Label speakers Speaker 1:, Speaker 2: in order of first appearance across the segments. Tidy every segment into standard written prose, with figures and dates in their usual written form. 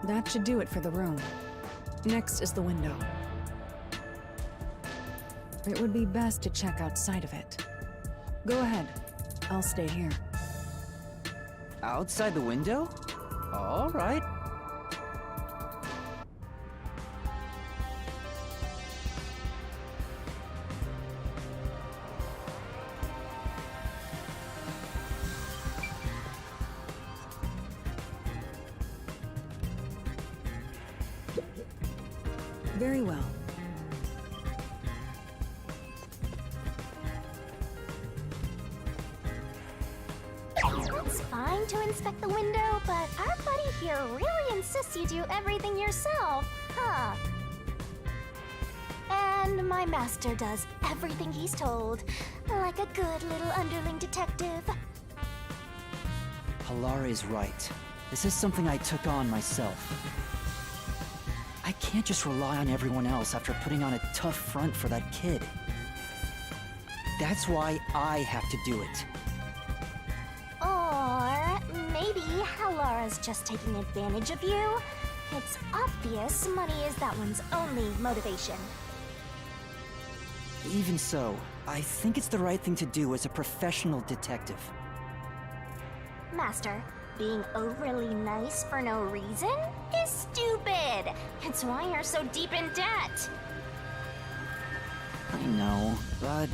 Speaker 1: That should do it for the room. Next is the window. It would be best to check outside of it. Go ahead. I'll stay here.
Speaker 2: Outside the window? All right.
Speaker 1: Very well.
Speaker 3: It's fine to inspect the window, but our buddy here really insists you do everything yourself, huh? And my master does everything he's told, like a good little underling detective.
Speaker 2: Halara is right. This is something I took on myself. I can't just rely on everyone else after putting on a tough front for that kid. That's why I have to do it.
Speaker 3: Or maybe Halara's just taking advantage of you. It's obvious money is that one's only motivation.
Speaker 2: Even so, I think it's the right thing to do as a professional detective.
Speaker 3: Master, being overly nice for no reason is stupid. It's why you're so deep in debt.
Speaker 2: I know, but...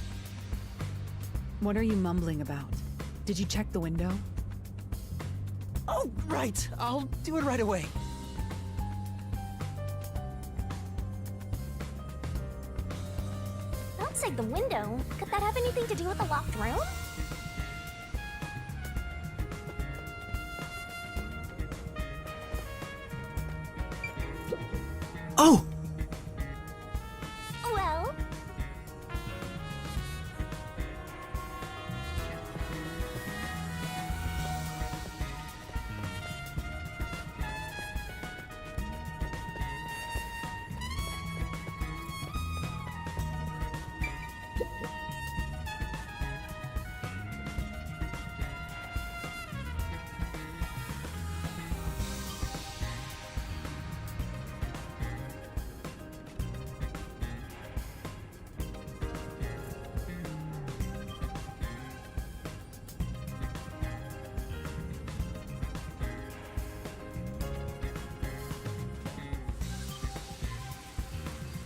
Speaker 1: What are you mumbling about? Did you check the window?
Speaker 2: Oh, right! I'll do it right away.
Speaker 3: Outside the window? Could that have anything to do with the locked room?
Speaker 2: Oh!
Speaker 3: Well...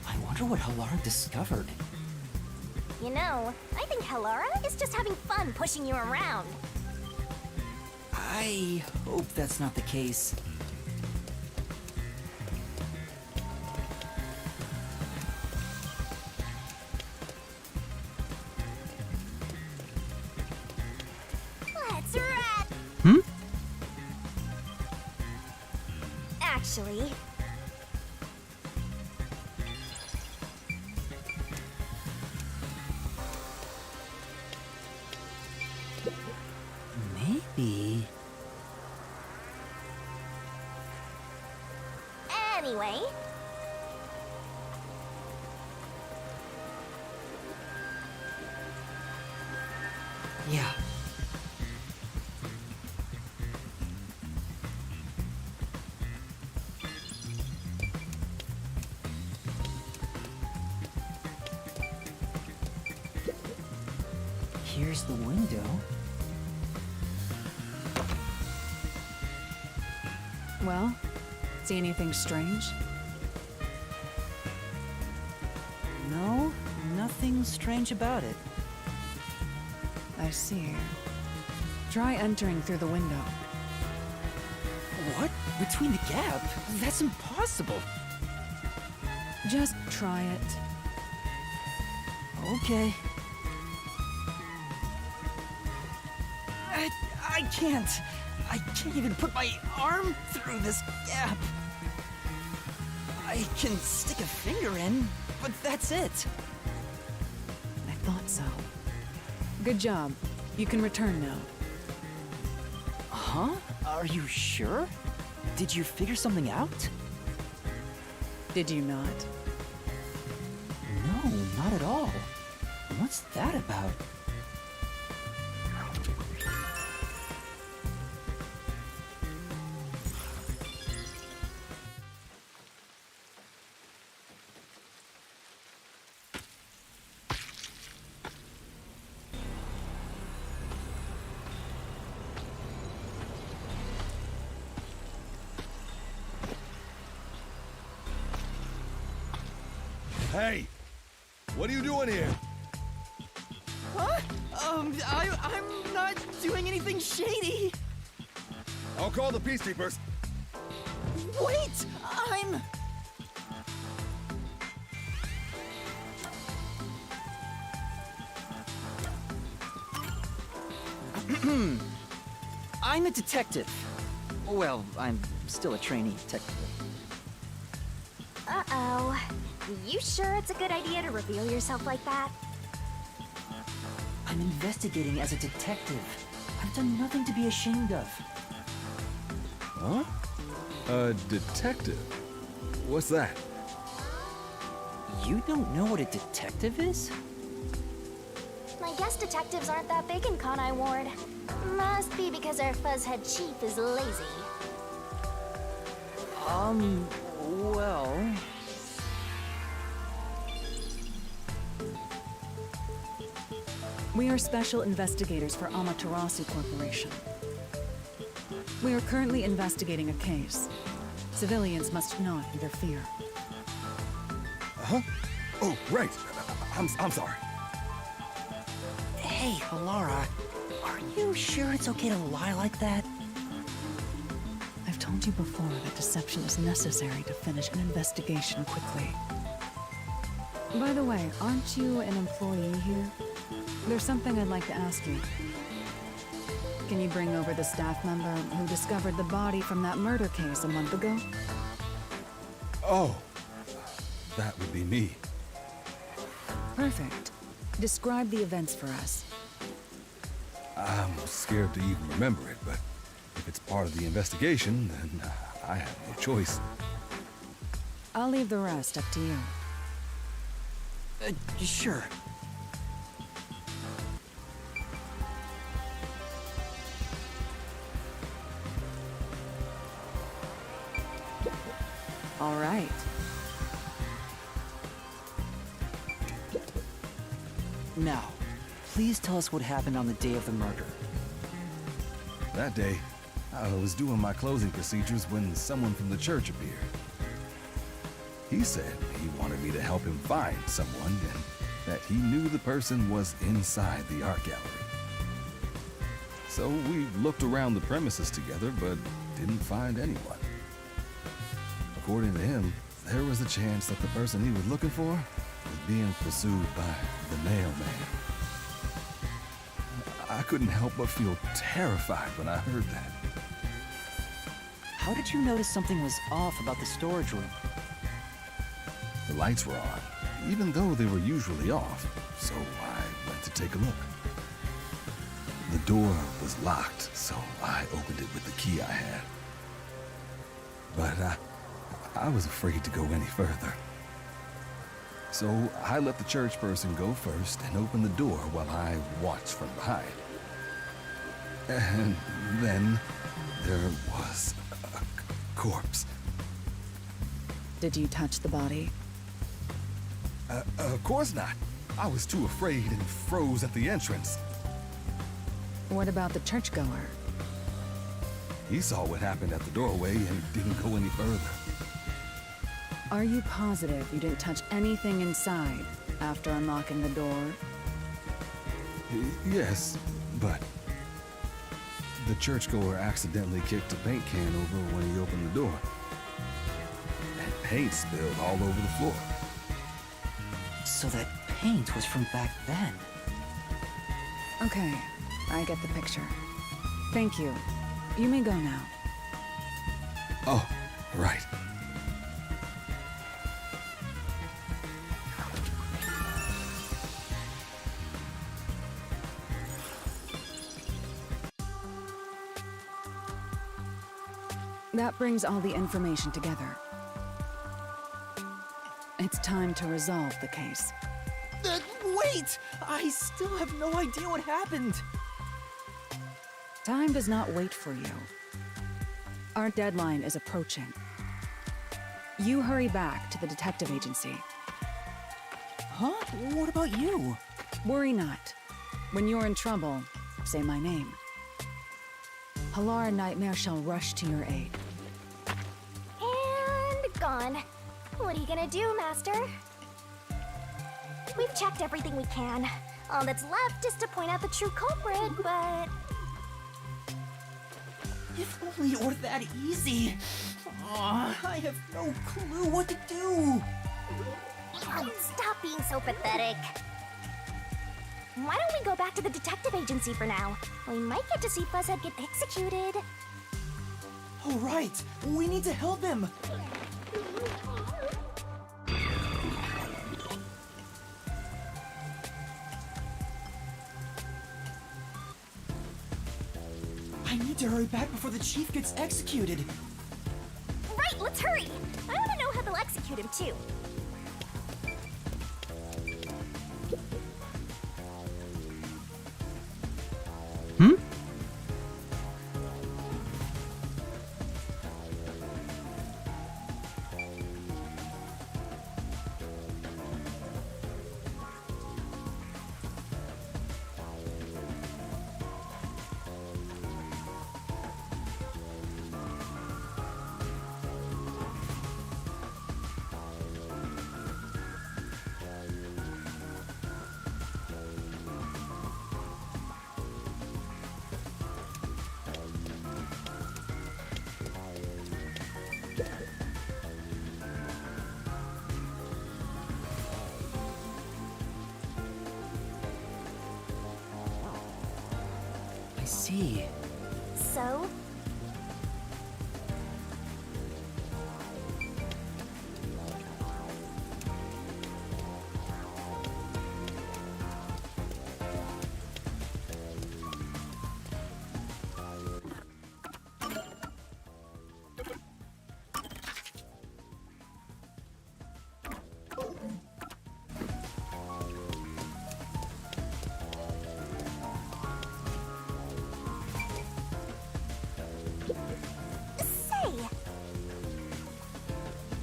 Speaker 2: I wonder what Halara discovered.
Speaker 3: You know, I think Halara is just having fun pushing you around.
Speaker 2: I hope that's not the case.
Speaker 3: Let's rat!
Speaker 2: Hmm?
Speaker 3: Actually...
Speaker 2: Maybe...
Speaker 3: Anyway...
Speaker 2: Yeah. Here's the window.
Speaker 1: Well, see anything strange?
Speaker 2: No, nothing strange about it.
Speaker 1: I see. Try entering through the window.
Speaker 2: What? Between the gap? That's impossible.
Speaker 1: Just try it.
Speaker 2: Okay. I can't. I can't even put my arm through this gap. I can stick a finger in, but that's it.
Speaker 1: I thought so. Good job. You can return now.
Speaker 2: Huh? Are you sure? Did you figure something out?
Speaker 1: Did you not?
Speaker 2: No, not at all. What's that about?
Speaker 4: Hey! What are you doing here?
Speaker 2: Huh? I'm not doing anything shady.
Speaker 4: I'll call the peacekeepers.
Speaker 2: Wait! I'm... I'm a detective. Well, I'm still a trainee detective.
Speaker 3: Uh-oh. You sure it's a good idea to reveal yourself like that?
Speaker 2: I'm investigating as a detective. I've done nothing to be ashamed of.
Speaker 4: Huh? A detective? What's that?
Speaker 2: You don't know what a detective is?
Speaker 3: I guess detectives aren't that big in Kanai Ward. Must be because our fuzzhead chief is lazy.
Speaker 2: Well...
Speaker 1: We are special investigators for Amaterasu Corporation. We are currently investigating a case. Civilians must not interfere.
Speaker 4: Huh? Oh, right. I'm sorry.
Speaker 2: Hey, Alara, are you sure it's okay to lie like that?
Speaker 1: I've told you before that deception is necessary to finish an investigation quickly. By the way, aren't you an employee here? There's something I'd like to ask you. Can you bring over the staff member who discovered the body from that murder case a month ago?
Speaker 4: Oh, that would be me.
Speaker 1: Perfect. Describe the events for us.
Speaker 4: I'm scared to even remember it, but if it's part of the investigation, then I have no choice.
Speaker 1: I'll leave the rest up to you.
Speaker 2: Sure.
Speaker 1: All right.
Speaker 2: Now, please tell us what happened on the day of the murder.
Speaker 4: That day, I was doing my closing procedures when someone from the church appeared. He said he wanted me to help him find someone and that he knew the person was inside the art gallery. So we looked around the premises together, but didn't find anyone. According to him, there was a chance that the person he was looking for was being pursued by the mailman. I couldn't help but feel terrified when I heard that.
Speaker 2: How did you notice something was off about the storage room?
Speaker 4: The lights were on, even though they were usually off, so I went to take a look. The door was locked, so I opened it with the key I had. But I was afraid to go any further. So I let the church person go first and open the door while I watched from behind. And then there was a corpse.
Speaker 1: Did you touch the body?
Speaker 4: Of course not. I was too afraid and froze at the entrance.
Speaker 1: What about the churchgoer?
Speaker 4: He saw what happened at the doorway and didn't go any further.
Speaker 1: Are you positive you didn't touch anything inside after unlocking the door?
Speaker 4: Yes, but the churchgoer accidentally kicked a paint can over when he opened the door. And paint spilled all over the floor.
Speaker 2: So that paint was from back then.
Speaker 1: Okay, I get the picture. Thank you. You may go now.
Speaker 4: Oh, right.
Speaker 1: That brings all the information together. It's time to resolve the case.
Speaker 2: Wait! I still have no idea what happened.
Speaker 1: Time does not wait for you. Our deadline is approaching. You hurry back to the detective agency.
Speaker 2: Huh? What about you?
Speaker 1: Worry not. When you're in trouble, say my name. Halara Nightmare shall rush to your aid.
Speaker 3: And gone. What are you gonna do, Master? We've checked everything we can. All that's left is to point out the true culprit, but...
Speaker 2: If only it were that easy. Aw, I have no clue what to do.
Speaker 3: Stop being so pathetic. Why don't we go back to the detective agency for now? We might get to see Fuzzhead get executed.
Speaker 2: Oh, right. We need to help him. I need to hurry back before the chief gets executed.
Speaker 3: Right, let's hurry! I want to know how they'll execute him, too.
Speaker 2: I see.
Speaker 3: So?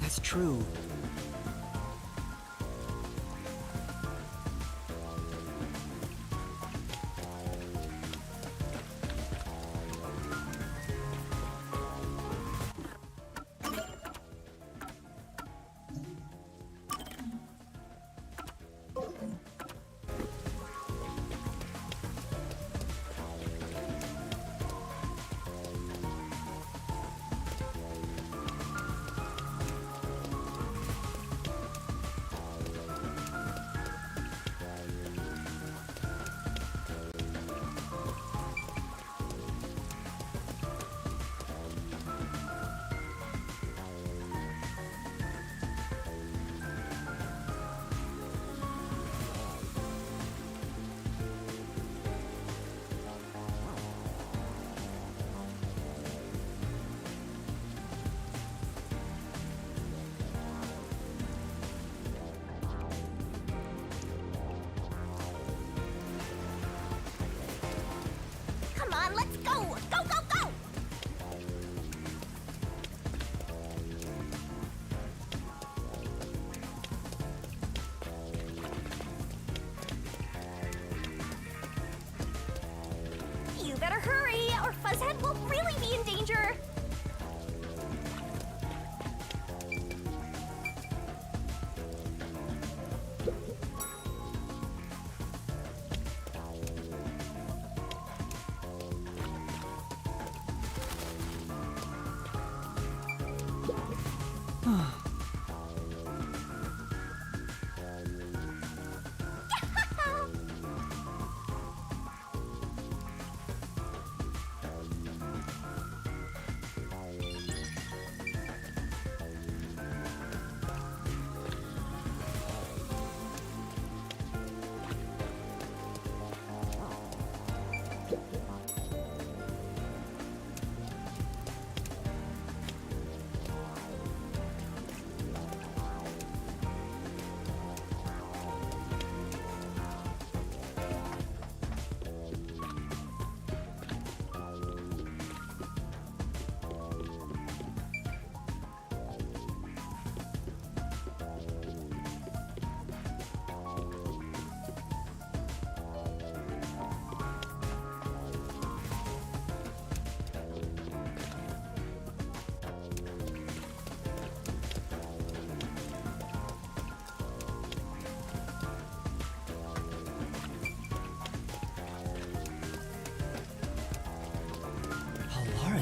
Speaker 2: That's true. Come on, let's go! Go, go, go! You better hurry, or Fuzzhead will really be in danger!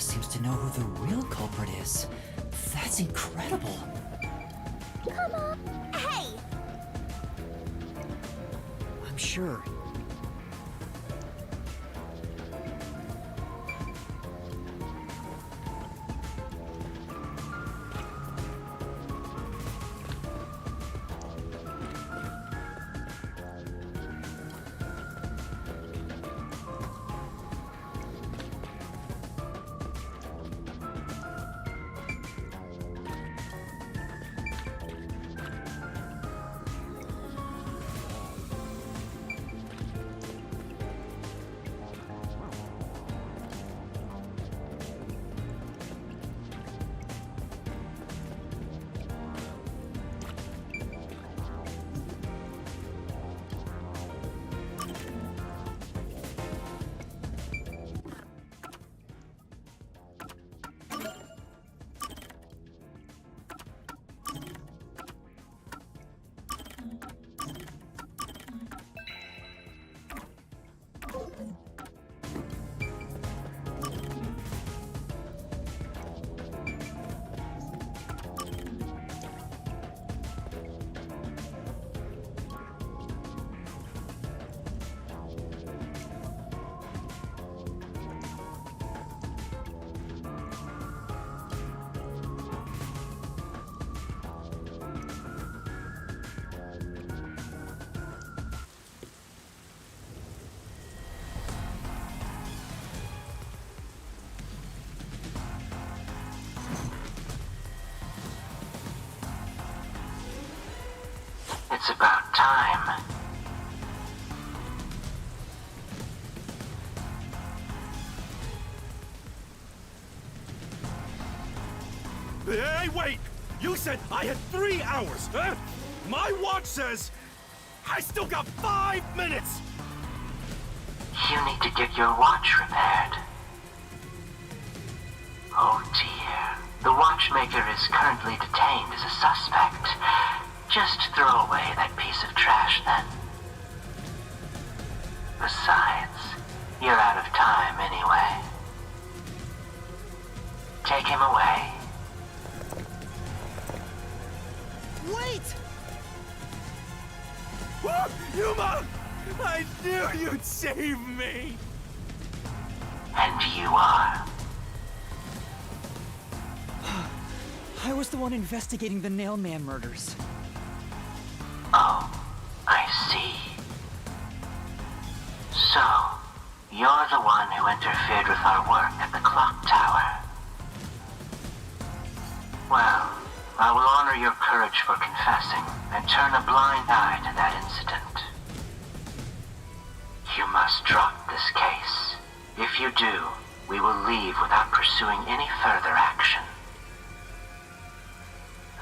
Speaker 2: Yuma seems to know who the real culprit is. That's incredible.
Speaker 3: Come on. Hey!
Speaker 2: I'm sure.
Speaker 5: It's about time.
Speaker 6: Hey, wait! You said I had 3 hours, huh? My watch says I still got 5 minutes!
Speaker 5: You need to get your watch repaired. Oh dear. The watchmaker is currently detained as a suspect. Just throw away that piece of trash then. Besides, you're out of time anyway. Take him away.
Speaker 2: Wait!
Speaker 6: Yuma! I knew you'd save me!
Speaker 5: And you are.
Speaker 2: I was the one investigating the Nailman murders.
Speaker 5: Oh, I see. So, you're the one who interfered with our work at the clock tower. Well, I will honor your courage for confessing and turn a blind eye to that incident. You must drop this case. If you do, we will leave without pursuing any further action.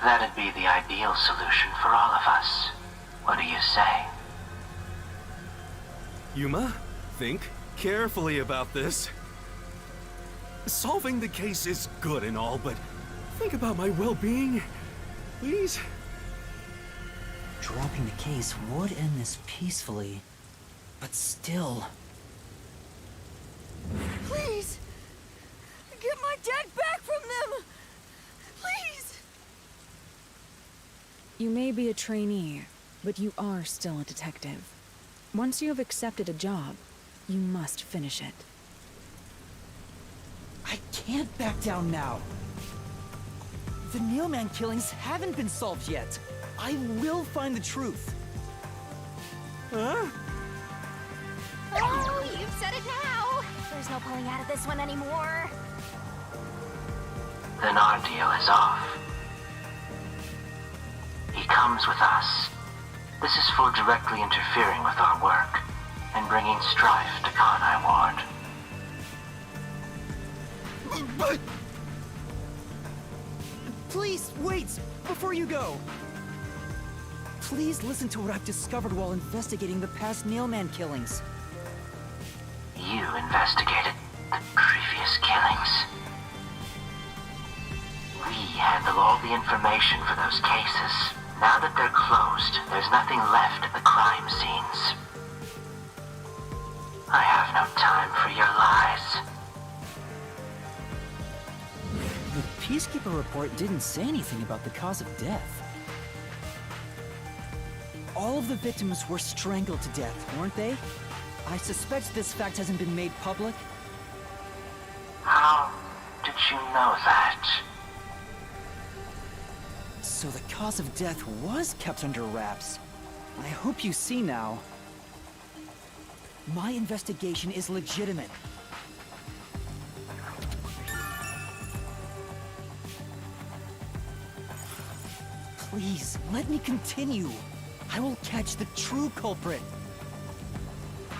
Speaker 5: That'd be the ideal solution for all of us. What do you say?
Speaker 6: Yuma, think carefully about this. Solving the case is good and all, but think about my well-being, please?
Speaker 2: Dropping the case would end this peacefully, but still...
Speaker 1: Please! Get my dad back from them! Please! You may be a trainee, but you are still a detective. Once you have accepted a job, you must finish it.
Speaker 2: I can't back down now. The Nailman killings haven't been solved yet. I will find the truth.
Speaker 6: Huh?
Speaker 3: Oh, you've said it now! There's no pulling out of this one anymore.
Speaker 5: Then our deal is off. He comes with us. This is for directly interfering with our work and bringing strife to Kanai Ward.
Speaker 6: But...
Speaker 2: Please, wait! Before you go! Please listen to what I've discovered while investigating the past Nailman killings.
Speaker 5: You investigated the previous killings. We handle all the information for those cases. Now that they're closed, there's nothing left at the crime scenes. I have no time for your lies.
Speaker 2: Peacekeeper report didn't say anything about the cause of death. All of the victims were strangled to death, weren't they? I suspect this fact hasn't been made public.
Speaker 5: How did you know that?
Speaker 2: So the cause of death was kept under wraps. I hope you see now. My investigation is legitimate. Please, let me continue. I will catch the true culprit.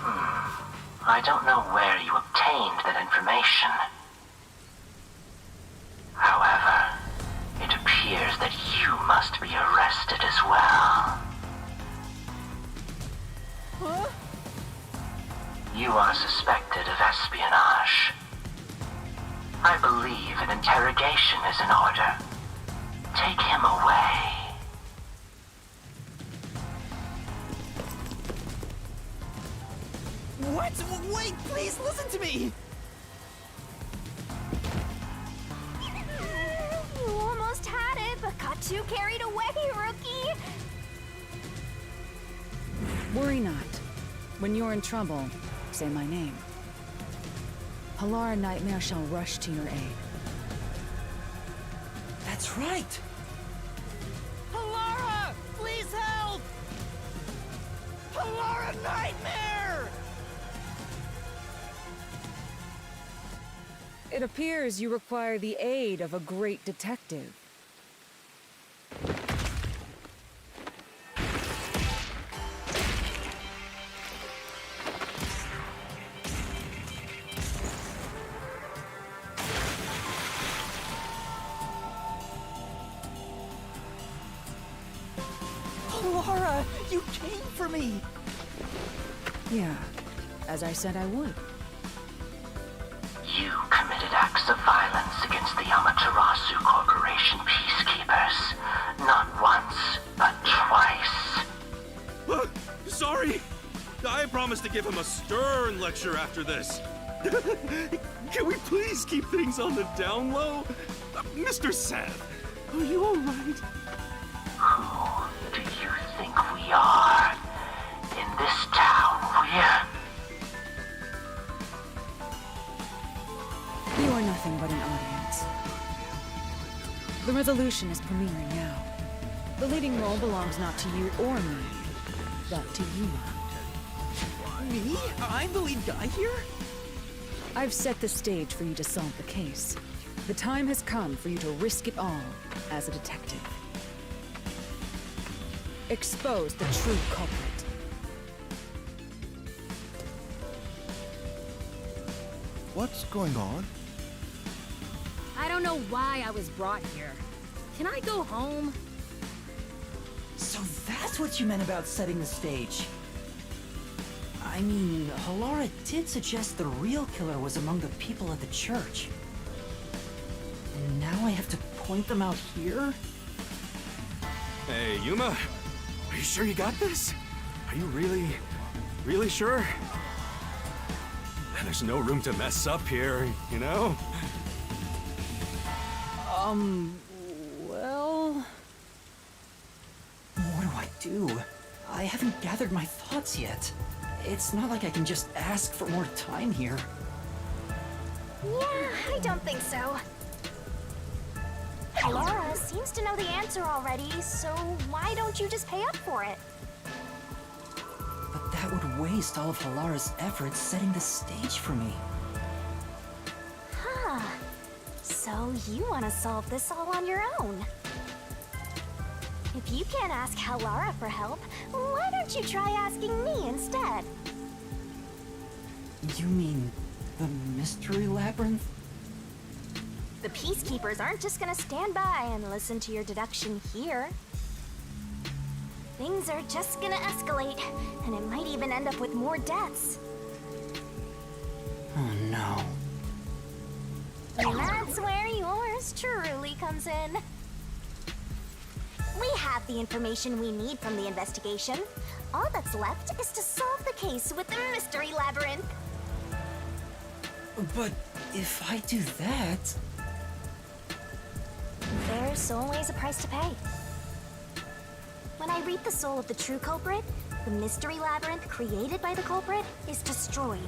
Speaker 5: I don't know where you obtained that information. However, it appears that you must be arrested as well.
Speaker 2: Huh?
Speaker 5: You are suspected of espionage. I believe an interrogation is in order. Take him away.
Speaker 2: What? Wait, please listen to me!
Speaker 3: You almost had it, but got too carried away, rookie!
Speaker 1: Worry not. When you're in trouble, say my name. Halara Nightmare shall rush to your aid.
Speaker 2: That's right! Halara! Please help! Halara Nightmare!
Speaker 1: It appears you require the aid of a great detective.
Speaker 2: Halara, you came for me!
Speaker 1: Yeah, as I said I would.
Speaker 5: You committed acts of violence against the Amaterasu Corporation peacekeepers. Not once, but twice.
Speaker 6: Sorry! I promised to give him a stern lecture after this. Can we please keep things on the down low? Mr. Seth, are you alright?
Speaker 5: Who do you think we are? In this town,
Speaker 1: You are nothing but an audience. The resolution is premiering now. The leading role belongs not to you or me, but to Yuma.
Speaker 2: Me? I'm the lead guy here?
Speaker 1: I've set the stage for you to solve the case. The time has come for you to risk it all as a detective. Expose the true culprit.
Speaker 7: What's going on?
Speaker 8: I don't know why I was brought here. Can I go home?
Speaker 2: So that's what you meant about setting the stage. I mean, Halara did suggest the real killer was among the people at the church. And now I have to point them out here?
Speaker 6: Hey, Yuma, are you sure you got this? Are you really sure? There's no room to mess up here, you know?
Speaker 2: Well... What do I do? I haven't gathered my thoughts yet. It's not like I can just ask for more time here.
Speaker 3: Yeah, I don't think so. Laura seems to know the answer already, so why don't you just pay up for it?
Speaker 2: But that would waste all of Halara's efforts setting the stage for me.
Speaker 3: Huh. So you want to solve this all on your own? If you can't ask Halara for help, why don't you try asking me instead?
Speaker 2: You mean the Mystery Labyrinth?
Speaker 3: The Peacekeepers aren't just gonna stand by and listen to your deduction here. Things are just gonna escalate, and it might even end up with more deaths.
Speaker 2: Oh no.
Speaker 3: And that's where yours truly comes in. We have the information we need from the investigation. All that's left is to solve the case with the Mystery Labyrinth.
Speaker 2: But if I do that...
Speaker 3: there's always a price to pay. When I reap the soul of the true culprit, the Mystery Labyrinth created by the culprit is destroyed.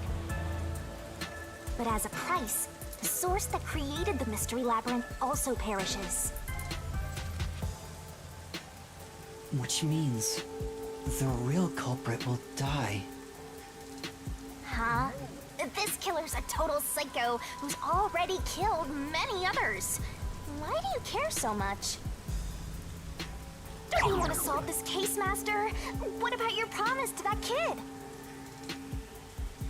Speaker 3: But as a price, the source that created the Mystery Labyrinth also perishes.
Speaker 2: Which means the real culprit will die.
Speaker 3: Huh? This killer's a total psycho who's already killed many others. Why do you care so much? Don't you want to solve this case, Master? What about your promise to that kid?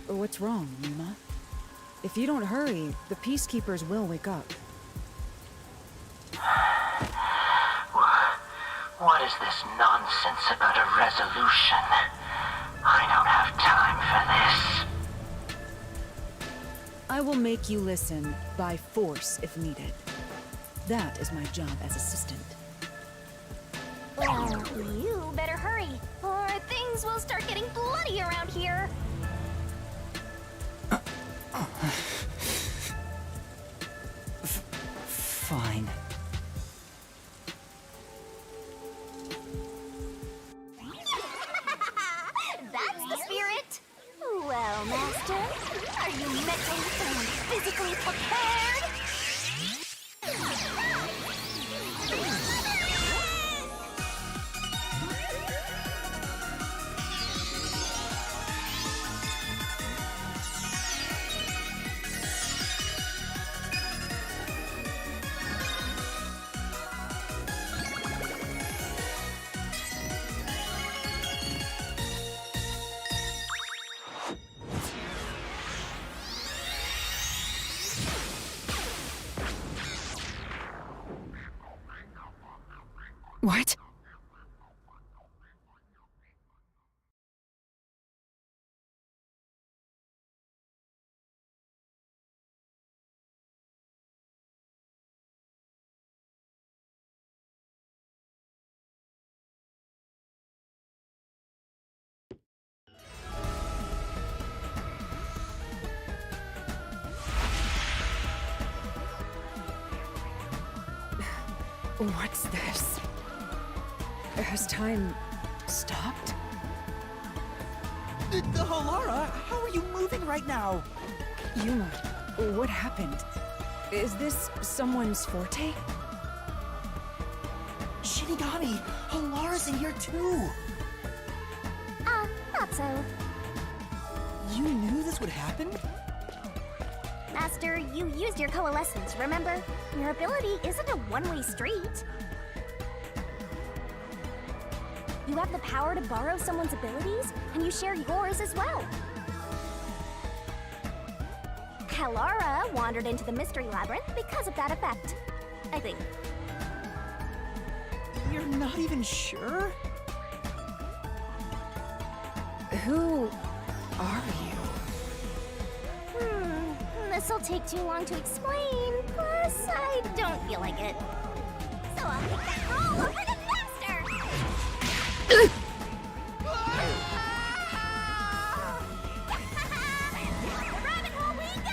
Speaker 1: What's wrong, Yuma? If you don't hurry, the Peacekeepers will wake up.
Speaker 5: What is this nonsense about a resolution? I don't have time for this.
Speaker 1: I will make you listen by force if needed. That is my job as assistant.
Speaker 3: Well, you better hurry, or things will start getting bloody around here.
Speaker 2: Fine.
Speaker 3: That's the spirit! Well, Master, are you mentally and physically prepared?
Speaker 1: What? What's this? Has time stopped?
Speaker 2: Halara, how are you moving right now?
Speaker 1: Yuma, what happened? Is this someone's forte?
Speaker 2: Shinigami, Halara's in here too.
Speaker 3: Not so.
Speaker 2: You knew this would happen?
Speaker 3: Master, you used your coalescence, remember? Your ability isn't a one-way street. You have the power to borrow someone's abilities, and you share yours as well. Halara wandered into the Mystery Labyrinth because of that effect, I think.
Speaker 2: You're not even sure?
Speaker 1: Who are you?
Speaker 3: This'll take too long to explain, plus I don't feel like it. So I'll take that roll over the master! Rabbit hole we go!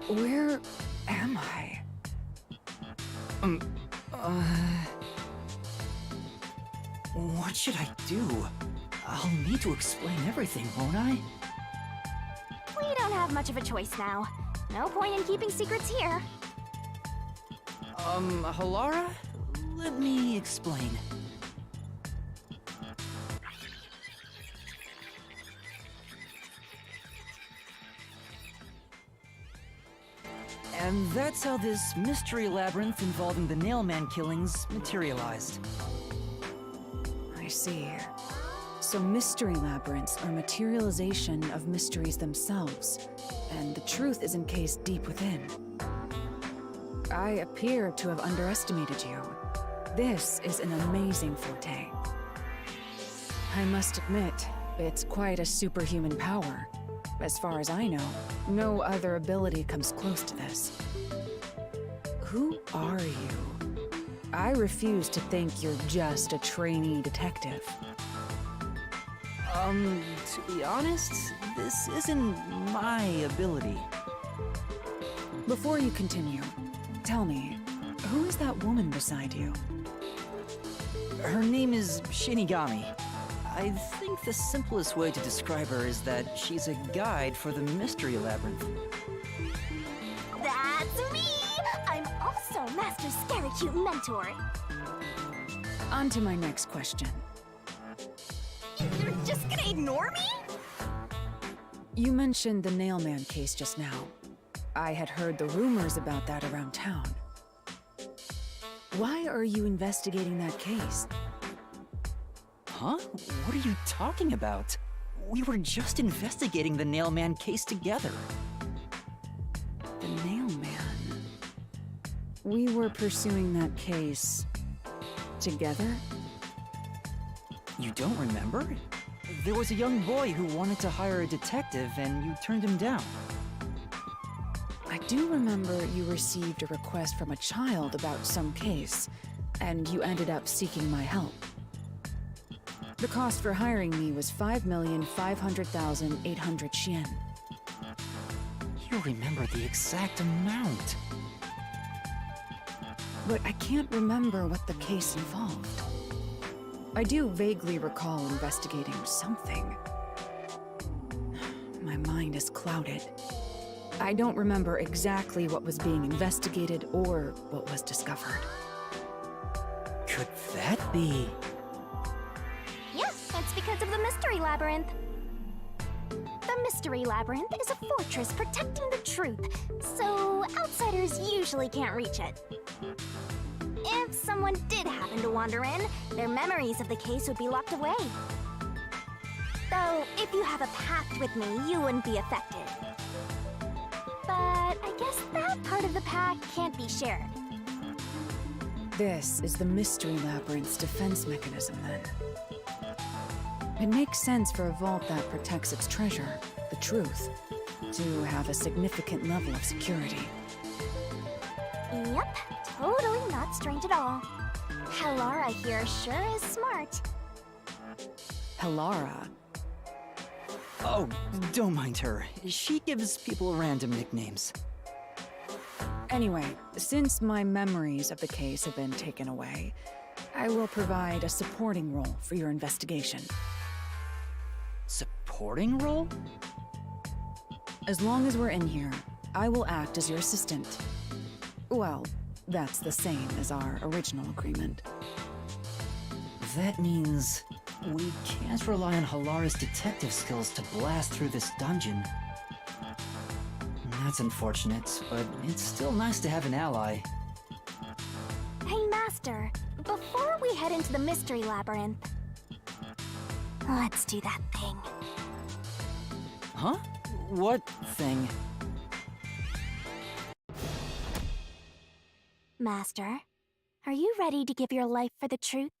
Speaker 1: Where am I?
Speaker 2: What should I do? I'll need to explain everything, won't I?
Speaker 3: We don't have much of a choice now. No point in keeping secrets here.
Speaker 2: Halara? Let me explain. And that's how this mystery labyrinth involving the Nailman killings materialized.
Speaker 1: I see. So mystery labyrinths are materialization of mysteries themselves, and the truth is encased deep within. I appear to have underestimated you. This is an amazing forte. I must admit, it's quite a superhuman power. As far as I know, no other ability comes close to this. Who are you? I refuse to think you're just a trainee detective.
Speaker 2: To be honest, this isn't my ability.
Speaker 1: Before you continue, tell me, who is that woman beside you?
Speaker 2: Her name is Shinigami. I think the simplest way to describe her is that she's a guide for the Mystery Labyrinth.
Speaker 3: That's me! I'm also Master Scaracute Mentor.
Speaker 1: On to my next question.
Speaker 3: You're just gonna ignore me?
Speaker 1: You mentioned the Nailman case just now. I had heard the rumors about that around town. Why are you investigating that case?
Speaker 2: Huh? What are you talking about? We were just investigating the Nailman case together.
Speaker 1: The Nailman. We were pursuing that case together?
Speaker 2: You don't remember? There was a young boy who wanted to hire a detective and you turned him down.
Speaker 1: I do remember you received a request from a child about some case, and you ended up seeking my help. The cost for hiring me was 5,500,800 yen.
Speaker 2: You remember the exact amount.
Speaker 1: But I can't remember what the case involved. I do vaguely recall investigating something. My mind is clouded. I don't remember exactly what was being investigated or what was discovered.
Speaker 2: Could that be?
Speaker 3: Yeah, it's because of the Mystery Labyrinth. The Mystery Labyrinth is a fortress protecting the truth, so outsiders usually can't reach it. If someone did happen to wander in, their memories of the case would be locked away. Though, if you have a pact with me, you wouldn't be affected. But I guess that part of the pact can't be shared.
Speaker 1: This is the Mystery Labyrinth's defense mechanism, then. It makes sense for a vault that protects its treasure, the truth, to have a significant level of security.
Speaker 3: Yep, totally not strange at all. Halara here sure is smart.
Speaker 1: Halara.
Speaker 2: Oh, don't mind her. She gives people random nicknames.
Speaker 1: Anyway, since my memories of the case have been taken away, I will provide a supporting role for your investigation.
Speaker 2: Supporting role?
Speaker 1: As long as we're in here, I will act as your assistant. Well, that's the same as our original agreement.
Speaker 2: That means we can't rely on Halara's detective skills to blast through this dungeon. That's unfortunate, but it's still nice to have an ally.
Speaker 3: Hey, Master, before we head into the Mystery Labyrinth, let's do that thing.
Speaker 2: Huh? What thing?
Speaker 3: Master, are you ready to give your life for the truth?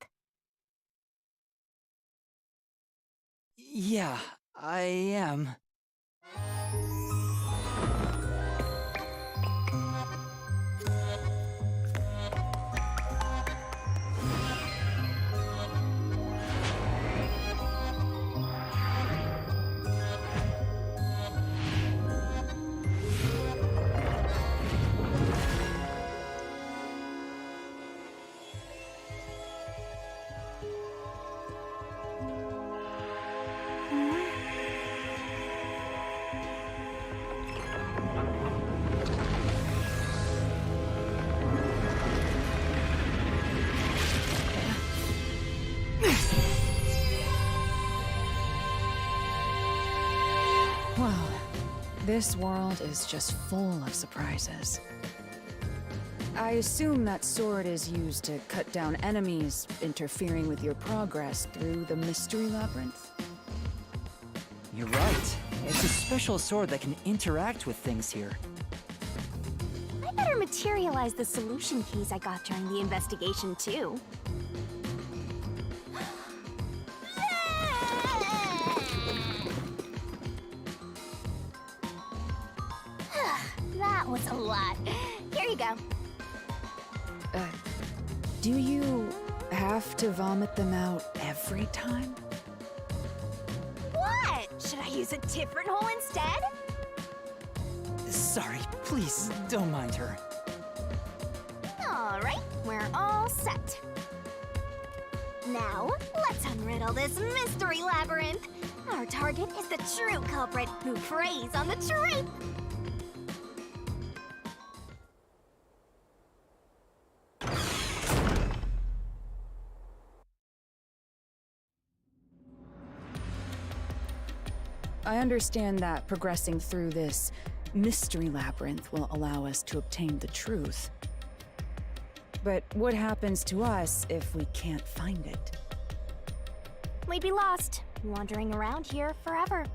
Speaker 2: Yeah, I am.
Speaker 1: Well, this world is just full of surprises. I assume that sword is used to cut down enemies interfering with your progress through the Mystery Labyrinth.
Speaker 2: You're right. It's a special sword that can interact with things here.
Speaker 3: I better materialize the solution keys I got during the investigation, too. That was a lot. Here you go.
Speaker 1: Do you have to vomit them out every time?
Speaker 3: What? Should I use a different hole instead?
Speaker 2: Sorry, please, don't mind her.
Speaker 3: All right, we're all set. Now, let's unriddle this mystery labyrinth. Our target is the true culprit who preys on the truth.
Speaker 1: I understand that progressing through this Mystery Labyrinth will allow us to obtain the truth. But what happens to us if we can't find it?
Speaker 3: We'd be lost, wandering around here forever.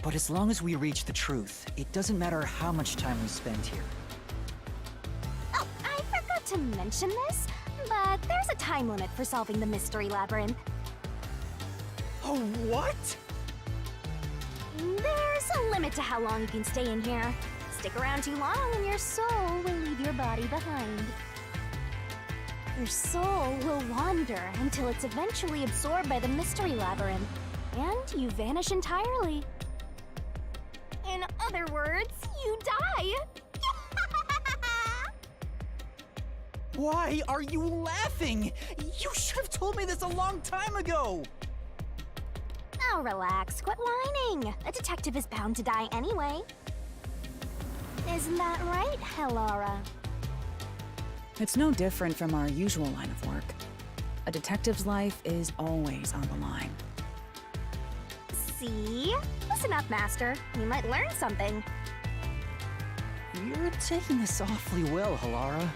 Speaker 2: But as long as we reach the truth, it doesn't matter how much time we spend here.
Speaker 3: Oh, I forgot to mention this, but there's a time limit for solving the Mystery Labyrinth.
Speaker 2: Oh, what?
Speaker 3: There's a limit to how long you can stay in here. Stick around too long and your soul will leave your body behind. Your soul will wander until it's eventually absorbed by the Mystery Labyrinth, and you vanish entirely. In other words, you die.
Speaker 2: Why are you laughing? You should have told me this a long time ago!
Speaker 3: Now relax, quit whining. A detective is bound to die anyway. Isn't that right, Helora?
Speaker 1: It's no different from our usual line of work. A detective's life is always on the line.
Speaker 3: See? Listen up, Master. You might learn something.
Speaker 2: You're taking this awfully well, Helora.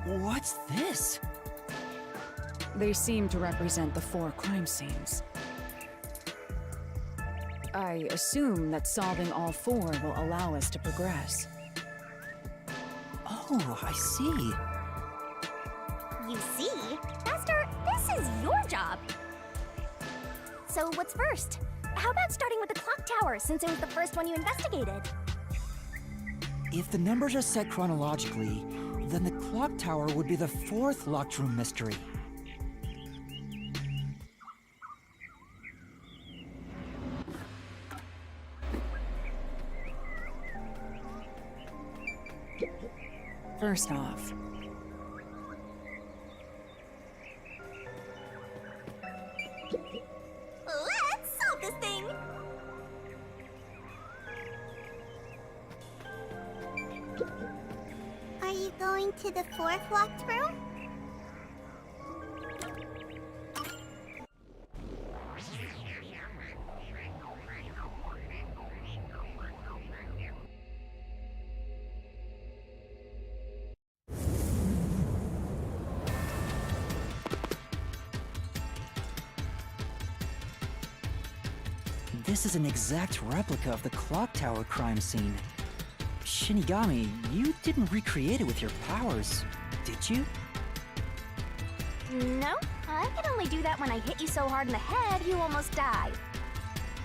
Speaker 2: What's this?
Speaker 1: They seem to represent the 4 crime scenes. I assume that solving all 4 will allow us to progress.
Speaker 2: Oh, I see.
Speaker 3: You see? Master, this is your job. So what's first? How about starting with the clock tower, since it was the first one you investigated?
Speaker 2: If the numbers are set chronologically, then the clock tower would be the 4th locked room mystery.
Speaker 1: First off,
Speaker 3: Let's solve this thing! Are you going to the 4th locked room?
Speaker 2: This is an exact replica of the clock tower crime scene. Shinigami, you didn't recreate it with your powers, did you?
Speaker 3: No, I can only do that when I hit you so hard in the head you almost die.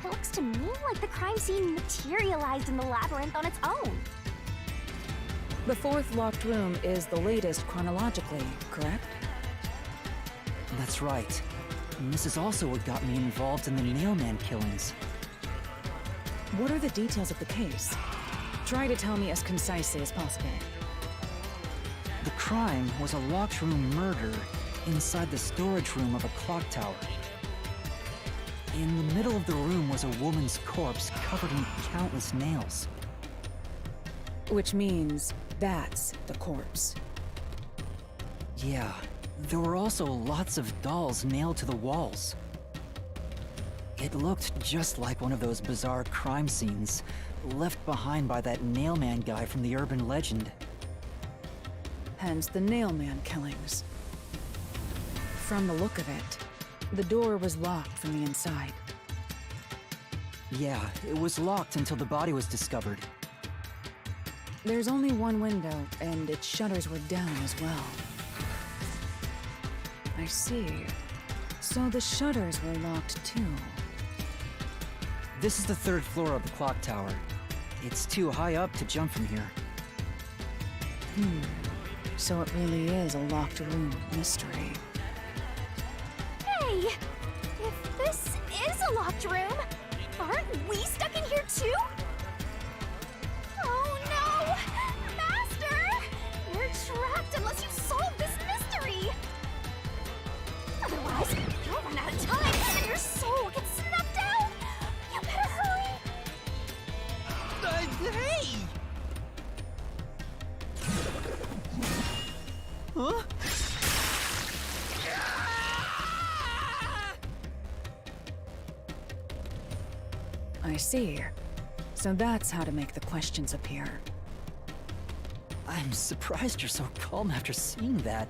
Speaker 3: It looks to me like the crime scene materialized in the labyrinth on its own.
Speaker 1: The fourth locked room is the latest chronologically, correct?
Speaker 2: That's right. And this is also what got me involved in the Nailman killings.
Speaker 1: What are the details of the case? Try to tell me as concisely as possible.
Speaker 2: The crime was a locked room murder inside the storage room of a clock tower. In the middle of the room was a woman's corpse covered in countless nails.
Speaker 1: Which means that's the corpse.
Speaker 2: Yeah, there were also lots of dolls nailed to the walls. It looked just like one of those bizarre crime scenes left behind by that Nailman guy from the urban legend.
Speaker 1: Hence the Nailman killings. From the look of it, the door was locked from the inside.
Speaker 2: Yeah, it was locked until the body was discovered.
Speaker 1: There's only one window, and its shutters were down as well. I see. So the shutters were locked too.
Speaker 2: This is the third floor of the clock tower. It's too high up to jump from here.
Speaker 1: So it really is a locked room mystery.
Speaker 3: Hey! If this is a locked room, aren't we stuck in here too? Oh no! Master! We're trapped unless you solve this mystery! Otherwise, you'll run out of time and your soul gets snuffed out! You better hurry!
Speaker 2: Hey! Huh?
Speaker 1: I see. So that's how to make the questions appear.
Speaker 2: I'm surprised you're so calm after seeing that.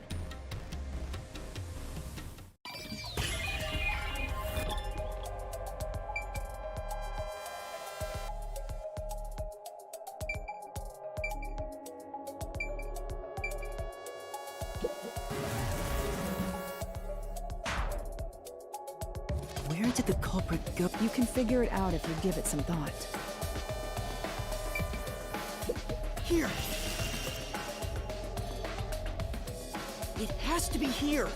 Speaker 2: Where did the culprit go?
Speaker 1: You can figure it out if you give it some thought.
Speaker 2: Here! It has to be here!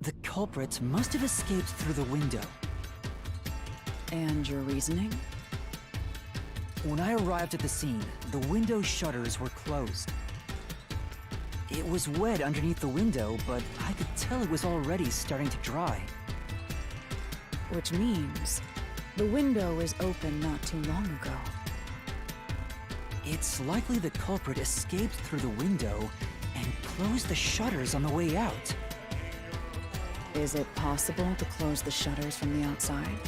Speaker 2: The culprit must have escaped through the window.
Speaker 1: And your reasoning?
Speaker 2: When I arrived at the scene, the window shutters were closed. It was wet underneath the window, but I could tell it was already starting to dry.
Speaker 1: Which means the window was open not too long ago.
Speaker 2: It's likely the culprit escaped through the window and closed the shutters on the way out.
Speaker 1: Is it possible to close the shutters from the outside?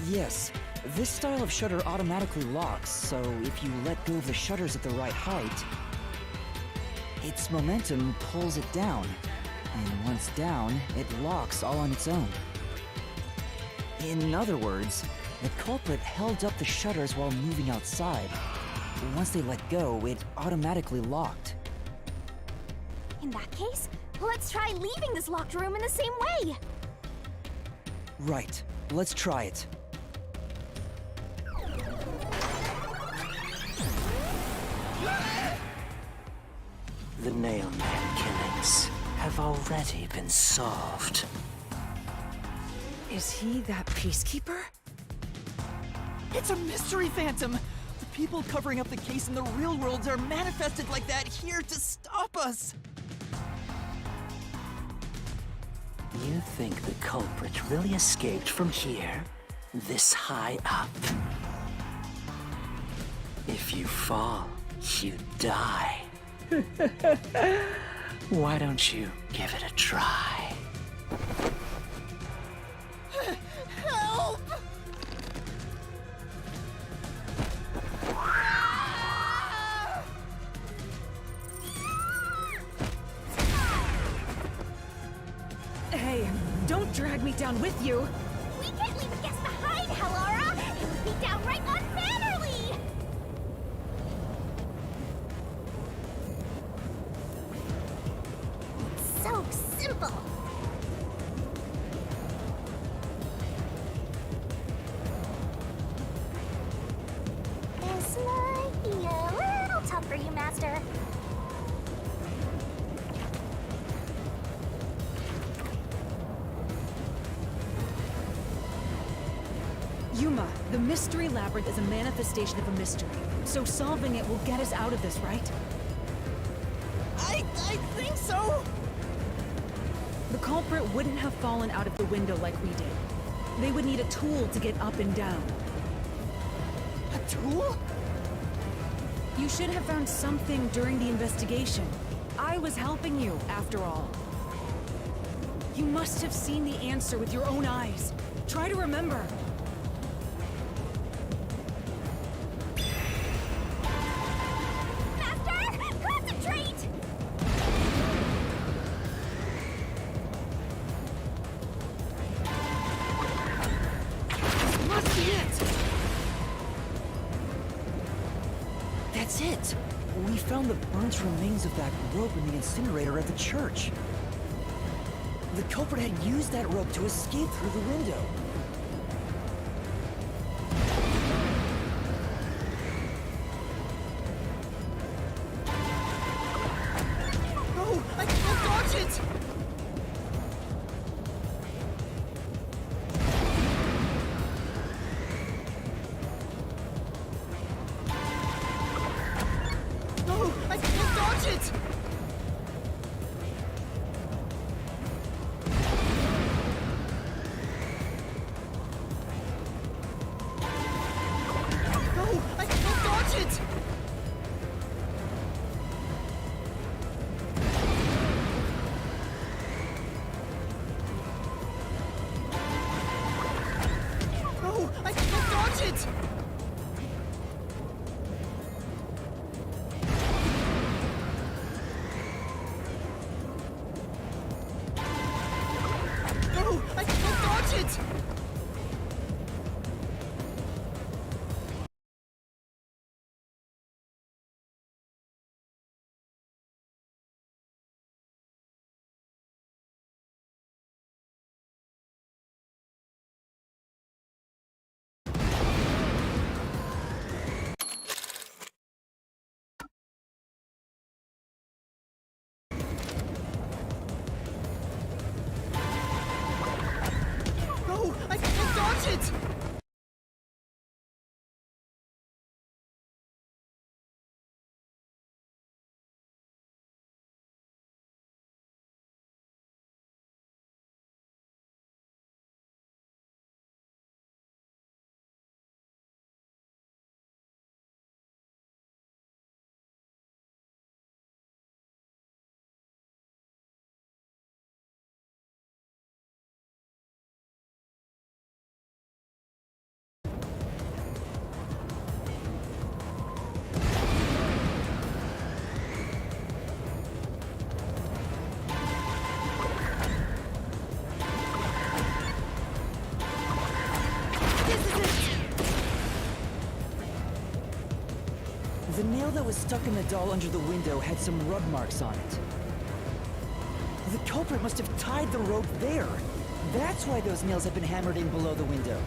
Speaker 2: Yes, this style of shutter automatically locks, so if you let go of the shutters at the right height, its momentum pulls it down, and once down, it locks all on its own. In other words, the culprit held up the shutters while moving outside. Once they let go, it automatically locked.
Speaker 3: In that case, let's try leaving this locked room in the same way!
Speaker 2: Right, let's try it.
Speaker 5: The Nailman killings have already been solved.
Speaker 1: Is he that peacekeeper?
Speaker 9: It's a mystery phantom! The people covering up the case in the real world are manifested like that here to stop us!
Speaker 5: You think the culprit really escaped from here? This high up? If you fall, you die. Why don't you give it a try?
Speaker 9: Help!
Speaker 1: Hey, don't drag me down with you!
Speaker 3: We can't leave a guest behind, Hallara! It would be downright unmannerly! It's so simple! Master.
Speaker 1: Yuma, the Mystery Labyrinth is a manifestation of a mystery. So solving it will get us out of this, right?
Speaker 9: I think so!
Speaker 1: The culprit wouldn't have fallen out of the window like we did. They would need a tool to get up and down.
Speaker 9: A tool?
Speaker 1: You should have found something during the investigation. I was helping you, after all. You must have seen the answer with your own eyes. Try to remember.
Speaker 3: Master! Concentrate!
Speaker 2: Must be it! That's it! We found the burnt remains of that rope in the incinerator at the church. The culprit had used that rope to escape through the window.
Speaker 9: No! I can't dodge it! No! I can't dodge it! No! I can't dodge it! No! I can't dodge it! No! I can't dodge it! No! I can't dodge it!
Speaker 2: The nail that was stuck in the doll under the window had some rub marks on it. The culprit must have tied the rope there. That's why those nails have been hammered in below the window.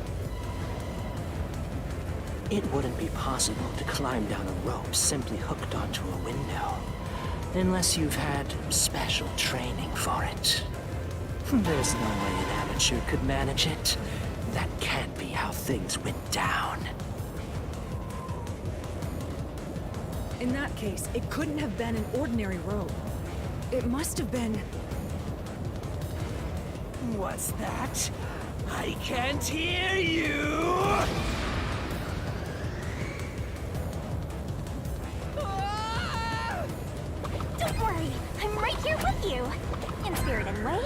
Speaker 5: It wouldn't be possible to climb down a rope simply hooked onto a window, unless you've had special training for it. There's no way an amateur could manage it. That can't be how things went down.
Speaker 1: In that case, it couldn't have been an ordinary rope. It must have been...
Speaker 9: What's that? I can't hear you!
Speaker 3: Don't worry, I'm right here with you. In spirit, anyway.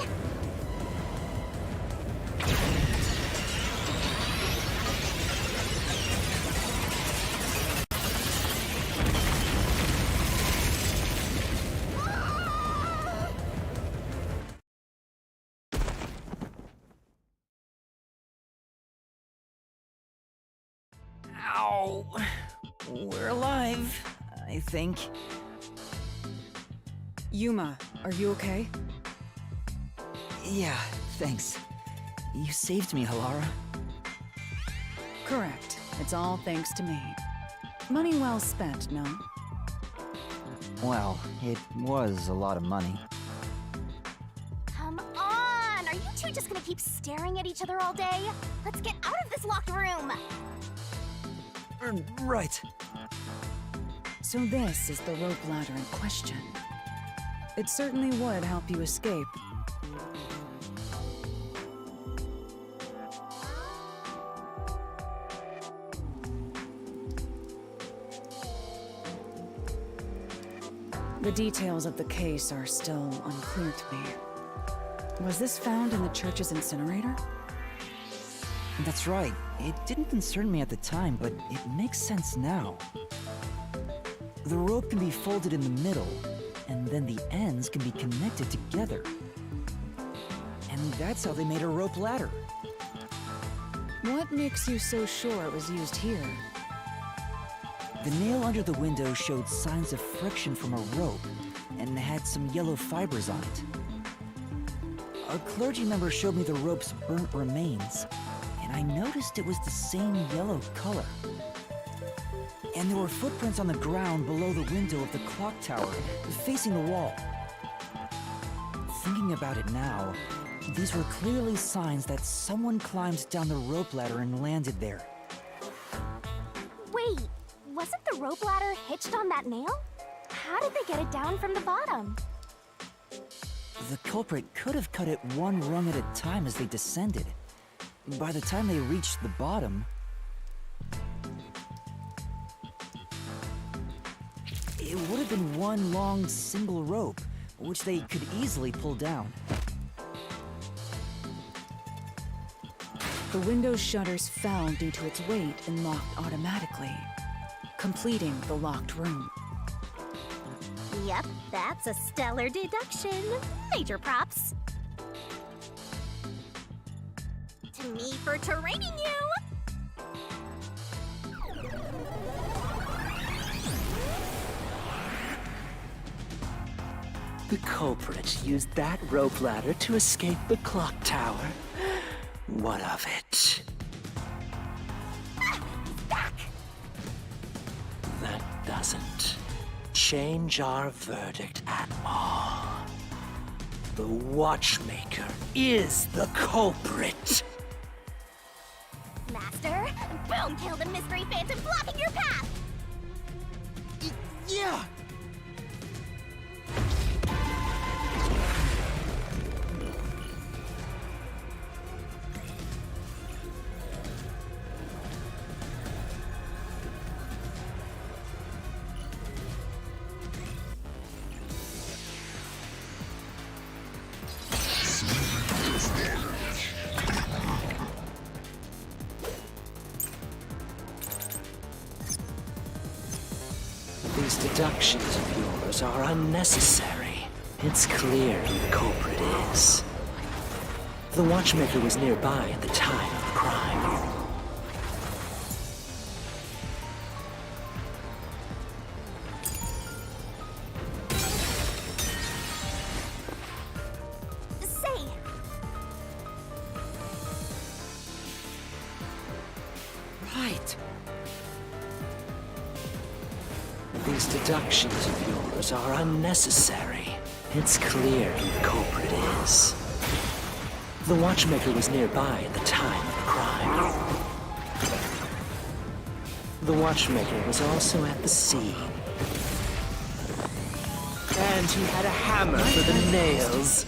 Speaker 2: Ow! We're alive, I think.
Speaker 1: Yuma, are you okay?
Speaker 2: Yeah, thanks. You saved me, Halara.
Speaker 1: Correct. It's all thanks to me. Money well spent, no?
Speaker 2: Well, it was a lot of money.
Speaker 3: Come on! Are you two just gonna keep staring at each other all day? Let's get out of this locked room!
Speaker 2: Right.
Speaker 1: So this is the rope ladder in question. It certainly would help you escape. The details of the case are still unclear to me. Was this found in the church's incinerator?
Speaker 2: That's right. It didn't concern me at the time, but it makes sense now. The rope can be folded in the middle, and then the ends can be connected together. And that's how they made a rope ladder.
Speaker 1: What makes you so sure it was used here?
Speaker 2: The nail under the window showed signs of friction from a rope, and had some yellow fibers on it. A clergy member showed me the rope's burnt remains, and I noticed it was the same yellow color. And there were footprints on the ground below the window of the clock tower, facing the wall. Thinking about it now, these were clearly signs that someone climbed down the rope ladder and landed there.
Speaker 3: Wait, wasn't the rope ladder hitched on that nail? How did they get it down from the bottom?
Speaker 2: The culprit could have cut it one rung at a time as they descended. By the time they reached the bottom, it would have been one long single rope, which they could easily pull down.
Speaker 1: The window's shutters fell due to its weight and locked automatically, completing the locked room.
Speaker 3: Yep, that's a stellar deduction. Major props. To me for training you!
Speaker 5: The culprit used that rope ladder to escape the clock tower. What of it?
Speaker 3: Back!
Speaker 5: That doesn't change our verdict at all. The watchmaker is the culprit.
Speaker 3: Master, boom kill the mystery phantom blocking your path!
Speaker 9: Yeah!
Speaker 5: These deductions of yours are unnecessary. It's clear who the culprit is. The watchmaker was nearby at the time of the crime.
Speaker 3: Say,
Speaker 2: Right.
Speaker 5: These deductions of yours are unnecessary. It's clear who the culprit is. The watchmaker was nearby at the time of the crime. The watchmaker was also at the scene. And he had a hammer for the nails.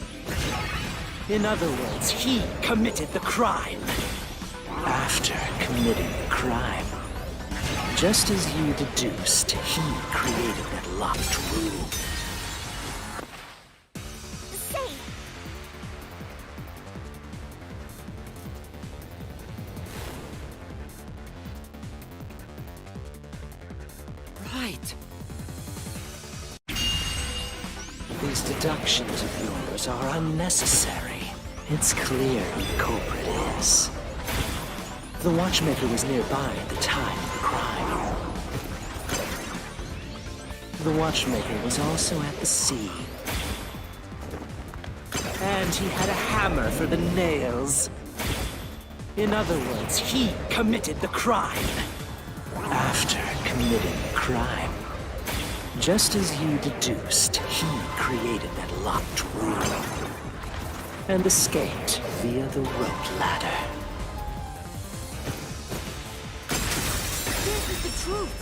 Speaker 5: In other words, he committed the crime. After committing the crime, just as you deduced, he created that locked room.
Speaker 3: say,
Speaker 2: Right.
Speaker 5: These deductions of yours are unnecessary. It's clear who the culprit is. The watchmaker was nearby at the time of the crime. The watchmaker was also at the scene. And he had a hammer for the nails. In other words, he committed the crime. After committing the crime, Just as you deduced, he created that locked room and escaped via the rope ladder.
Speaker 8: This is the truth.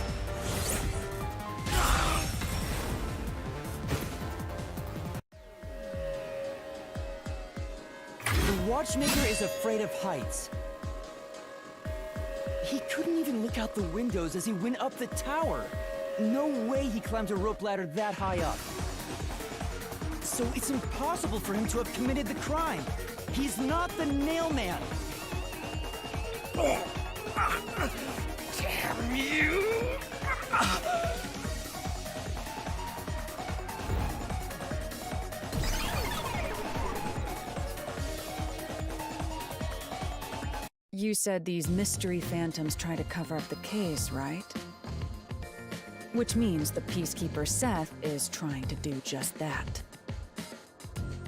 Speaker 2: The watchmaker is afraid of heights. He couldn't even look out the windows as he went up the tower. No way he climbed a rope ladder that high up. So it's impossible for him to have committed the crime. He's not the nail man. Damn you!
Speaker 1: You said these mystery phantoms try to cover up the case, right? Which means the Peacekeeper Seth is trying to do just that.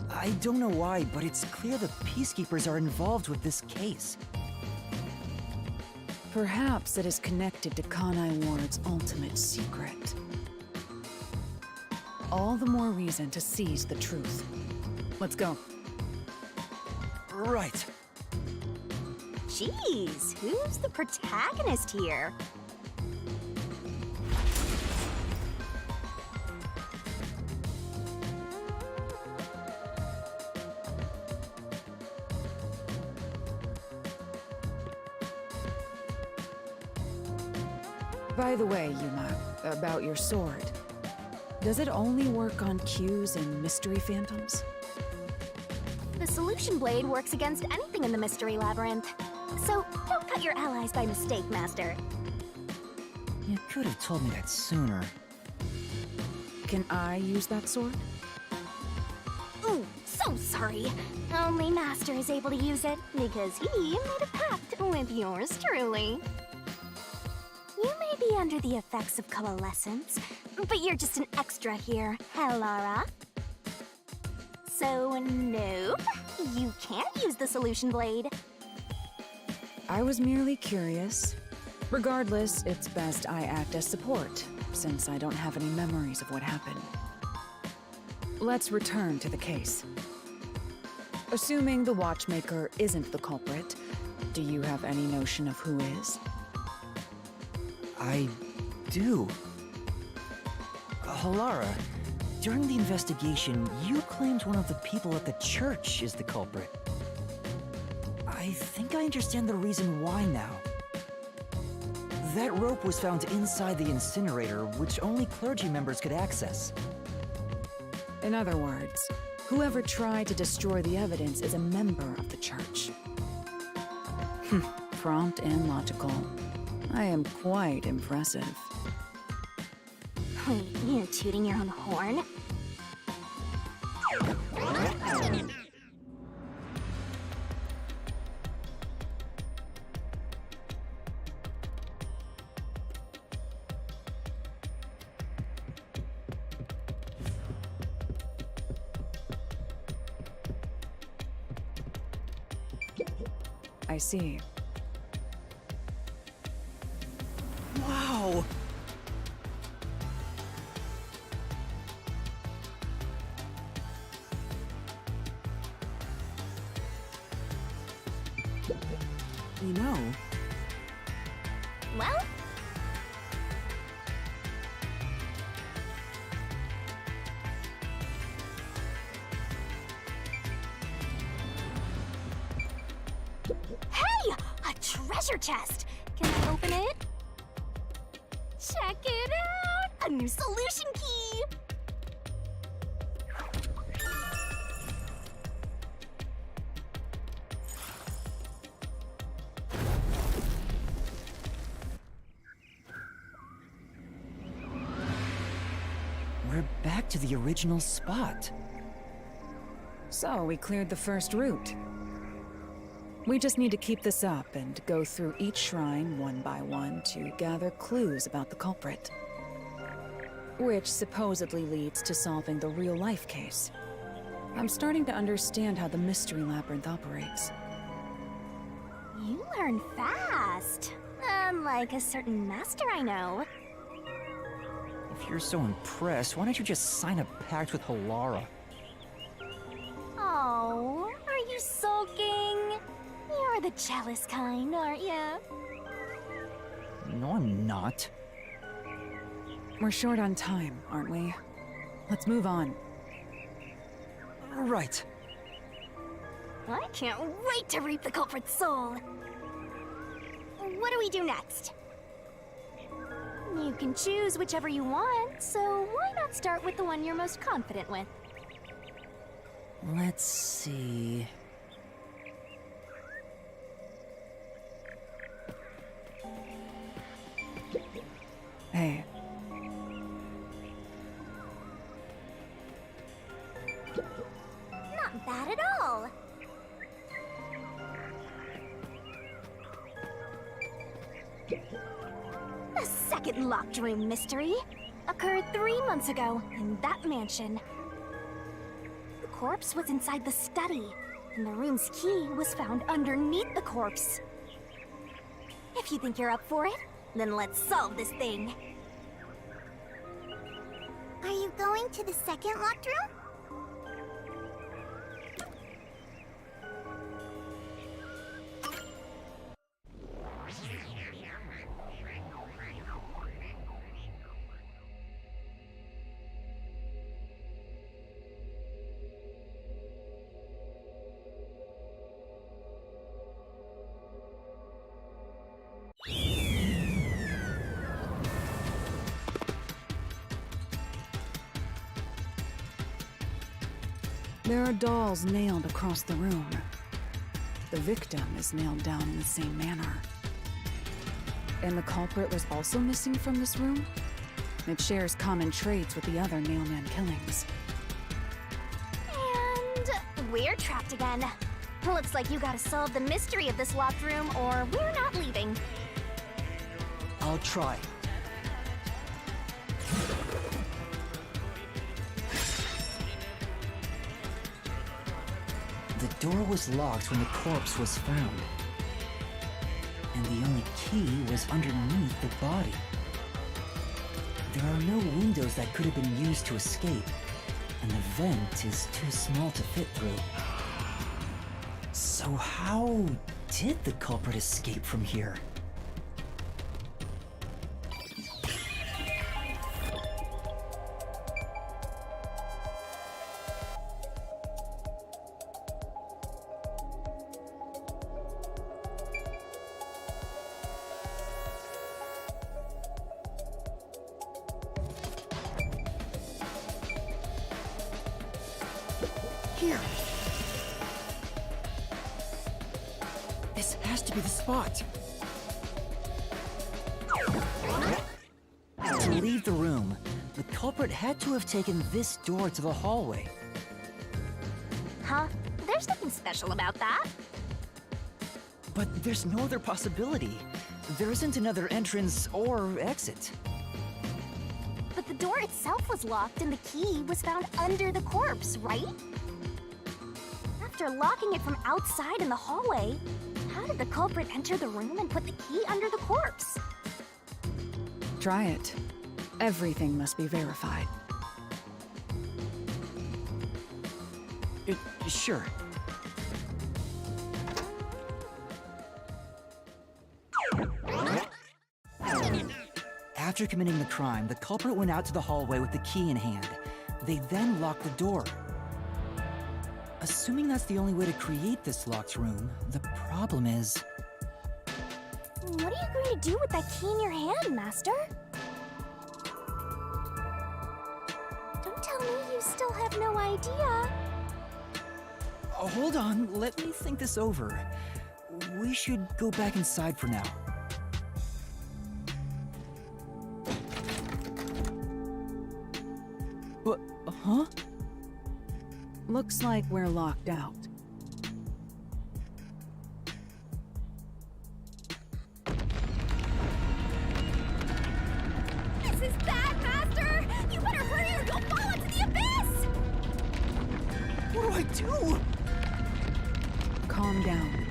Speaker 2: I don't know why, but it's clear the Peacekeepers are involved with this case.
Speaker 1: Perhaps it is connected to Kanai Ward's ultimate secret. All the more reason to seize the truth. Let's go.
Speaker 2: Right.
Speaker 3: Jeez, who's the protagonist here?
Speaker 1: By the way, Yuma, about your sword. Does it only work on cues and mystery phantoms?
Speaker 3: The solution blade works against anything in the Mystery Labyrinth. So don't cut your allies by mistake, Master.
Speaker 2: You could have told me that sooner.
Speaker 1: Can I use that sword?
Speaker 3: Ooh, so sorry. Only Master is able to use it because he made a pact with yours truly. You may be under the effects of coalescence, but you're just an extra here, Hellara. So, nope, you can't use the solution blade.
Speaker 1: I was merely curious. Regardless, it's best I act as support, since I don't have any memories of what happened. Let's return to the case. Assuming the watchmaker isn't the culprit, do you have any notion of who is?
Speaker 2: I do. Halara, during the investigation, you claimed one of the people at the church is the culprit. I think I understand the reason why now. That rope was found inside the incinerator, which only clergy members could access.
Speaker 1: In other words, whoever tried to destroy the evidence is a member of the church. Prompt and logical. I am quite impressive.
Speaker 3: Wait, you're tooting your own horn?
Speaker 1: I see.
Speaker 2: Wow! You know...
Speaker 3: Well, hey! A treasure chest! Can I open it? Check it out! A new solution key!
Speaker 2: We're back to the original spot.
Speaker 1: So, we cleared the first route. We just need to keep this up and go through each shrine one by one to gather clues about the culprit. Which supposedly leads to solving the real-life case. I'm starting to understand how the Mystery Labyrinth operates.
Speaker 3: You learn fast. Unlike a certain master I know.
Speaker 2: If you're so impressed, why don't you just sign a pact with Halara?
Speaker 3: Oh, are you sulking? You're the jealous kind, aren't you?
Speaker 2: No, I'm not.
Speaker 1: We're short on time, aren't we? Let's move on.
Speaker 2: Right.
Speaker 3: I can't wait to reap the culprit's soul. What do we do next? You can choose whichever you want, so why not start with the one you're most confident with?
Speaker 2: Let's see...
Speaker 1: Hey.
Speaker 3: Not bad at all. The second locked room mystery occurred 3 months ago in that mansion. The corpse was inside the study, and the room's key was found underneath the corpse. If you think you're up for it, then let's solve this thing. Are you going to the second locked room?
Speaker 1: There are dolls nailed across the room. The victim is nailed down in the same manner. And the culprit was also missing from this room? It shares common traits with the other Nailman killings.
Speaker 3: And we're trapped again. Looks like you gotta solve the mystery of this locked room, or we're not leaving.
Speaker 2: I'll try. The door was locked when the corpse was found. And the only key was underneath the body. There are no windows that could have been used to escape, and the vent is too small to fit through. So how did the culprit escape from here? Here! This has to be the spot! To leave the room, the culprit had to have taken this door to the hallway.
Speaker 3: Huh? There's nothing special about that.
Speaker 2: But there's no other possibility. There isn't another entrance or exit.
Speaker 3: But the door itself was locked and the key was found under the corpse, right? After locking it from outside in the hallway, how did the culprit enter the room and put the key under the corpse?
Speaker 1: Try it. Everything must be verified.
Speaker 2: Sure. After committing the crime, the culprit went out to the hallway with the key in hand. They then locked the door. Assuming that's the only way to create this locked room, the problem is...
Speaker 3: What are you going to do with that key in your hand, Master? Don't tell me you still have no idea.
Speaker 2: Oh, hold on, let me think this over. We should go back inside for now. What? Huh?
Speaker 1: Looks like we're locked out.
Speaker 3: This is bad, Master! You better hurry or you'll fall into the abyss!
Speaker 2: What do I do?
Speaker 1: Calm down.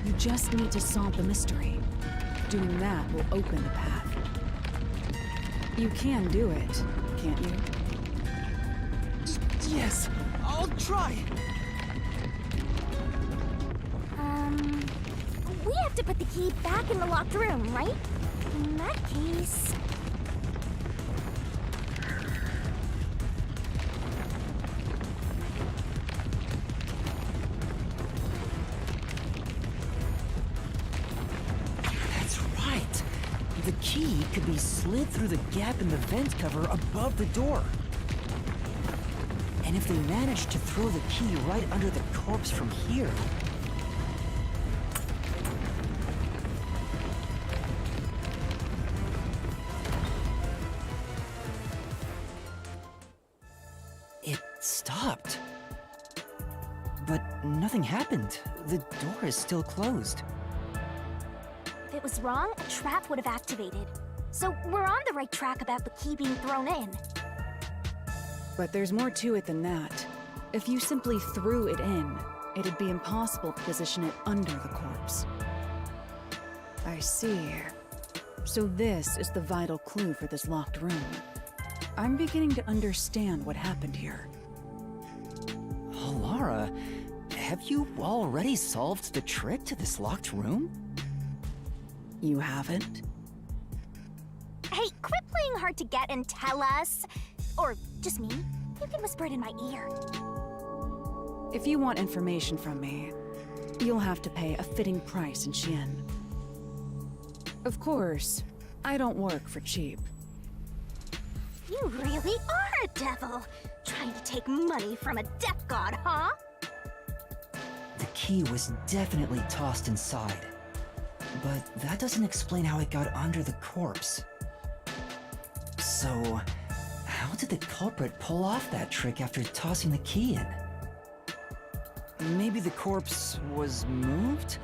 Speaker 1: You just need to solve the mystery. Doing that will open the path. You can do it, can't you?
Speaker 9: Yes, I'll try.
Speaker 3: We have to put the key back in the locked room, right? In that case...
Speaker 2: That's right. The key could be slid through the gap in the vent cover above the door. And if they manage to throw the key right under the corpse from here... It stopped. But nothing happened. The door is still closed.
Speaker 3: If it was wrong, a trap would have activated. So we're on the right track about the key being thrown in.
Speaker 1: But there's more to it than that. If you simply threw it in, it'd be impossible to position it under the corpse. I see. So this is the vital clue for this locked room. I'm beginning to understand what happened here.
Speaker 2: Lara, have you already solved the trick to this locked room?
Speaker 1: You haven't?
Speaker 3: Hey, quit playing hard to get and tell us. Or just me. You can whisper it in my ear.
Speaker 1: If you want information from me, you'll have to pay a fitting price in Xian. Of course, I don't work for cheap.
Speaker 3: You really are a devil. Trying to take money from a death god, huh?
Speaker 2: The key was definitely tossed inside. But that doesn't explain how it got under the corpse. So, how did the culprit pull off that trick after tossing the key in? Maybe the corpse was moved?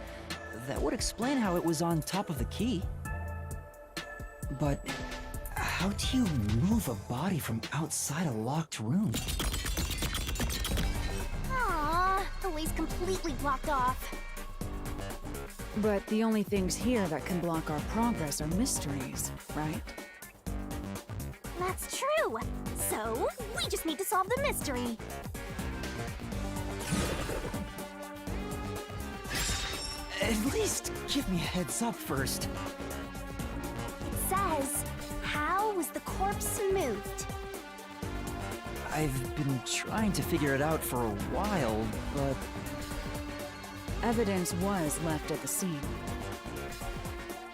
Speaker 2: That would explain how it was on top of the key. But how do you move a body from outside a locked room?
Speaker 3: Aww, the way's completely blocked off.
Speaker 1: But the only things here that can block our progress are mysteries, right?
Speaker 3: That's true. So, we just need to solve the mystery.
Speaker 2: At least give me a heads up first.
Speaker 3: It says, how was the corpse moved?
Speaker 2: I've been trying to figure it out for a while, but...
Speaker 1: Evidence was left at the scene.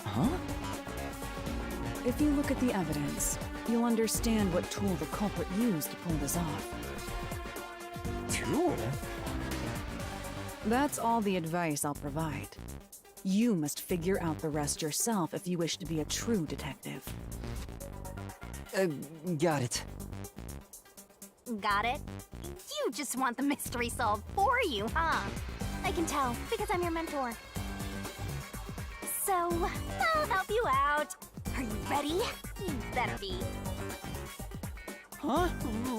Speaker 2: Huh?
Speaker 1: If you look at the evidence, you'll understand what tool the culprit used to pull this off.
Speaker 2: Tool?
Speaker 1: That's all the advice I'll provide. You must figure out the rest yourself if you wish to be a true detective.
Speaker 2: Got it.
Speaker 3: Got it? You just want the mystery solved for you, huh? I can tell, because I'm your mentor. So, I'll help you out. Are you ready? You better be.
Speaker 2: Huh?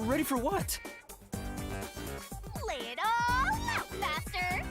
Speaker 2: Ready for what?
Speaker 3: Lay it all out, Master!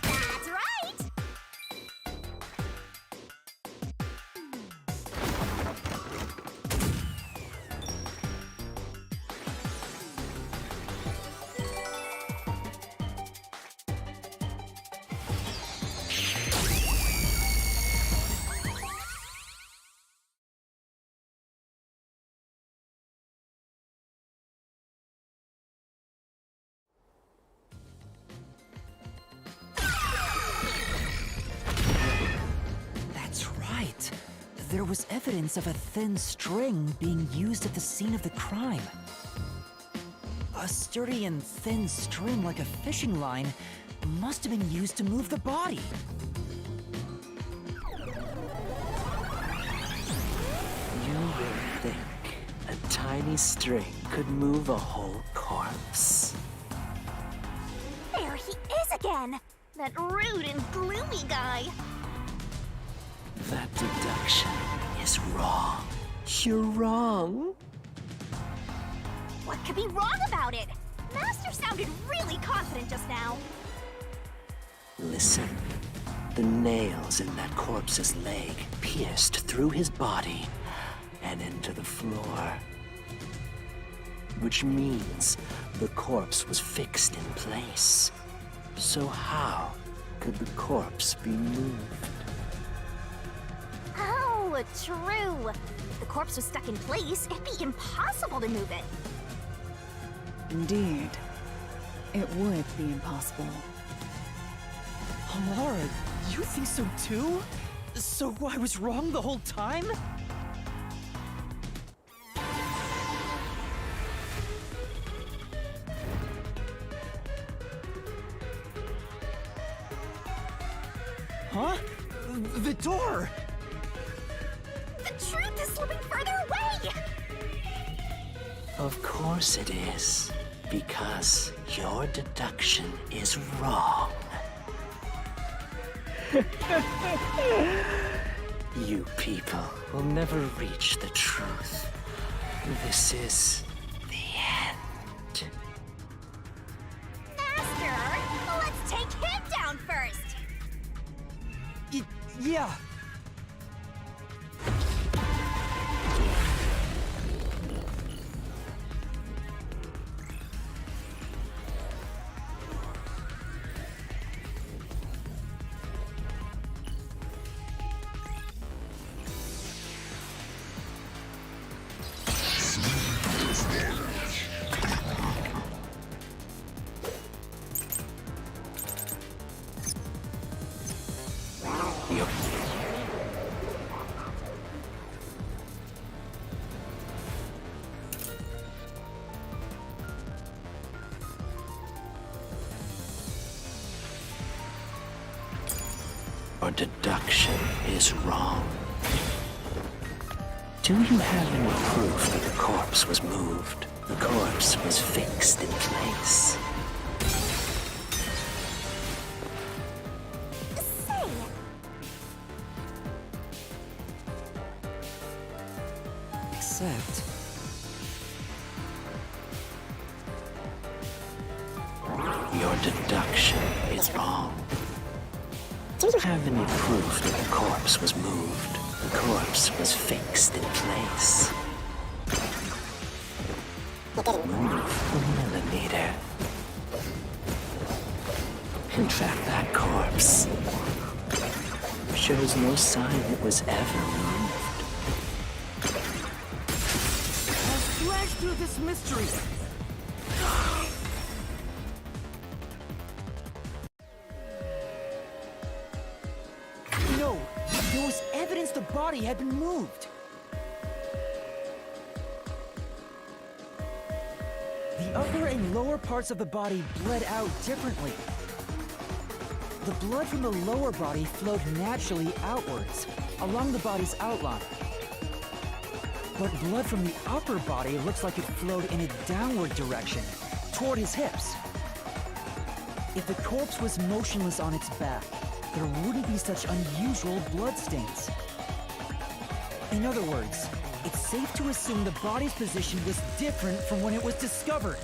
Speaker 3: That's right!
Speaker 2: there was evidence of a thin string being used at the scene of the crime. A sturdy and thin string like a fishing line must have been used to move the body.
Speaker 5: You really think a tiny string could move a whole corpse?
Speaker 3: There he is again! That rude and gloomy guy!
Speaker 5: That deduction is wrong. You're wrong.
Speaker 3: What could be wrong about it? Master sounded really confident just now.
Speaker 5: Listen. The nails in that corpse's leg pierced through his body and into the floor. Which means the corpse was fixed in place. So how could the corpse be moved?
Speaker 3: Oh, true. If the corpse was stuck in place, it'd be impossible to move it.
Speaker 1: Indeed. It would be impossible.
Speaker 9: Laura, you think so too? So I was wrong the whole time? Huh? The door!
Speaker 3: The truth is slipping further away!
Speaker 5: Of course it is. Because your deduction is wrong. You people will never reach the truth. This is the end.
Speaker 3: Master, let's take him down first!
Speaker 9: Yeah.
Speaker 5: Your deduction is wrong. Do you have any proof that the corpse was moved? The corpse was fixed in place.
Speaker 3: Say,
Speaker 2: Except...
Speaker 5: Your deduction is wrong. Do you have any proof that the corpse was moved? The corpse was fixed in place. Move a millimeter. In fact, that corpse shows no sign it was ever moved.
Speaker 2: I'll slash through this mystery! No! There was evidence the body had been moved! The upper and lower parts of the body bled out differently. The blood from the lower body flowed naturally outwards, along the body's outline. But blood from the upper body looks like it flowed in a downward direction, toward his hips. If the corpse was motionless on its back, there wouldn't be such unusual bloodstains. In other words, it's safe to assume the body's position was different from when it was discovered.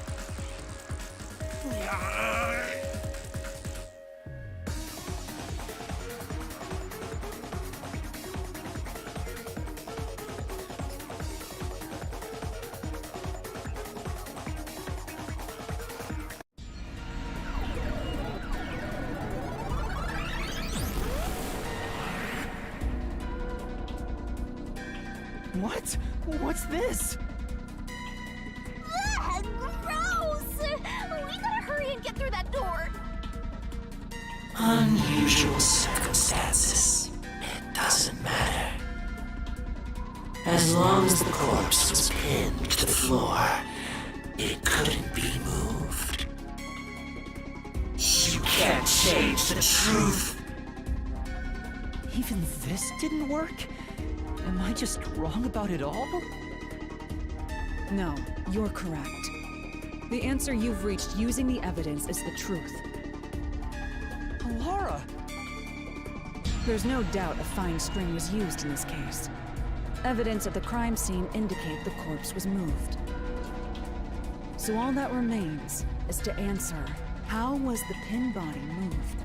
Speaker 9: What? What's this?
Speaker 3: Ugh, gross! We gotta hurry and get through that door.
Speaker 5: Unusual circumstances. It doesn't matter. As long as the corpse was pinned to the floor, it couldn't be moved. You can't change the truth.
Speaker 2: Even this didn't work? Am I just wrong about it all?
Speaker 1: No, you're correct. The answer you've reached using the evidence is the truth.
Speaker 2: Laura!
Speaker 1: There's no doubt a fine string was used in this case. Evidence at the crime scene indicate the corpse was moved. So all that remains is to answer, how was the pin body moved?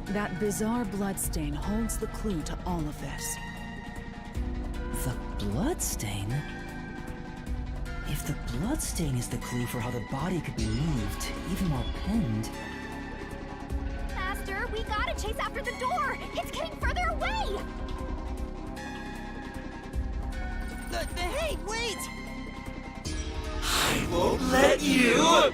Speaker 1: That bizarre bloodstain holds the clue to all of this.
Speaker 2: The bloodstain? If the bloodstain is the clue for how the body could be moved, even while pinned...
Speaker 3: Master, we gotta chase after the door! It's getting further away!
Speaker 9: Hey, wait!
Speaker 5: I won't let you!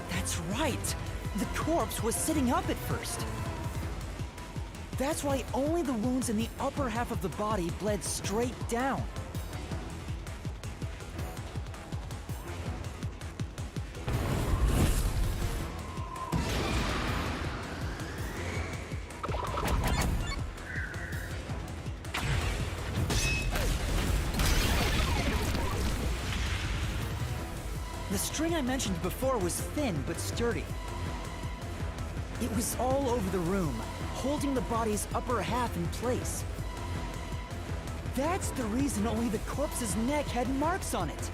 Speaker 2: That's right! The corpse was sitting up at first. That's why only the wounds in the upper half of the body bled straight down. The string I mentioned before was thin but sturdy. It was all over the room, holding the body's upper half in place. That's the reason only the corpse's neck had marks on it.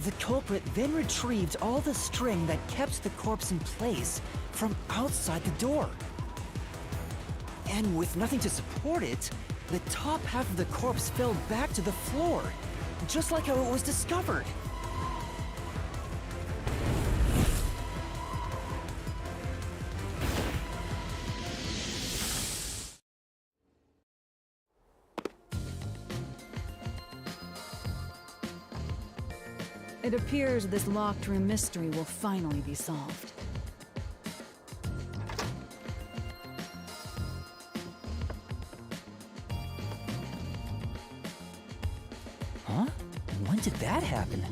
Speaker 2: The culprit then retrieved all the string that kept the corpse in place from outside the door. And with nothing to support it, the top half of the corpse fell back to the floor, just like how it was discovered.
Speaker 1: It appears this locked room mystery will finally be solved.
Speaker 2: Huh? When did that happen?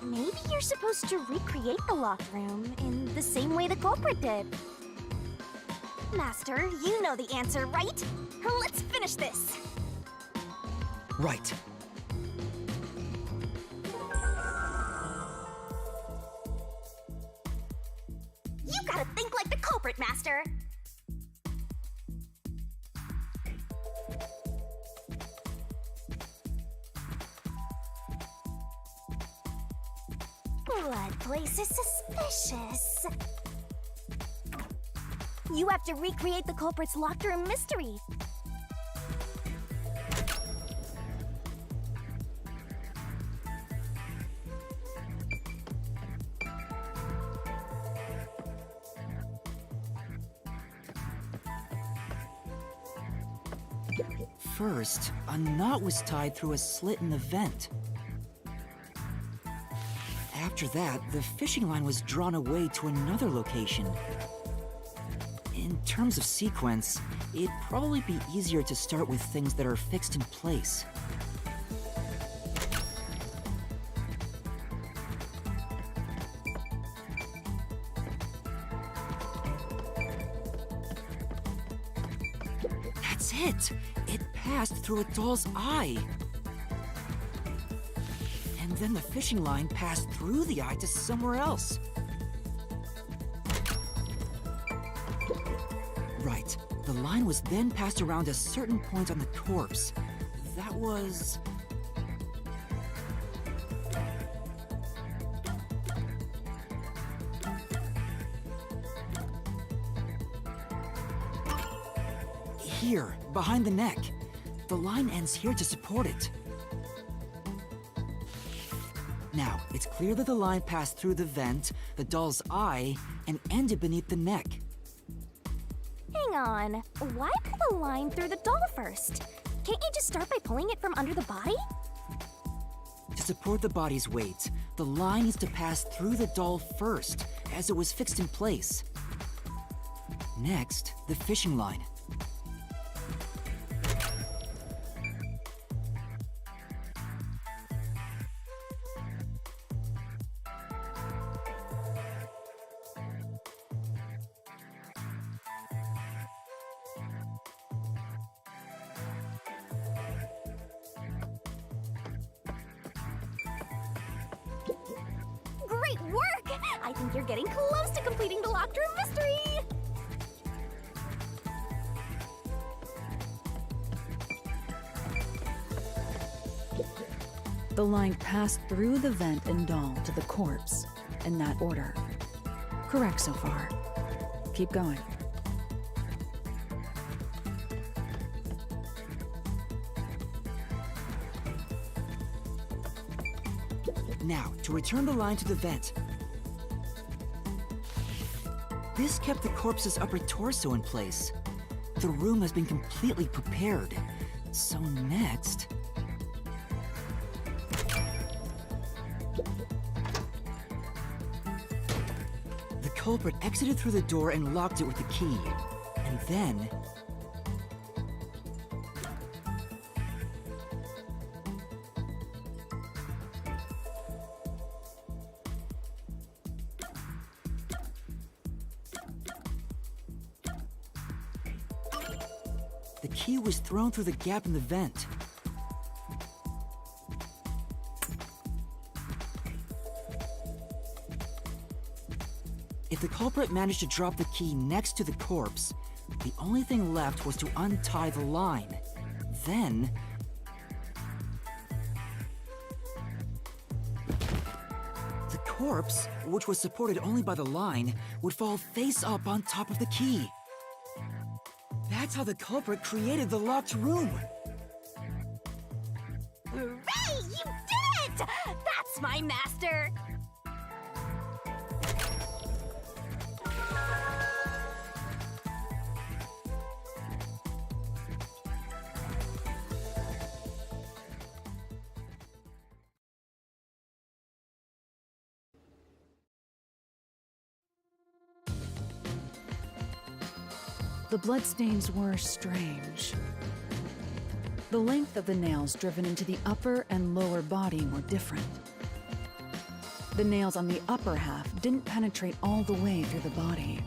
Speaker 3: Maybe you're supposed to recreate the locked room in the same way the culprit did. Master, you know the answer, right? Let's finish this.
Speaker 2: Right.
Speaker 3: You gotta think like the culprit, Master! Blood place is suspicious. You have to recreate the culprit's locked room mystery.
Speaker 2: First, a knot was tied through a slit in the vent. After that, the fishing line was drawn away to another location. In terms of sequence, it'd probably be easier to start with things that are fixed in place. That's it! It passed through a doll's eye! And then the fishing line passed through the eye to somewhere else. Right. The line was then passed around a certain point on the corpse. That was... here, behind the neck. The line ends here to support it. Now, it's clear that the line passed through the vent, the doll's eye, and ended beneath the neck.
Speaker 3: Hang on. Why put the line through the doll first? Can't you just start by pulling it from under the body?
Speaker 2: To support the body's weight, the line needs to pass through the doll first, as it was fixed in place. Next, the fishing line.
Speaker 3: Great work! I think you're getting close to completing the locked room mystery!
Speaker 1: The line passed through the vent and doll to the corpse, in that order. Correct so far. Keep going.
Speaker 2: Now, to return the line to the vent. This kept the corpse's upper torso in place. The room has been completely prepared. So next... the culprit exited through the door and locked it with the key. And then... the key was thrown through the gap in the vent. If the culprit managed to drop the key next to the corpse, the only thing left was to untie the line. Then... the corpse, which was supported only by the line, would fall face up on top of the key. That's how the culprit created the locked room!
Speaker 3: Hooray! You did it! That's my master!
Speaker 1: The bloodstains were strange. The length of the nails driven into the upper and lower body were different. The nails on the upper half didn't penetrate all the way through the body.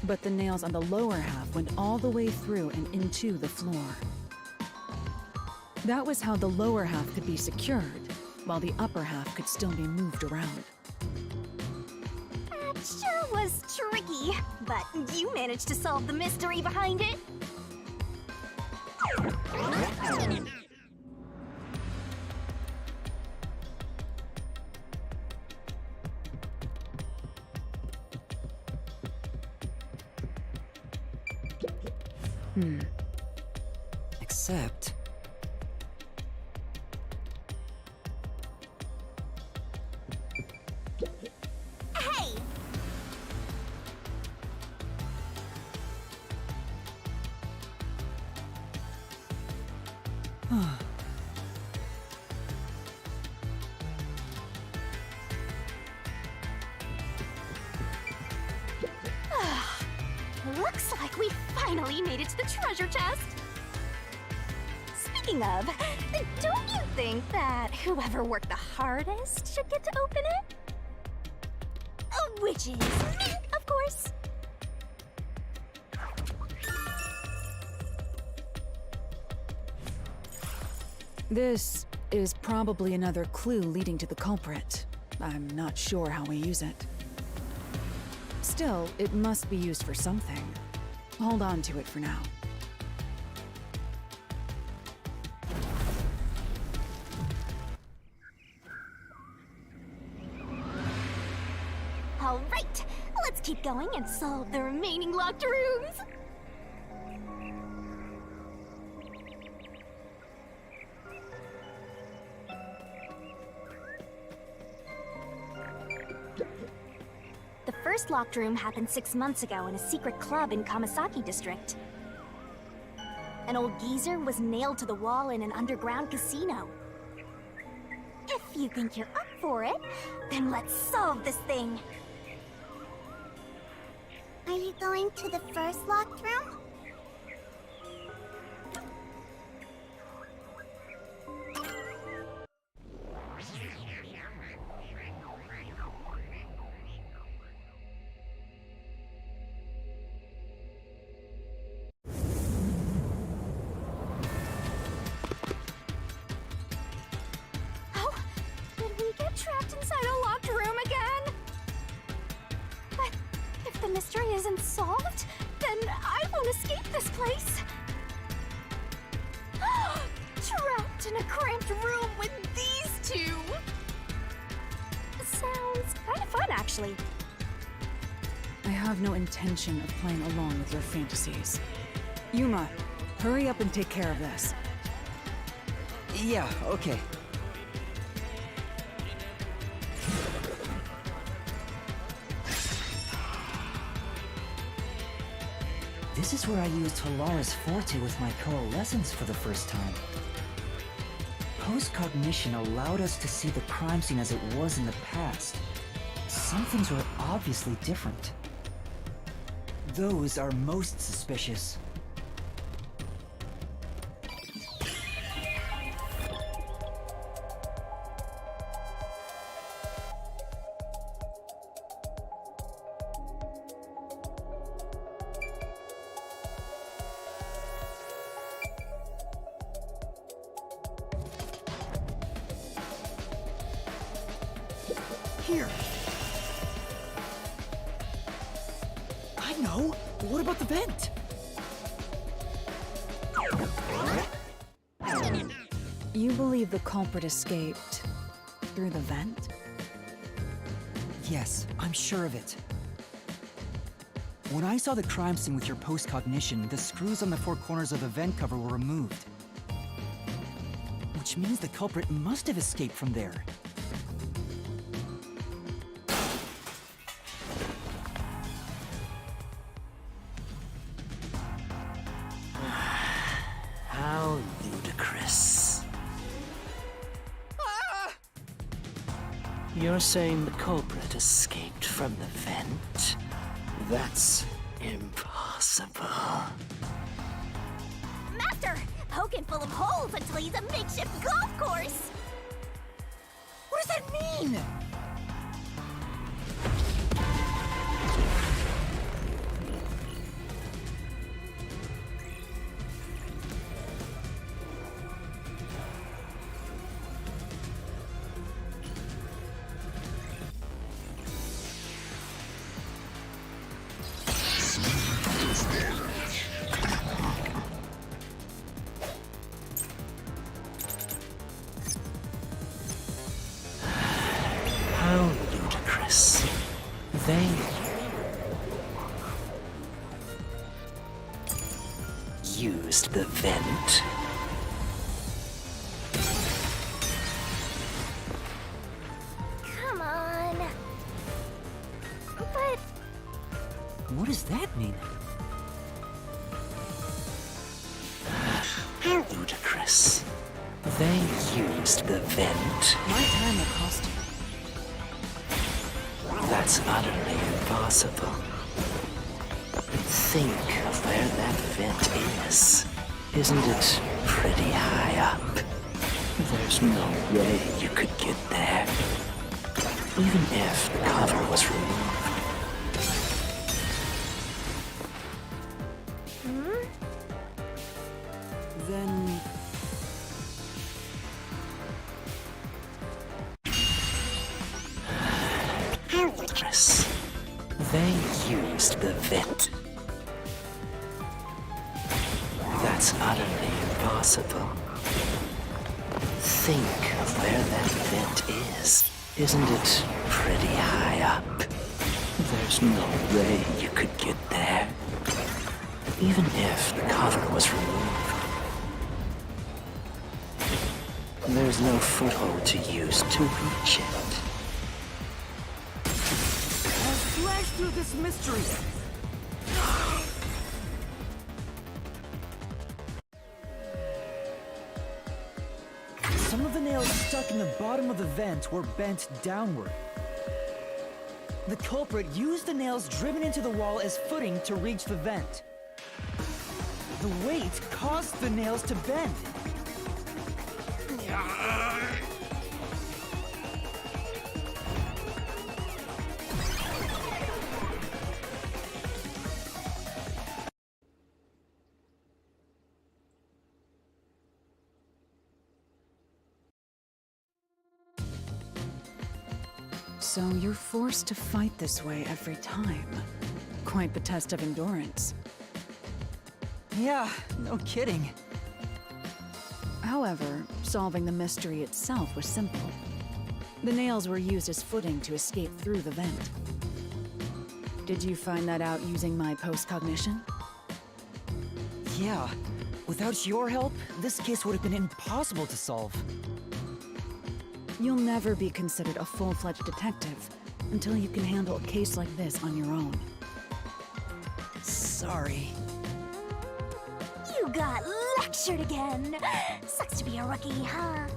Speaker 1: But the nails on the lower half went all the way through and into the floor. That was how the lower half could be secured, while the upper half could still be moved around.
Speaker 3: That sure was tricky, but you managed to solve the mystery behind it.
Speaker 2: Except...
Speaker 3: Hey! Looks like we finally made it to the treasure chest. Speaking of, don't you think that whoever worked the hardest should get to open it? Which is me, of course.
Speaker 1: This is probably another clue leading to the culprit. I'm not sure how we use it. Still, it must be used for something. Hold on to it for now.
Speaker 3: All right, let's keep going and solve the remaining locked rooms. The first locked room happened 6 months ago in a secret club in Kamasaki district. An old geezer was nailed to the wall in an underground casino. If you think you're up for it, then let's solve this thing. Are you going to the first locked room? Oh, did we get trapped inside a locked room again? But if the mystery isn't solved, then I won't escape this place. Trapped in a cramped room with these two. Sounds kind of fun, actually.
Speaker 1: I have no intention of playing along with your fantasies. Yuma, hurry up and take care of this.
Speaker 2: Yeah, okay. This is where I used Halara's Forte with my coalescence for the first time. Post-cognition allowed us to see the crime scene as it was in the past. Some things were obviously different. Those are most suspicious.
Speaker 9: Here. I know. What about the vent?
Speaker 1: You believe the culprit escaped through the vent?
Speaker 2: Yes, I'm sure of it. When I saw the crime scene with your post-cognition, the screws on the four corners of the vent cover were removed. Which means the culprit must have escaped from there.
Speaker 5: How ludicrous. You're saying the culprit escaped from the vent? That's impossible.
Speaker 3: Master, poking full of holes until he's a makeshift golf course.
Speaker 9: What does that mean?
Speaker 5: How ludicrous. They used the vent.
Speaker 3: Come on. But
Speaker 2: What does that mean?
Speaker 5: How ludicrous. They used the vent.
Speaker 1: My time will cost you.
Speaker 5: That's utterly impossible. Think of where that vent is. Isn't it pretty high up? There's no way you could get there. Even if the cover was removed.
Speaker 2: Then...
Speaker 5: Ludicrous. They used the vent. It's utterly impossible. Think of where that vent is. Isn't it pretty high up? There's no way you could get there. Even if the cover was removed. There's no foothold to use to reach it.
Speaker 2: I'll slash through this mystery. Some of the nails stuck in the bottom of the vent were bent downward. The culprit used the nails driven into the wall as footing to reach the vent. The weight caused the nails to bend.
Speaker 1: So you're forced to fight this way every time. Quite the test of endurance.
Speaker 2: Yeah, no kidding.
Speaker 1: However, solving the mystery itself was simple. The nails were used as footing to escape through the vent. Did you find that out using my post-cognition?
Speaker 2: Yeah, without your help, this case would have been impossible to solve.
Speaker 1: You'll never be considered a full-fledged detective until you can handle a case like this on your own.
Speaker 2: Sorry.
Speaker 3: You got lectured again. Sucks to be a rookie, huh?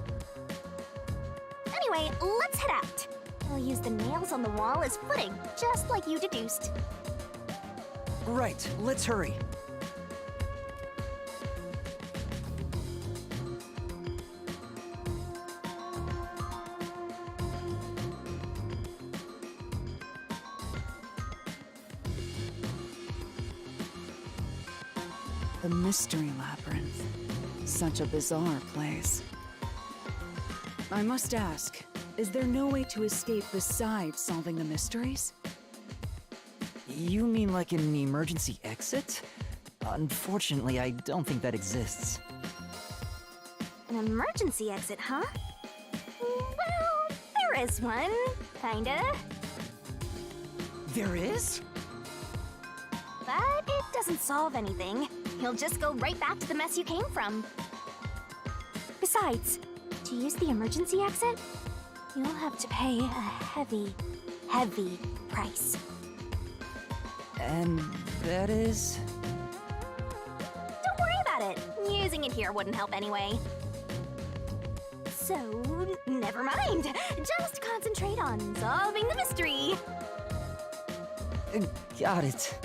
Speaker 3: Anyway, let's head out. I'll use the nails on the wall as footing, just like you deduced.
Speaker 2: Right, let's hurry.
Speaker 1: The Mystery Labyrinth. Such a bizarre place. I must ask, is there no way to escape besides solving the mysteries?
Speaker 2: You mean like an emergency exit? Unfortunately, I don't think that exists.
Speaker 3: An emergency exit, huh? Well, there is one, kinda.
Speaker 2: There is?
Speaker 3: But it doesn't solve anything. You'll just go right back to the mess you came from. Besides, to use the emergency exit, you'll have to pay a heavy, heavy price.
Speaker 2: And that is?
Speaker 3: Don't worry about it. Using it here wouldn't help anyway. So, never mind. Just concentrate on solving the mystery.
Speaker 2: Got it.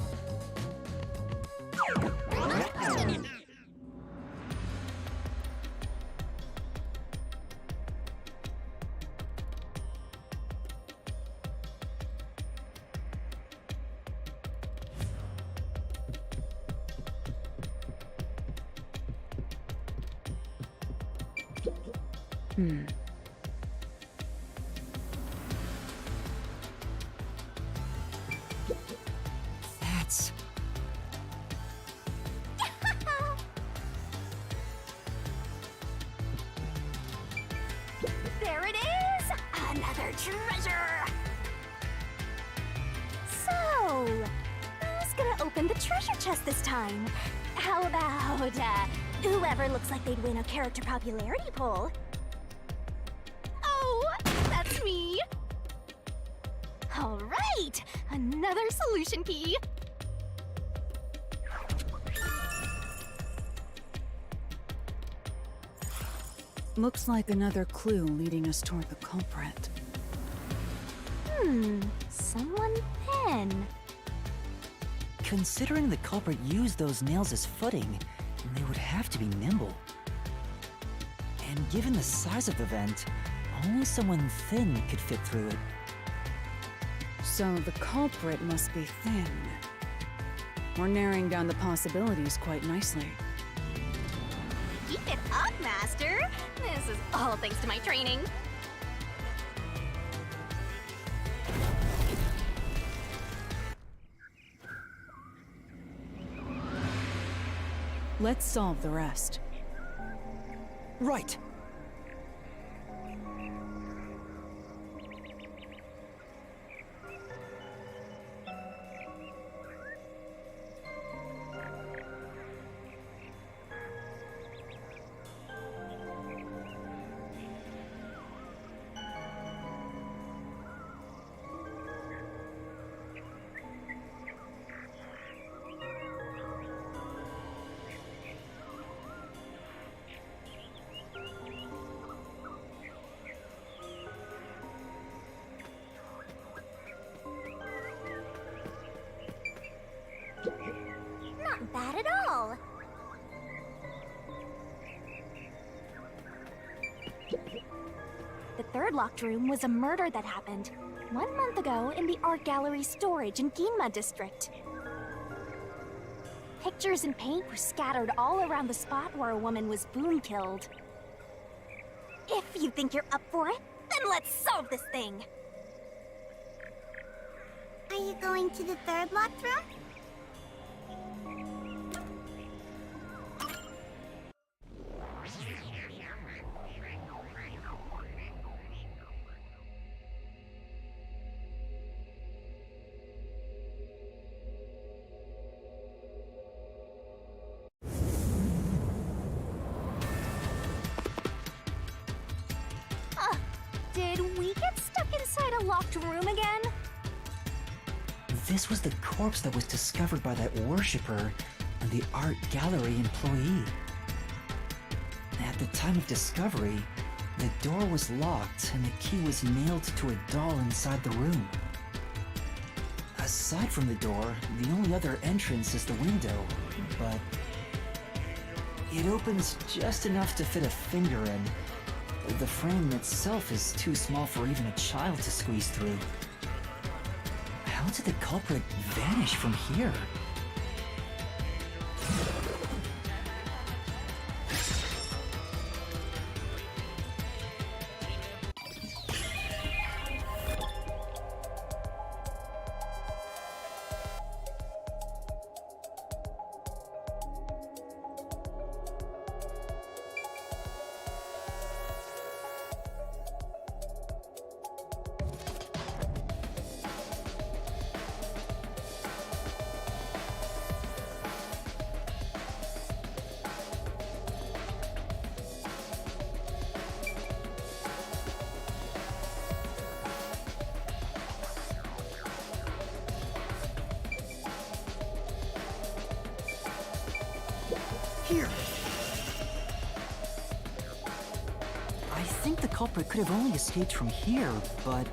Speaker 2: That's...
Speaker 3: There it is! Another treasure! So, who's gonna open the treasure chest this time? How about, whoever looks like they'd win a character popularity poll? Oh, that's me! Alright! Another solution key!
Speaker 1: Looks like another clue leading us toward the culprit.
Speaker 3: Someone thin.
Speaker 2: Considering the culprit used those nails as footing, they would have to be nimble. And given the size of the vent, only someone thin could fit through it.
Speaker 1: So the culprit must be thin. We're narrowing down the possibilities quite nicely.
Speaker 3: Keep it up, Master! This is all thanks to my training.
Speaker 1: Let's solve the rest.
Speaker 2: Right.
Speaker 3: Not bad at all. The third locked room was a murder that happened 1 month ago in the art gallery storage in Ginma district. Pictures and paint were scattered all around the spot where a woman was boom killed. If you think you're up for it, then let's solve this thing!
Speaker 10: Are you going to the third locked room?
Speaker 3: Did we get stuck inside a locked room again?
Speaker 2: This was the corpse that was discovered by that worshipper and the art gallery employee. At the time of discovery, the door was locked and the key was nailed to a doll inside the room. Aside from the door, the only other entrance is the window, but it opens just enough to fit a finger in. The frame itself is too small for even a child to squeeze through. How did the culprit vanish from here? Here! I think the culprit could have only escaped from here, but...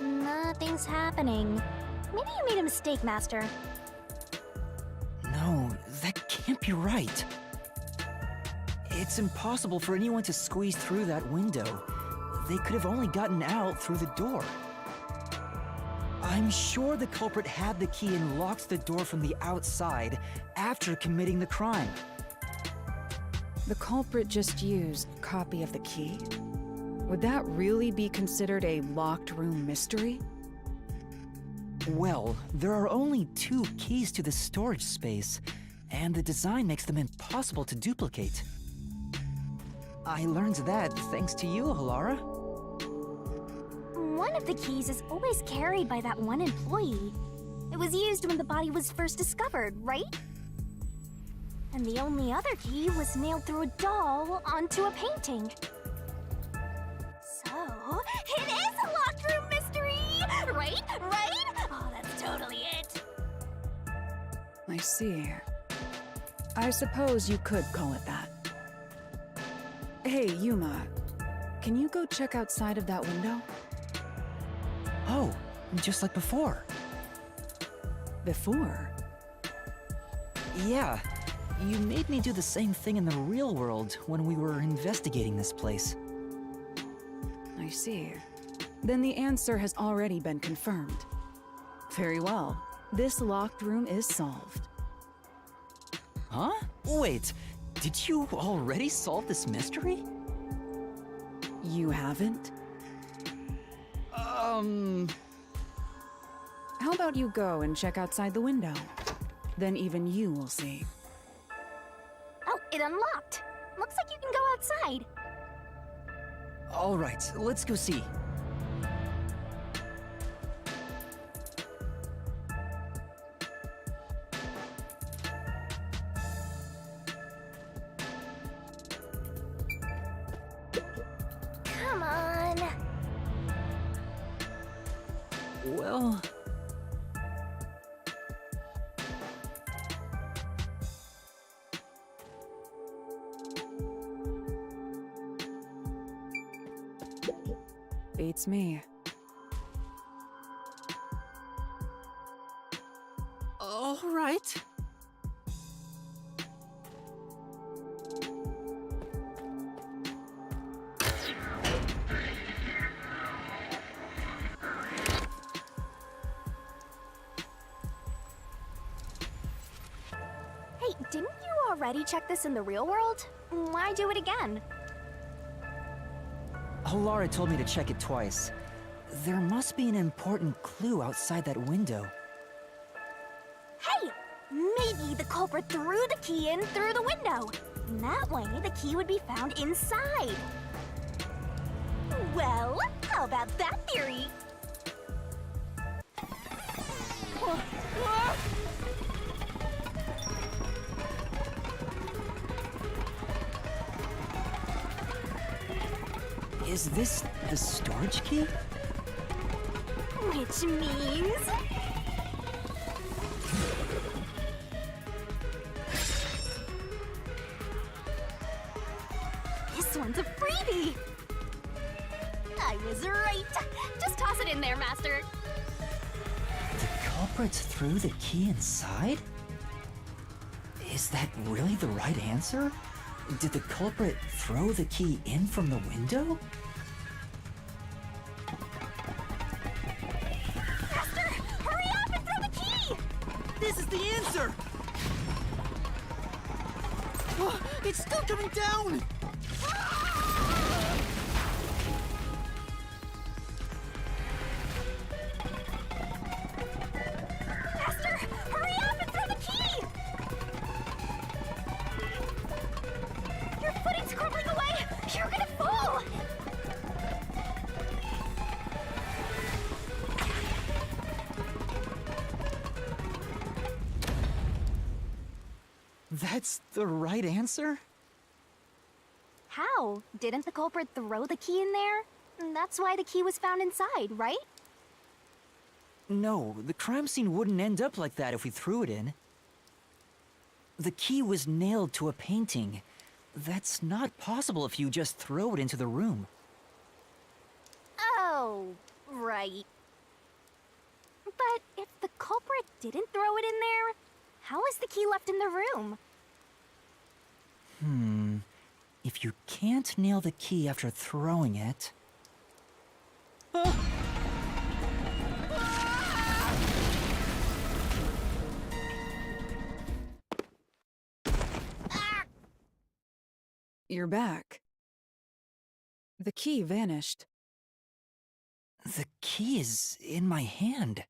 Speaker 3: Nothing's happening. Maybe you made a mistake, Master.
Speaker 2: No, that can't be right. It's impossible for anyone to squeeze through that window. They could have only gotten out through the door. I'm sure the culprit had the key and locked the door from the outside after committing the crime.
Speaker 1: The culprit just used a copy of the key? Would that really be considered a locked room mystery?
Speaker 2: Well, there are only 2 keys to the storage space, and the design makes them impossible to duplicate. I learned that thanks to you, Halara.
Speaker 3: One of the keys is always carried by that one employee. It was used when the body was first discovered, right? And the only other key was nailed through a doll onto a painting. So, it is a locked room mystery! Right? Right? Oh, that's totally it!
Speaker 1: I see. I suppose you could call it that. Hey, Yuma, can you go check outside of that window?
Speaker 2: Oh, just like before.
Speaker 1: Before?
Speaker 2: Yeah, you made me do the same thing in the real world when we were investigating this place.
Speaker 1: I see. Then the answer has already been confirmed. Very well. This locked room is solved.
Speaker 2: Huh? Wait, did you already solve this mystery?
Speaker 1: You haven't? How about you go and check outside the window? Then even you will see.
Speaker 3: Oh, it unlocked. Looks like you can go outside.
Speaker 2: All right, let's go see.
Speaker 3: Come on.
Speaker 2: Well...
Speaker 1: Beats me.
Speaker 9: All right.
Speaker 3: Hey, didn't you already check this in the real world? Why do it again?
Speaker 2: Halara told me to check it twice. There must be an important clue outside that window.
Speaker 3: Hey! Maybe the culprit threw the key in through the window. That way, the key would be found inside. Well, how about that theory?
Speaker 2: Is this the storage key?
Speaker 3: Which means... this one's a freebie! I was right! Just toss it in there, Master!
Speaker 2: The culprit threw the key inside? Is that really the right answer? Did the culprit throw the key in from the window?
Speaker 3: Master! Hurry up and throw the key!
Speaker 9: This is the answer! Oh, it's still coming down!
Speaker 3: Master! Hurry up and throw the key! Your footing's crumbling away! You're gonna fall!
Speaker 2: That's the right answer?
Speaker 3: How? Didn't the culprit throw the key in there? That's why the key was found inside, right?
Speaker 2: No, the crime scene wouldn't end up like that if we threw it in. The key was nailed to a painting. That's not possible if you just throw it into the room.
Speaker 3: Oh, right. But if the culprit didn't throw it in there, how is the key left in the room?
Speaker 2: If you can't nail the key after throwing it...
Speaker 1: You're back. The key vanished.
Speaker 2: The key is in my hand.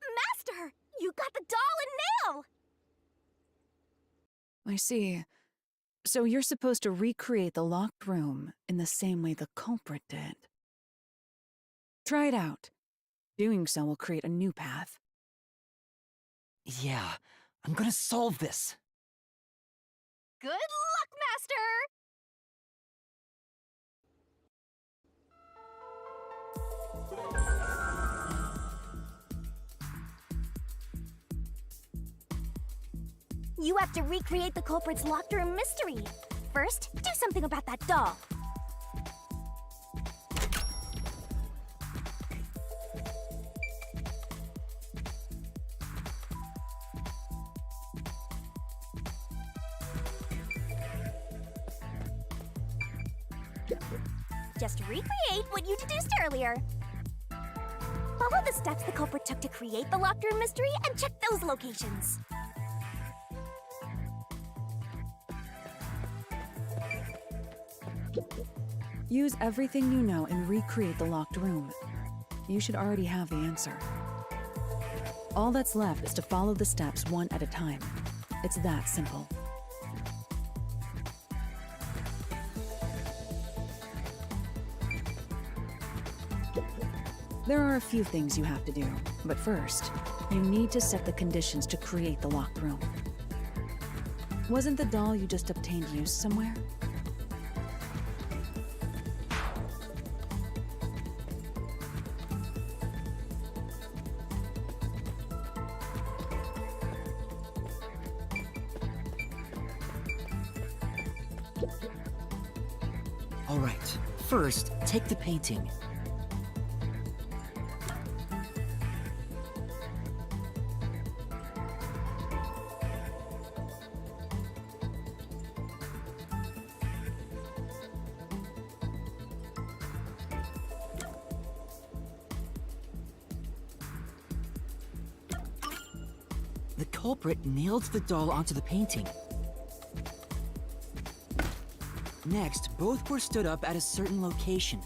Speaker 3: Master! You got the doll and nail!
Speaker 1: I see. So you're supposed to recreate the locked room in the same way the culprit did. Try it out. Doing so will create a new path.
Speaker 2: Yeah, I'm gonna solve this.
Speaker 3: Good luck, Master! You have to recreate the culprit's locked room mystery. First, do something about that doll. Just recreate what you deduced earlier. Follow the steps the culprit took to create the locked room mystery and check those locations.
Speaker 1: Use everything you know and recreate the locked room. You should already have the answer. All that's left is to follow the steps one at a time. It's that simple. There are a few things you have to do, but first, you need to set the conditions to create the locked room. Wasn't the doll you just obtained used somewhere?
Speaker 2: All right, first, take the painting. The culprit nailed the doll onto the painting. Next, both were stood up at a certain location.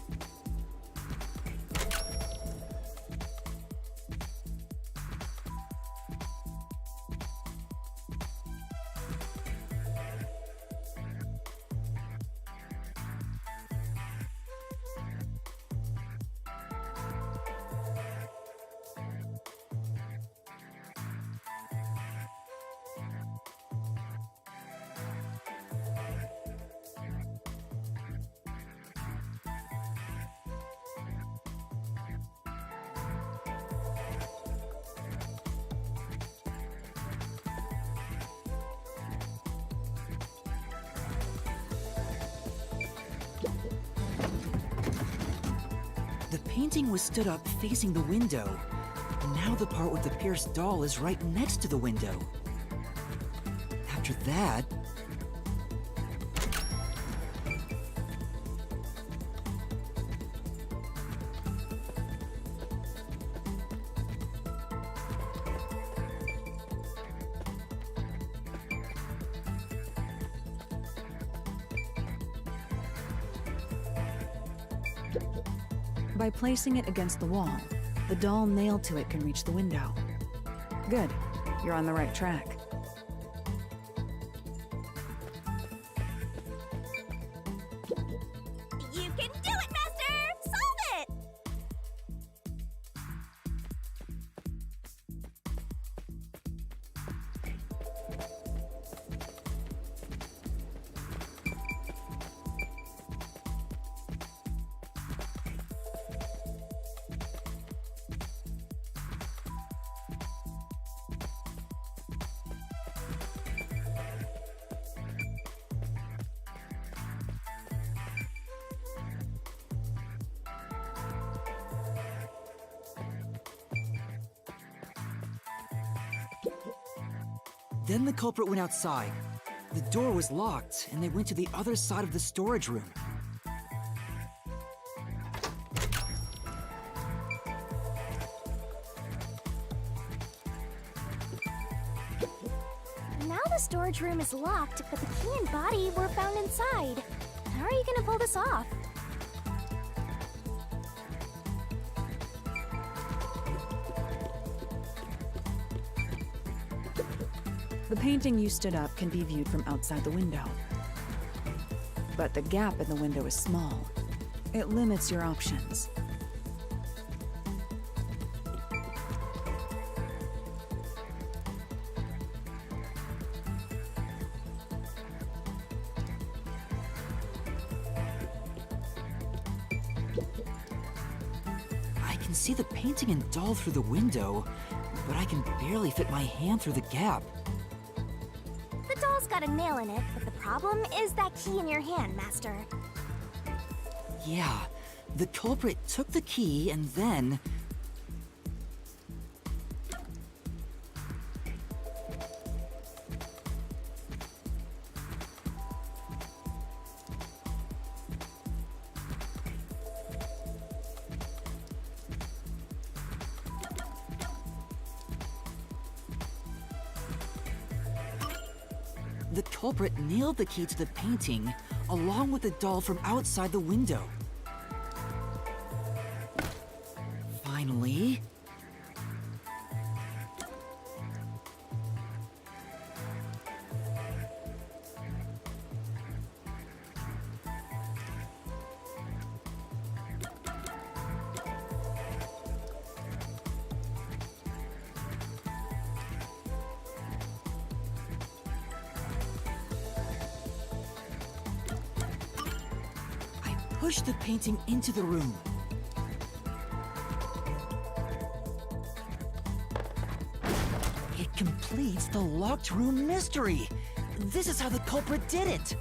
Speaker 2: The painting was stood up facing the window. Now the part with the pierced doll is right next to the window. After that...
Speaker 1: By placing it against the wall, the doll nailed to it can reach the window. Good. You're on the right track.
Speaker 3: You can do it, Master! Solve it!
Speaker 2: Then the culprit went outside. The door was locked, and they went to the other side of the storage room.
Speaker 3: Now the storage room is locked, but the key and body were found inside. How are you gonna pull this off?
Speaker 1: The painting you stood up can be viewed from outside the window. But the gap in the window is small. It limits your options.
Speaker 2: I can see the painting and doll through the window, but I can barely fit my hand through the gap.
Speaker 3: The doll's got a nail in it, but the problem is that key in your hand, Master.
Speaker 2: Yeah, the culprit took the key and then... The culprit nailed the key to the painting, along with the doll from outside the window. Finally... push the painting into the room. It completes the locked room mystery. This is how the culprit did it.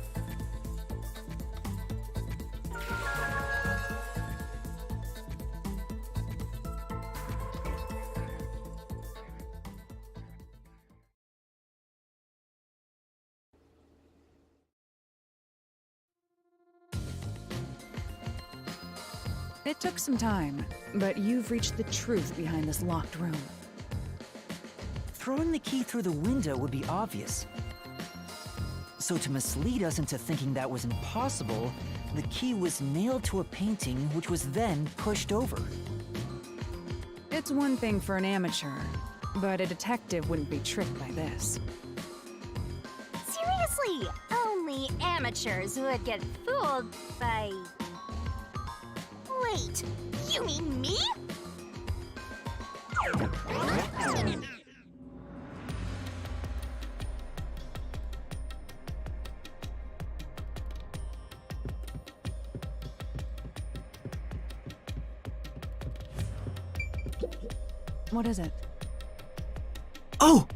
Speaker 1: It took some time, but you've reached the truth behind this locked room.
Speaker 2: Throwing the key through the window would be obvious. So to mislead us into thinking that was impossible, the key was nailed to a painting which was then pushed over.
Speaker 1: It's one thing for an amateur, but a detective wouldn't be tricked by this.
Speaker 3: Seriously, only amateurs would get fooled by... Wait, you mean me?
Speaker 1: What is it?
Speaker 2: Oh!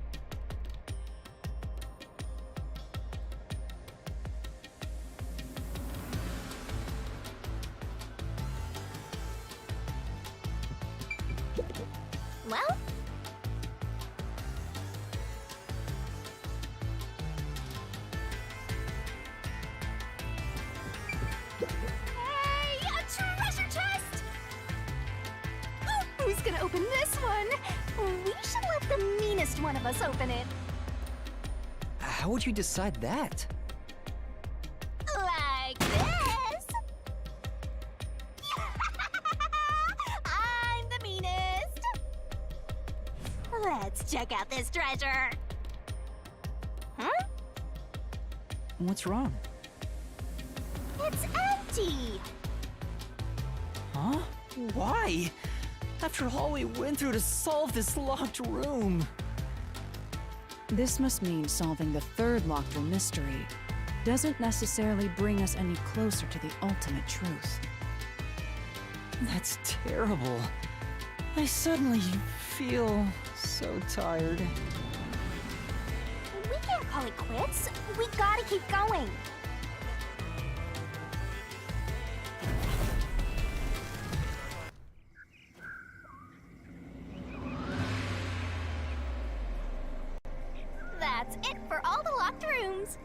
Speaker 3: Well? Hey, a treasure chest! Who's gonna open this one? We should let the meanest one of us open it.
Speaker 2: How would you decide that?
Speaker 3: Like this. I'm the meanest. Let's check out this treasure. Huh?
Speaker 2: What's wrong?
Speaker 3: It's empty.
Speaker 2: Huh? Why? After all we went through to solve this locked room.
Speaker 1: This must mean solving the third locked room mystery doesn't necessarily bring us any closer to the ultimate truth.
Speaker 2: That's terrible. I suddenly feel so tired.
Speaker 3: We can't call it quits. We gotta keep going. That's it for all the locked rooms.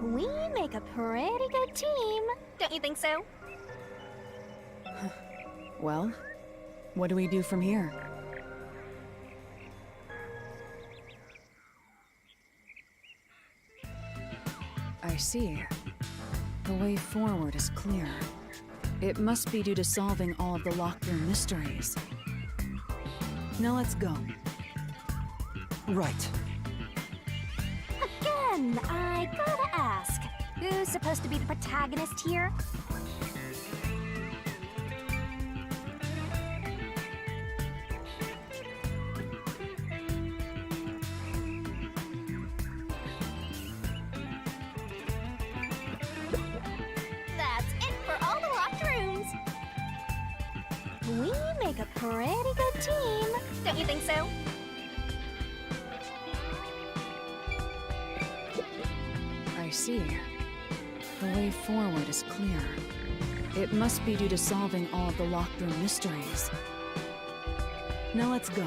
Speaker 3: We make a pretty good team, don't you think so?
Speaker 1: Well, what do we do from here? I see. The way forward is clear. It must be due to solving all of the locked room mysteries. Now let's go.
Speaker 2: Right.
Speaker 3: Again, I gotta ask, who's supposed to be the protagonist here? That's it for all the locked rooms. We make a pretty good team, don't you think so?
Speaker 1: I see. The way forward is clear. It must be due to solving all of the locked room mysteries. Now let's go.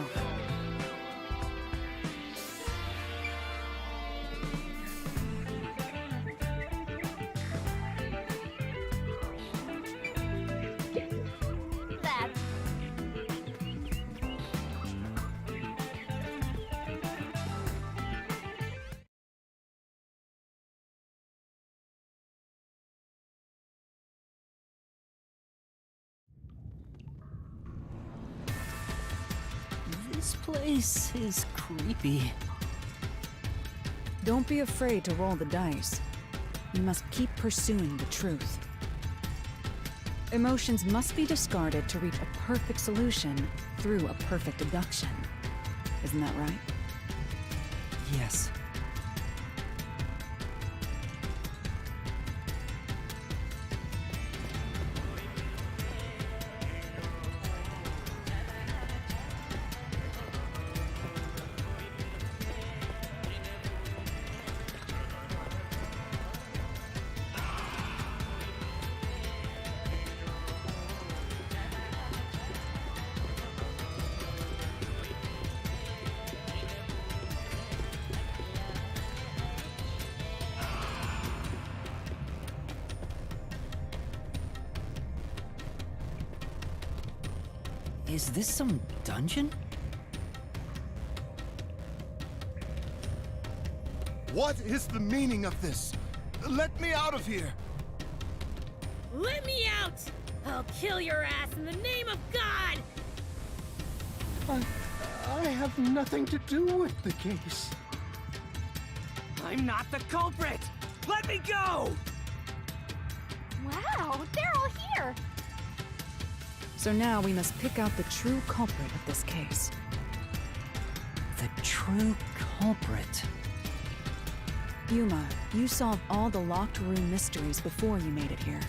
Speaker 9: place is creepy.
Speaker 1: Don't be afraid to roll the dice. You must keep pursuing the truth. Emotions must be discarded to reach a perfect solution through a perfect deduction. Isn't that right?
Speaker 2: Yes. Is this some dungeon?
Speaker 7: What is the meaning of this? Let me out of here!
Speaker 8: Let me out! I'll kill your ass in the name of God!
Speaker 7: I have nothing to do with the case.
Speaker 9: I'm not the culprit! Let me go!
Speaker 3: Wow, they're all here!
Speaker 1: So now we must pick out the true culprit of this case.
Speaker 2: The true culprit.
Speaker 1: Yuma, you solved all the locked room mysteries before you made it here.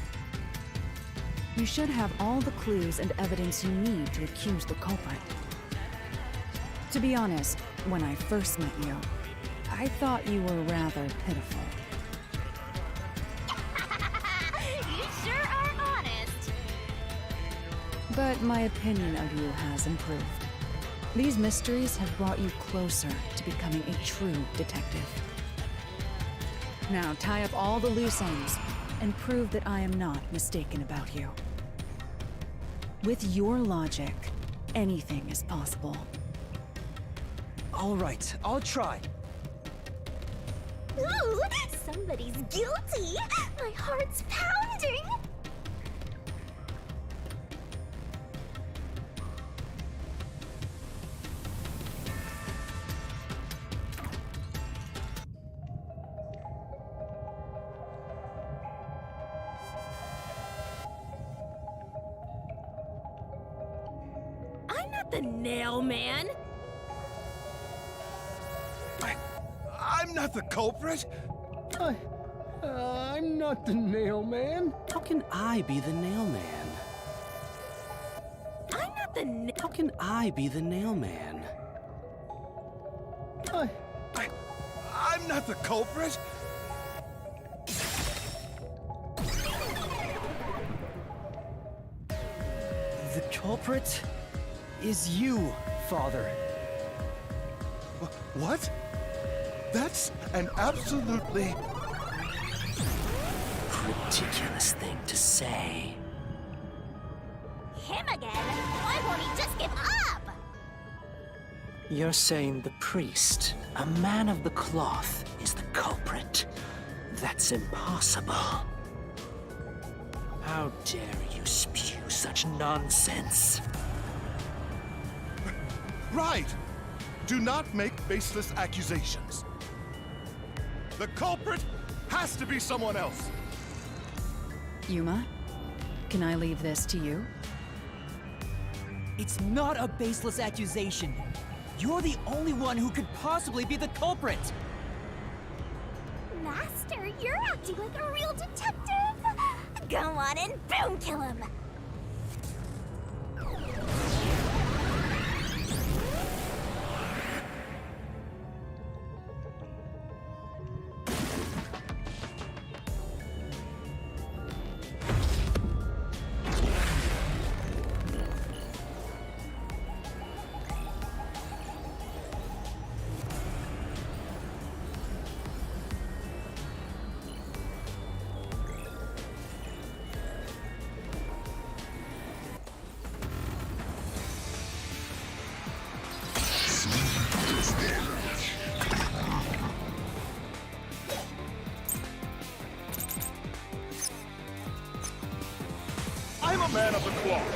Speaker 1: You should have all the clues and evidence you need to accuse the culprit. To be honest, when I first met you, I thought you were rather pitiful.
Speaker 3: You sure are honest!
Speaker 1: But my opinion of you has improved. These mysteries have brought you closer to becoming a true detective. Now tie up all the loose ends and prove that I am not mistaken about you. With your logic, anything is possible.
Speaker 2: All right, I'll try.
Speaker 3: Ooh, somebody's guilty! My heart's pounding!
Speaker 8: I'm not the nail man!
Speaker 7: I'm not the culprit! I'm not the nail man.
Speaker 5: How can I be the nail man?
Speaker 8: I'm not the
Speaker 5: How can I be the nail man?
Speaker 7: I'm not the culprit!
Speaker 2: The culprit is you, Father.
Speaker 7: What? That's an absolutely...
Speaker 5: Ridiculous thing to say.
Speaker 3: Him again? Why won't he just give up?
Speaker 5: You're saying the priest, a man of the cloth, is the culprit? That's impossible. How dare you spew such nonsense?
Speaker 7: Right! Do not make baseless accusations. The culprit has to be someone else.
Speaker 1: Yuma, can I leave this to you?
Speaker 9: It's not a baseless accusation. You're the only one who could possibly be the culprit!
Speaker 3: Master, you're acting like a real detective! Go on and boom kill him!
Speaker 7: I'm a man of the cloth.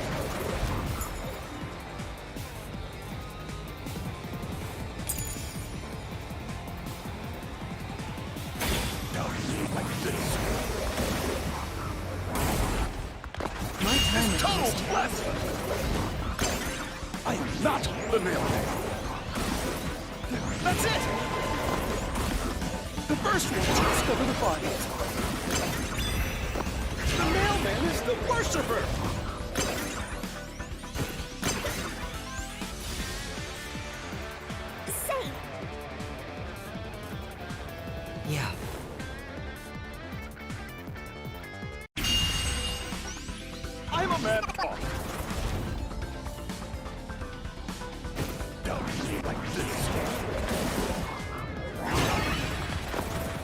Speaker 1: time
Speaker 7: It's total
Speaker 1: lost.
Speaker 7: blasphemy! I am not the mailman. That's it! The first one to discover the bodies. The mailman is the worshiper!
Speaker 3: Say,
Speaker 2: Yeah.
Speaker 7: I'm a man of honor. Don't be like this.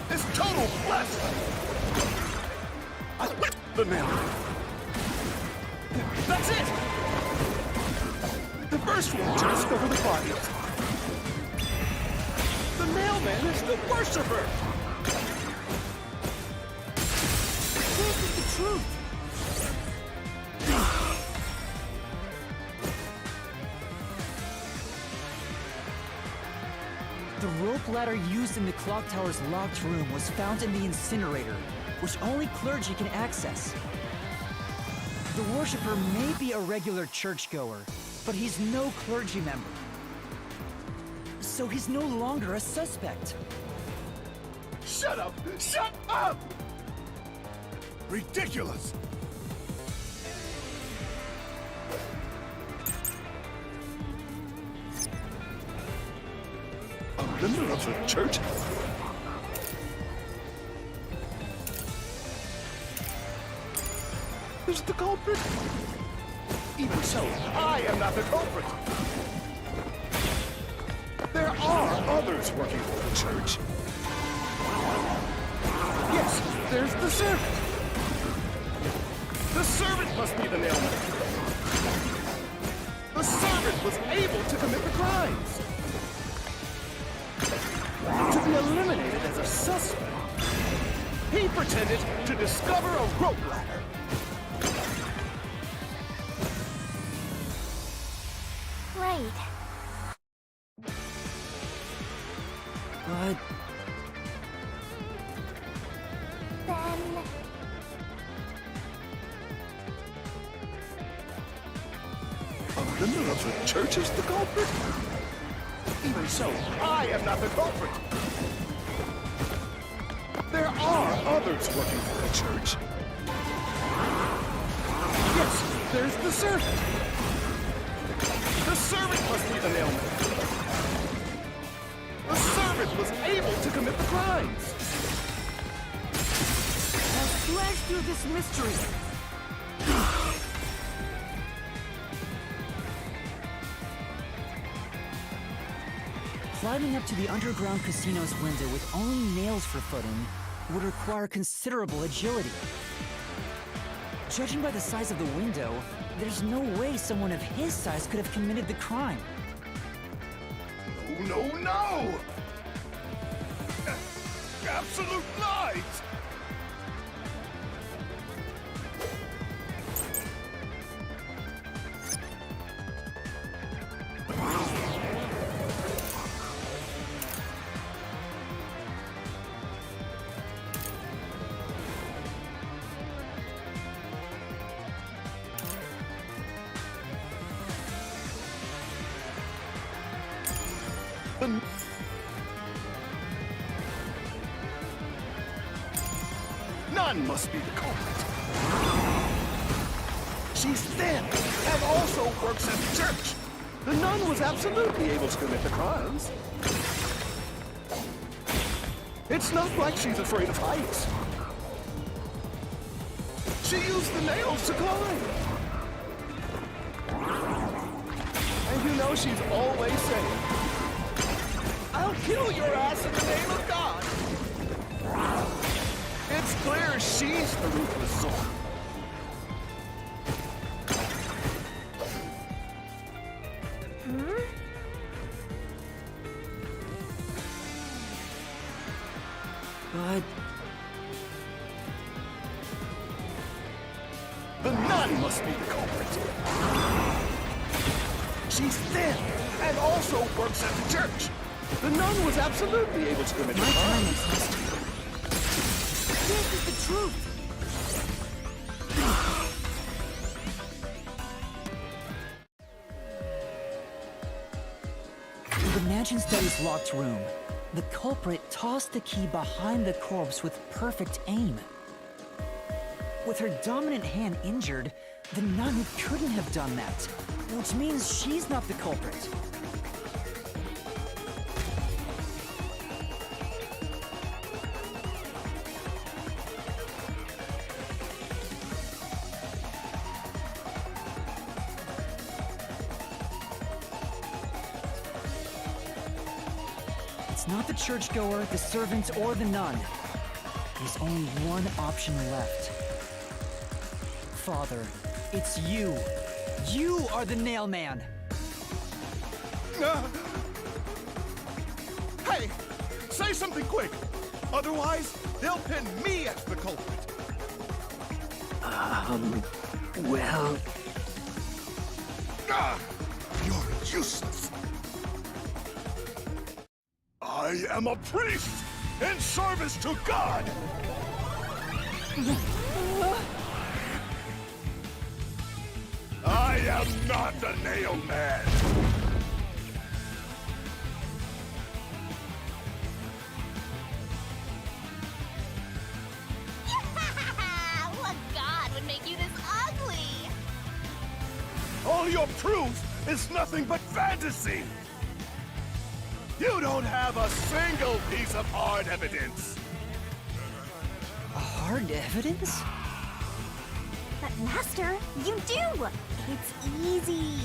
Speaker 7: It's total blasphemy! The mailman. That's it! The first one to discover the bodies. The mailman is the worshiper!
Speaker 9: This is the truth.
Speaker 2: The rope ladder used in the clock tower's locked room was found in the incinerator, which only clergy can access. The worshipper may be a regular churchgoer, but he's no clergy member. So he's no longer a suspect.
Speaker 7: Shut up! Shut up! Ridiculous! A member of the church? Is the culprit? Even so, I am not the culprit! There are others working for the church. Yes, there's the servant. The servant must be the nailman. The servant was able to commit the crimes. To be eliminated as a suspect, he pretended to discover a rope ladder.
Speaker 3: right.
Speaker 2: But
Speaker 3: Then...
Speaker 7: A member of the church is the culprit? Even so, I am not the culprit. There are others working for the church. Yes, there's the servant. The servant must be the nailman. The servant was able to commit the crimes.
Speaker 9: Now slash through this mystery.
Speaker 2: climbing up to the underground casino's window with only nails for footing would require considerable agility. Judging by the size of the window, there's no way someone of his size could have committed the crime.
Speaker 7: No, no, no! Absolute lies! None must be the culprit. She's thin and also works at the church. The nun was absolutely able to commit the crimes. It's not like she's afraid of heights. She used the nails to climb. And you know she's always saying, "I'll kill your ass in the name of God." It's clear she's the ruthless soul.
Speaker 2: But
Speaker 7: the nun must be the culprit. She's thin and also works at the church. The nun was absolutely able to commit the
Speaker 1: My time
Speaker 7: crimes.
Speaker 1: is hostile.
Speaker 9: This is the truth.
Speaker 2: Imagine Steady's locked room. The culprit tossed the key behind the corpse with perfect aim. With her dominant hand injured, the nun couldn't have done that, which means she's not the culprit. It's not the churchgoer, the servant, or the nun. There's only one option left. Father, it's you. You are the nail man.
Speaker 7: Hey! Say something quick! Otherwise, they'll pin me as the culprit.
Speaker 5: Well...
Speaker 7: You're useless. I am a priest in service to God! I am not the nail man!
Speaker 3: What god would make you this ugly?
Speaker 7: All your proof is nothing but fantasy! You don't have a single piece of hard evidence!
Speaker 2: Hard evidence?
Speaker 3: But Master, you do! It's easy.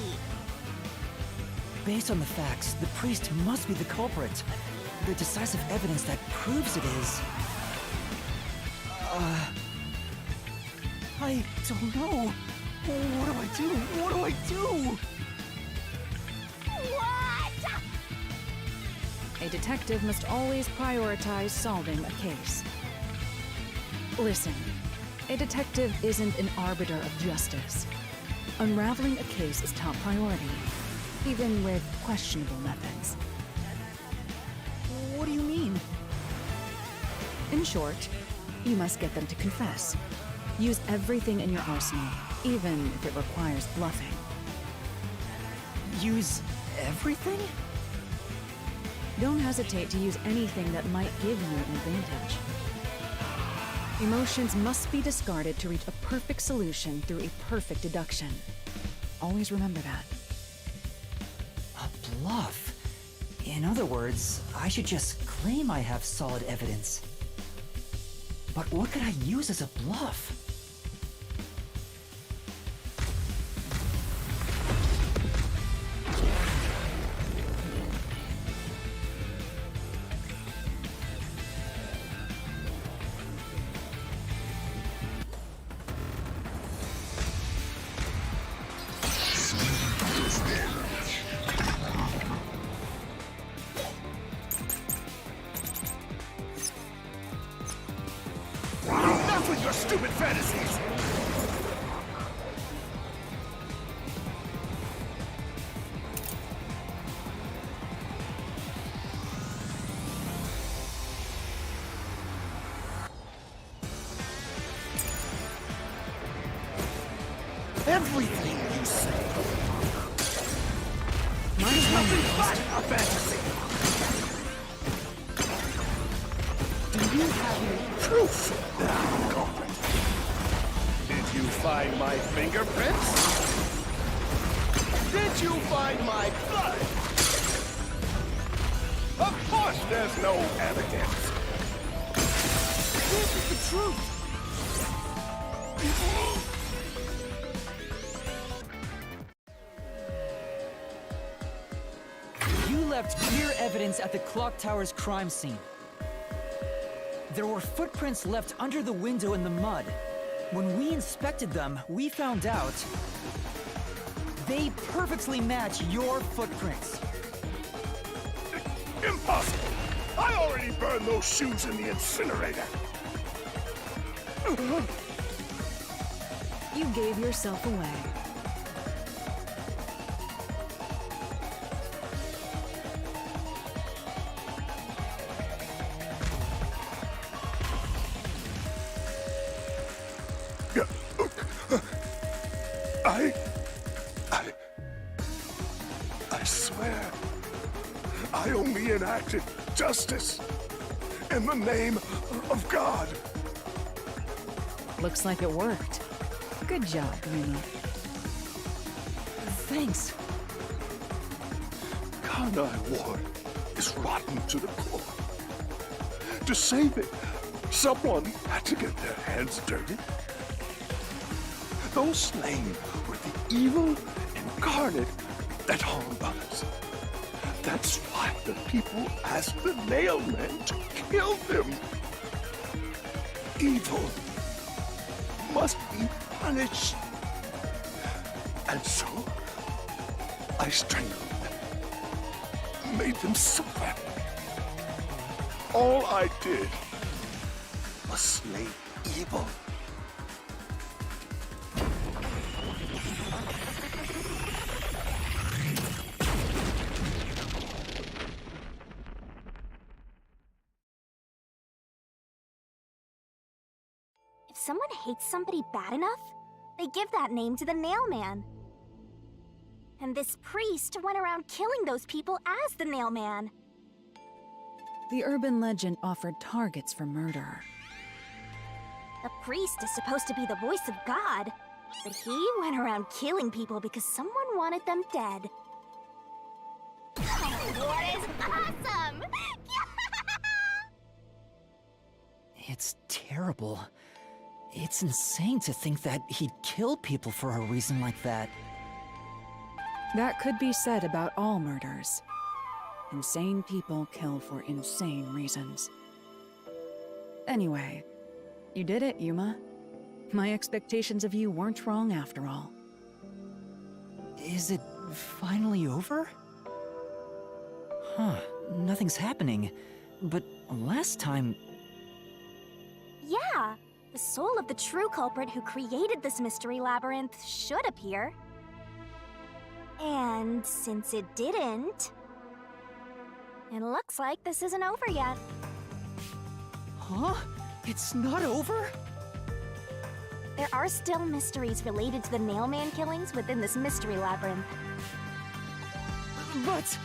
Speaker 2: Based on the facts, the priest must be the culprit. The decisive evidence that proves it is... I don't know. What do I do? What do I do?
Speaker 3: What?
Speaker 1: A detective must always prioritize solving a case. Listen, a detective isn't an arbiter of justice. Unraveling a case is top priority, even with questionable methods.
Speaker 2: What do you mean?
Speaker 1: In short, you must get them to confess. Use everything in your arsenal, even if it requires bluffing.
Speaker 2: Use everything?
Speaker 1: Don't hesitate to use anything that might give you an advantage. Emotions must be discarded to reach a perfect solution through a perfect deduction. Always remember that.
Speaker 2: A bluff? In other words, I should just claim I have solid evidence. But what could I use as a bluff?
Speaker 7: Enough with your stupid fantasies! Everything you say is nothing but a fantasy! Do you have any proof that I'm the culprit? Did you find my fingerprints? Did you find my blood? Of course there's no evidence! This is the truth!
Speaker 2: You left clear evidence at the clock tower's crime scene. There were footprints left under the window in the mud. When we inspected them, we found out they perfectly match your footprints.
Speaker 7: Impossible! I already burned those shoes in the incinerator!
Speaker 1: You gave yourself away.
Speaker 7: I swear, I he enacted justice in the name of God.
Speaker 1: Looks like it worked. Good job, Yuma.
Speaker 9: Thanks.
Speaker 7: Kanai Ward is rotten to the core. To save it, someone had to get their hands dirty. Those slain were the evil incarnate that harmed others. That's why the people asked the Nailmen to kill them. Evil must be punished. And so, I strangled them, made them suffer. All I did was slay evil.
Speaker 3: If someone hates somebody bad enough, they give that name to the Nailman. And this priest went around killing those people as the Nailman.
Speaker 1: The urban legend offered targets for murder.
Speaker 3: The priest is supposed to be the voice of God, but he went around killing people because someone wanted them dead. War is awesome!
Speaker 2: It's terrible. It's insane to think that he'd kill people for a reason like that.
Speaker 1: That could be said about all murders. Insane people kill for insane reasons. Anyway, you did it, Yuma. My expectations of you weren't wrong after all.
Speaker 2: Is it finally over? Huh, nothing's happening. But last time...
Speaker 3: Yeah, the soul of the true culprit who created this Mystery Labyrinth should appear. And since it didn't, it looks like this isn't over yet.
Speaker 9: Huh? It's not over?
Speaker 3: There are still mysteries related to the Nailman killings within this Mystery Labyrinth.
Speaker 9: But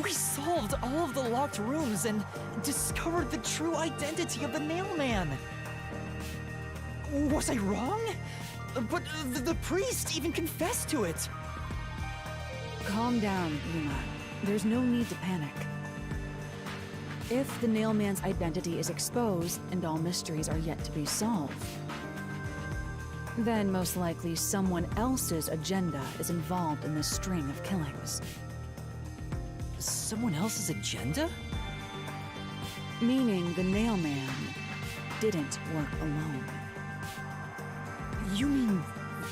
Speaker 9: we solved all of the locked rooms and discovered the true identity of the Nailman. Was I wrong? But the priest even confessed to it.
Speaker 1: Calm down, Yuma. There's no need to panic. If the Nailman's identity is exposed and all mysteries are yet to be solved, then most likely someone else's agenda is involved in this string of killings.
Speaker 2: Someone else's agenda?
Speaker 1: Meaning the Nailman didn't work alone.
Speaker 9: You mean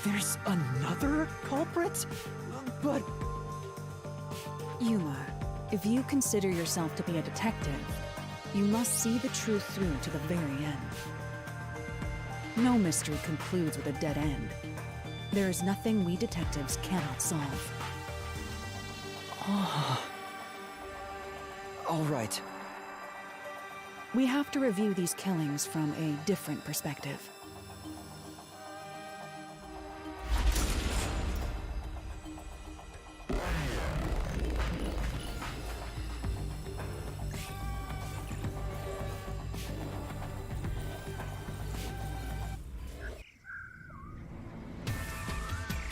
Speaker 9: there's another culprit? But...
Speaker 1: Yuma, if you consider yourself to be a detective, you must see the truth through to the very end. No mystery concludes with a dead end. There is nothing we detectives cannot solve.
Speaker 2: All right.
Speaker 1: We have to review these killings from a different perspective.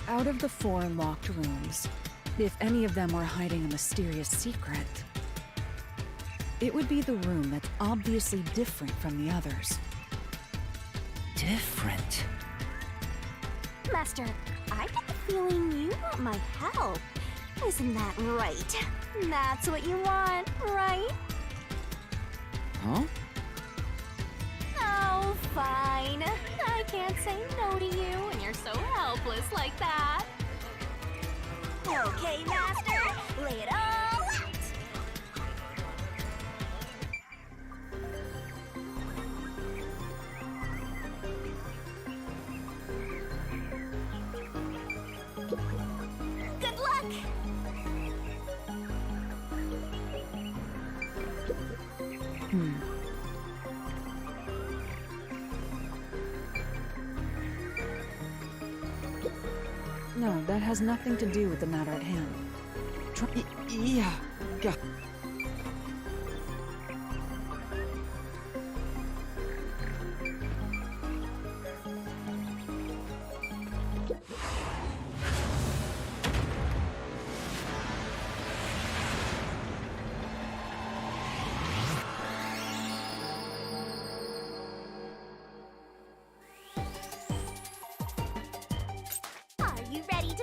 Speaker 1: Out of the 4 locked rooms, if any of them were hiding a mysterious secret, it would be the room that's obviously different from the others.
Speaker 2: Different?
Speaker 3: Master, I get the feeling you want my help. Isn't that right? That's what you want, right?
Speaker 2: Huh?
Speaker 3: Oh, fine. I can't say no to you when you're so helpless like that. Okay, Master, lay it all out. Good luck!
Speaker 1: No, that has nothing to do with the matter at hand.
Speaker 9: Yeah,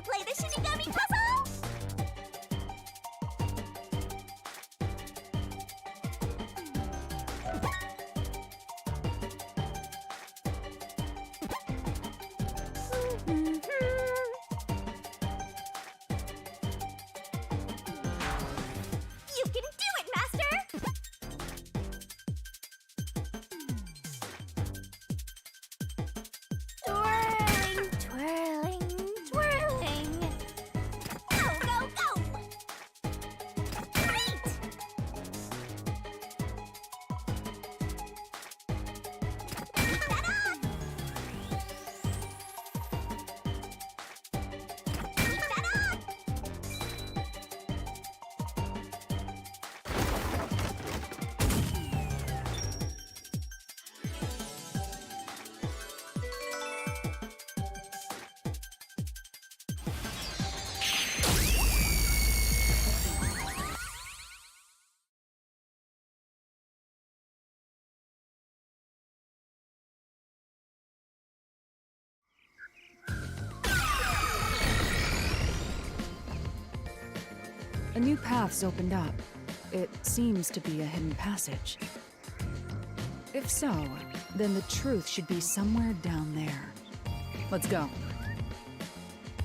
Speaker 3: to play the shinigami puzzle? You can do it, Master! Twirling, twirling, twirling. Go, go, go! Great! Keep that up! Keep that up!
Speaker 1: A new path's opened up. It seems to be a hidden passage. If so, then the truth should be somewhere down there. Let's go.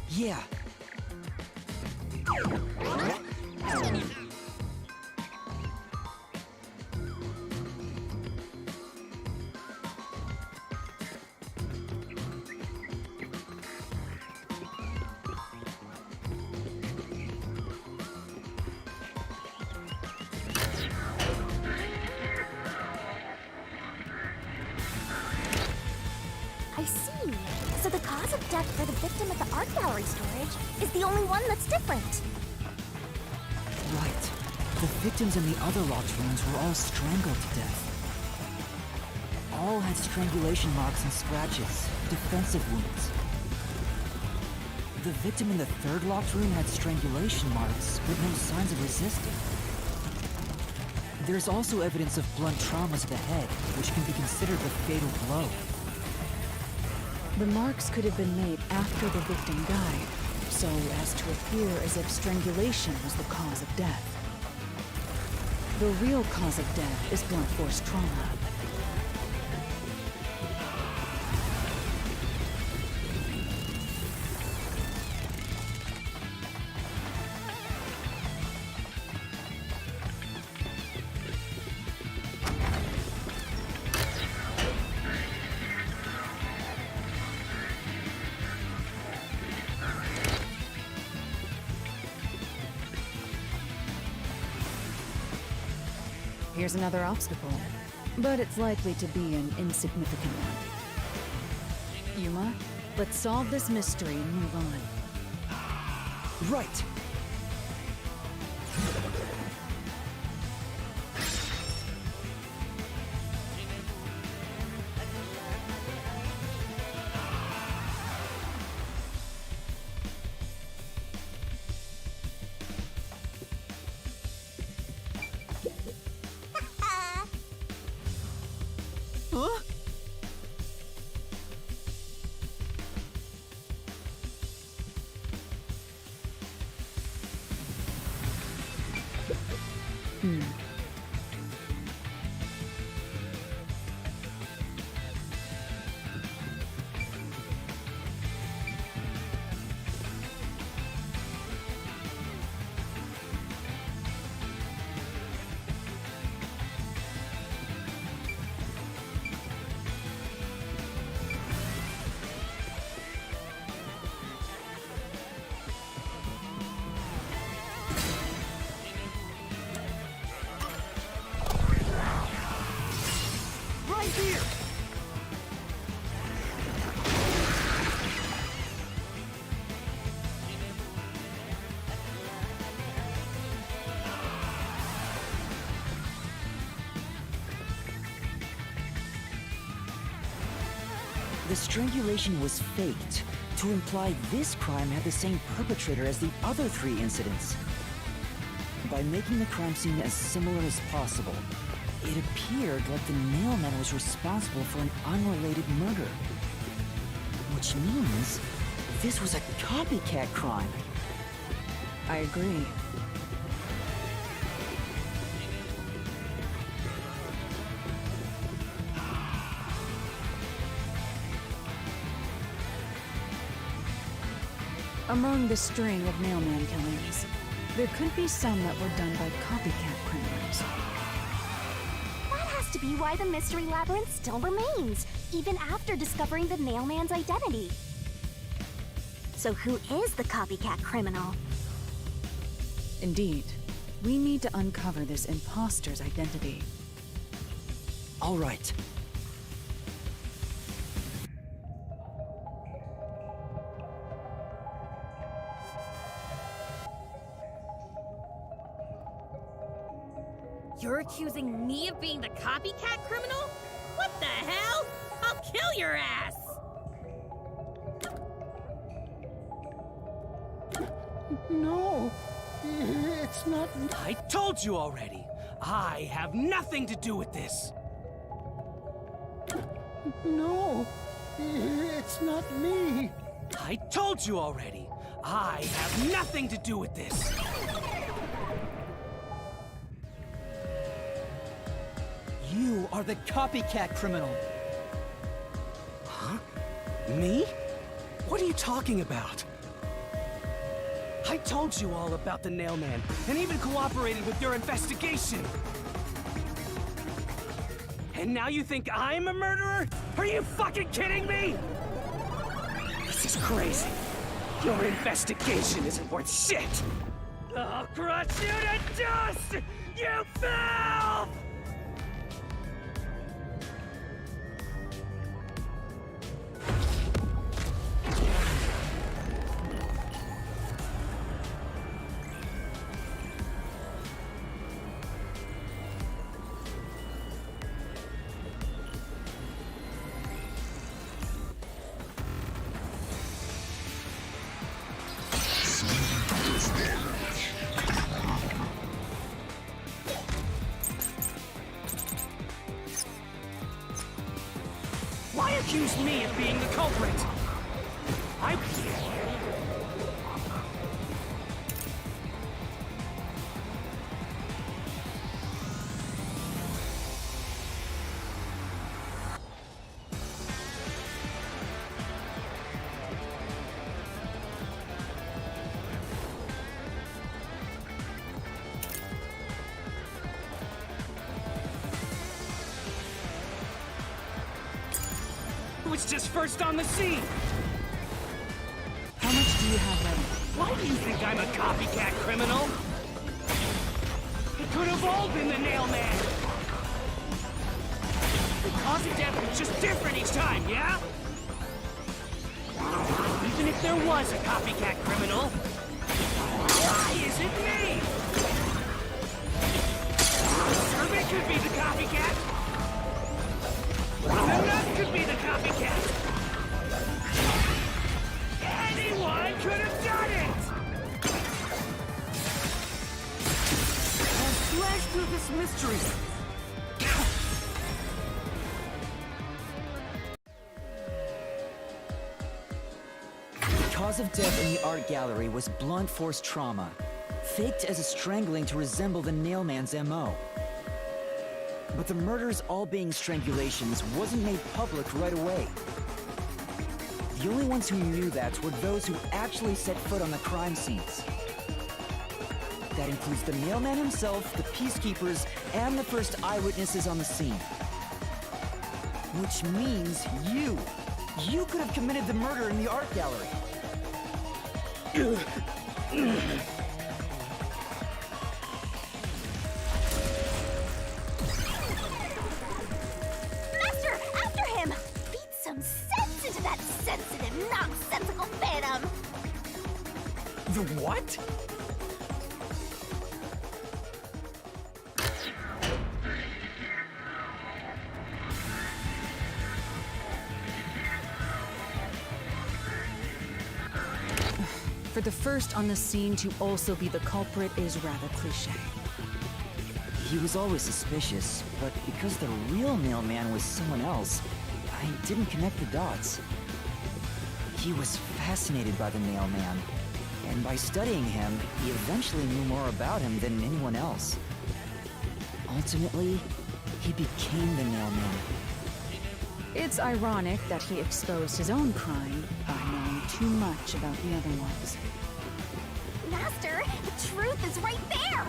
Speaker 2: Yeah.
Speaker 3: I see. So the cause of death for the victim at the art gallery storage is the only one that's different.
Speaker 2: Right. The victims in the other locked rooms were all strangled to death. All had strangulation marks and scratches, defensive wounds. The victim in the third locked room had strangulation marks, but no signs of resisting. There's also evidence of blunt trauma to the head, which can be considered the fatal blow.
Speaker 1: The marks could have been made after the victim died, so as to appear as if strangulation was the cause of death. The real cause of death is blunt force trauma. Here's another obstacle, but it's likely to be an insignificant one. Yuma, let's solve this mystery and move on.
Speaker 2: Right!
Speaker 9: Huh? Right here!
Speaker 2: The strangulation was faked to imply this crime had the same perpetrator as the other 3 incidents. By making the crime scene as similar as possible, it appeared like the mailman was responsible for an unrelated murder. Which means This was a copycat crime.
Speaker 1: I agree. Among the string of mailman killings, there could be some that were done by copycat criminals.
Speaker 3: That has to be why the Mystery Labyrinth still remains, even after discovering the mailman's identity. So who is the copycat criminal?
Speaker 1: Indeed, we need to uncover this imposter's identity.
Speaker 2: All right.
Speaker 8: You're accusing me of being the copycat criminal? What the hell? I'll kill your ass!
Speaker 7: No, it's not.
Speaker 11: I told you already. I have nothing to do with this.
Speaker 7: No, it's not me.
Speaker 11: I told you already. I have nothing to do with this.
Speaker 9: You are the copycat criminal.
Speaker 11: Huh? Me? What are you talking about? I told you all about the Nailman, and even cooperated with your investigation. And now you think I'm a murderer? Are you fucking kidding me? This is crazy. Your investigation isn't worth shit. I'll crush you to dust, you filth! Why accuse me of being the culprit? I... was just first on the scene.
Speaker 1: How much do you have left?
Speaker 11: Why do you think I'm a copycat criminal? It could have all been the Nailman. The cause of death was just different each time, yeah? Even if there was a copycat criminal, why is it me? Servant could be the copycat. The nut could be the copycat. Anyone could have done it!
Speaker 2: I'll slash through this mystery. The cause of death in the art gallery was blunt force trauma, faked as a strangling to resemble the Nailman's MO. But the murders all being strangulations wasn't made public right away. The only ones who knew that were those who actually set foot on the crime scenes. That includes the mailman himself, the peacekeepers, and the first eyewitnesses on the scene. Which means you. You could have committed the murder in the art gallery.
Speaker 3: Master, after him! Beat some sense into that sensitive, nonsensical phantom!
Speaker 11: The what?
Speaker 1: For the first on the scene to also be the culprit is rather cliché.
Speaker 2: He was always suspicious, but because the real mailman was someone else, I didn't connect the dots. He was fascinated by the mailman, and by studying him, he eventually knew more about him than anyone else. Ultimately, he became the mailman.
Speaker 1: It's ironic that he exposed his own crime by knowing too much about the other ones.
Speaker 3: Master, the truth is right there!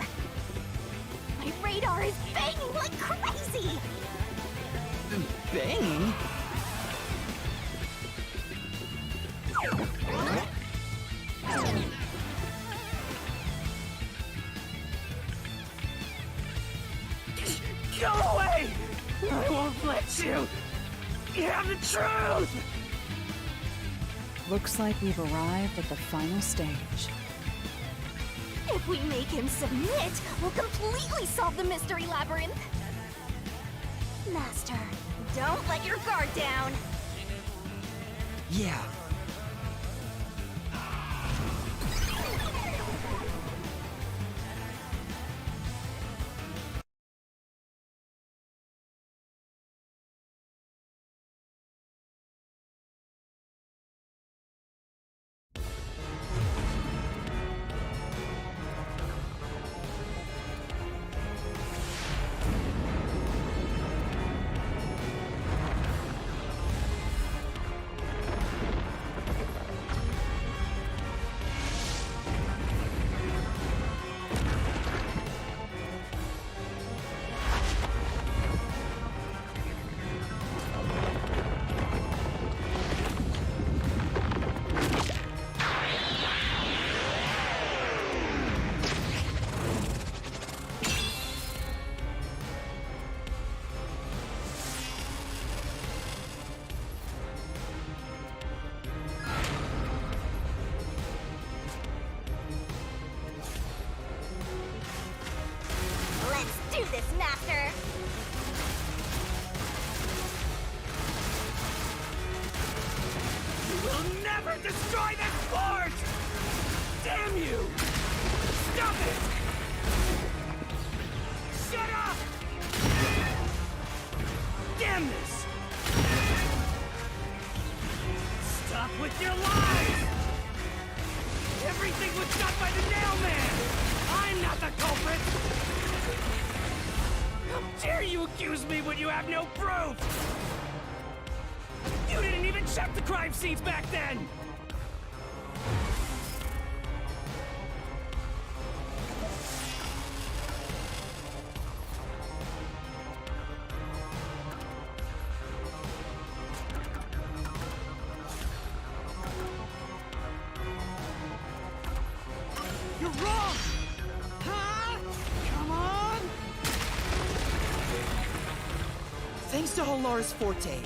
Speaker 3: My radar is banging like crazy!
Speaker 2: Banging?
Speaker 11: Go away! I won't let you! You have the truth!
Speaker 1: Looks like we've arrived at the final stage.
Speaker 3: If we make him submit, we'll completely solve the Mystery Labyrinth! Master, don't let your guard down!
Speaker 2: Yeah.
Speaker 3: Let's do this, Master!
Speaker 11: You will never destroy this fort! Damn you! Stop it! Shut up! Damn this! Stop with your lies! Everything was done by the Nailman! I'm not the culprit! How dare you accuse me when you have no proof? You didn't even check the crime scenes back then!
Speaker 9: You're wrong! Huh? Come on! Thanks to Halara's forte,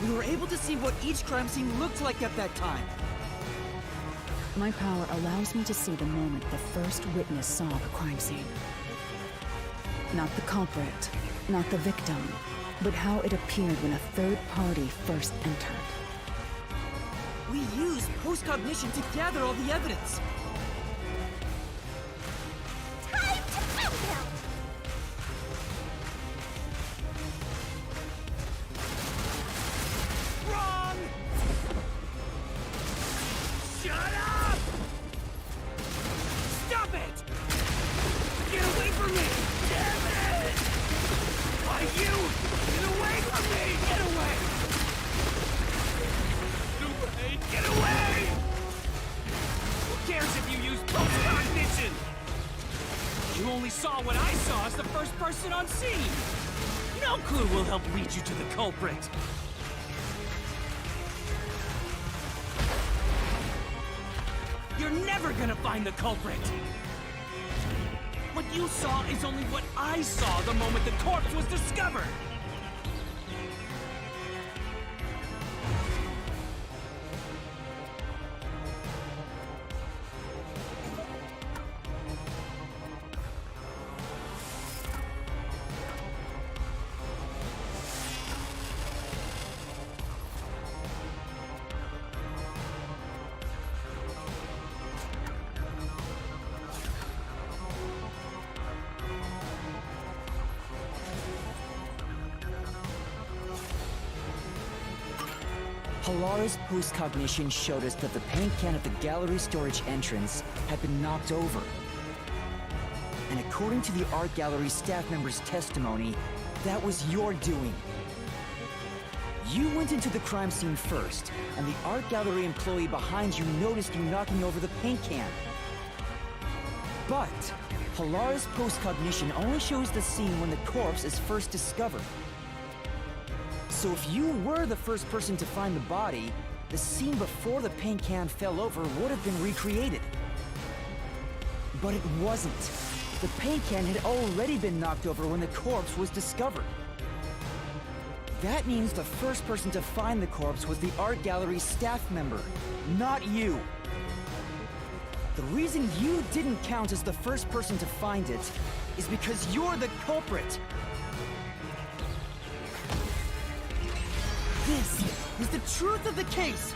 Speaker 9: we were able to see what each crime scene looked like at that time.
Speaker 1: My power allows me to see the moment the first witness saw the crime scene. Not the culprit, not the victim, but how it appeared when a third party first entered.
Speaker 9: We used post-cognition to gather all the evidence.
Speaker 3: Time to countdown!
Speaker 11: Wrong! Shut up! Stop it! Get away from me! Damn it! Why you? Get away from me! Get away! Get away! Get away! Who cares if you use post-cognition? You only saw what I saw as the first person on scene! No clue will help lead you to the culprit! You're never gonna find the culprit! What you saw is only what I saw the moment the corpse was discovered!
Speaker 2: Halara's post-cognition showed us that the paint can at the gallery storage entrance had been knocked over. And according to the art gallery staff member's testimony, that was your doing. You went into the crime scene first, and the art gallery employee behind you noticed you knocking over the paint can. But Halara's post-cognition only shows the scene when the corpse is first discovered. So if you were the first person to find the body, the scene before the paint can fell over would have been recreated. But it wasn't. The paint can had already been knocked over when the corpse was discovered. That means the first person to find the corpse was the art gallery staff member, not you. The reason you didn't count as the first person to find it is because you're the culprit. This is the truth of the case!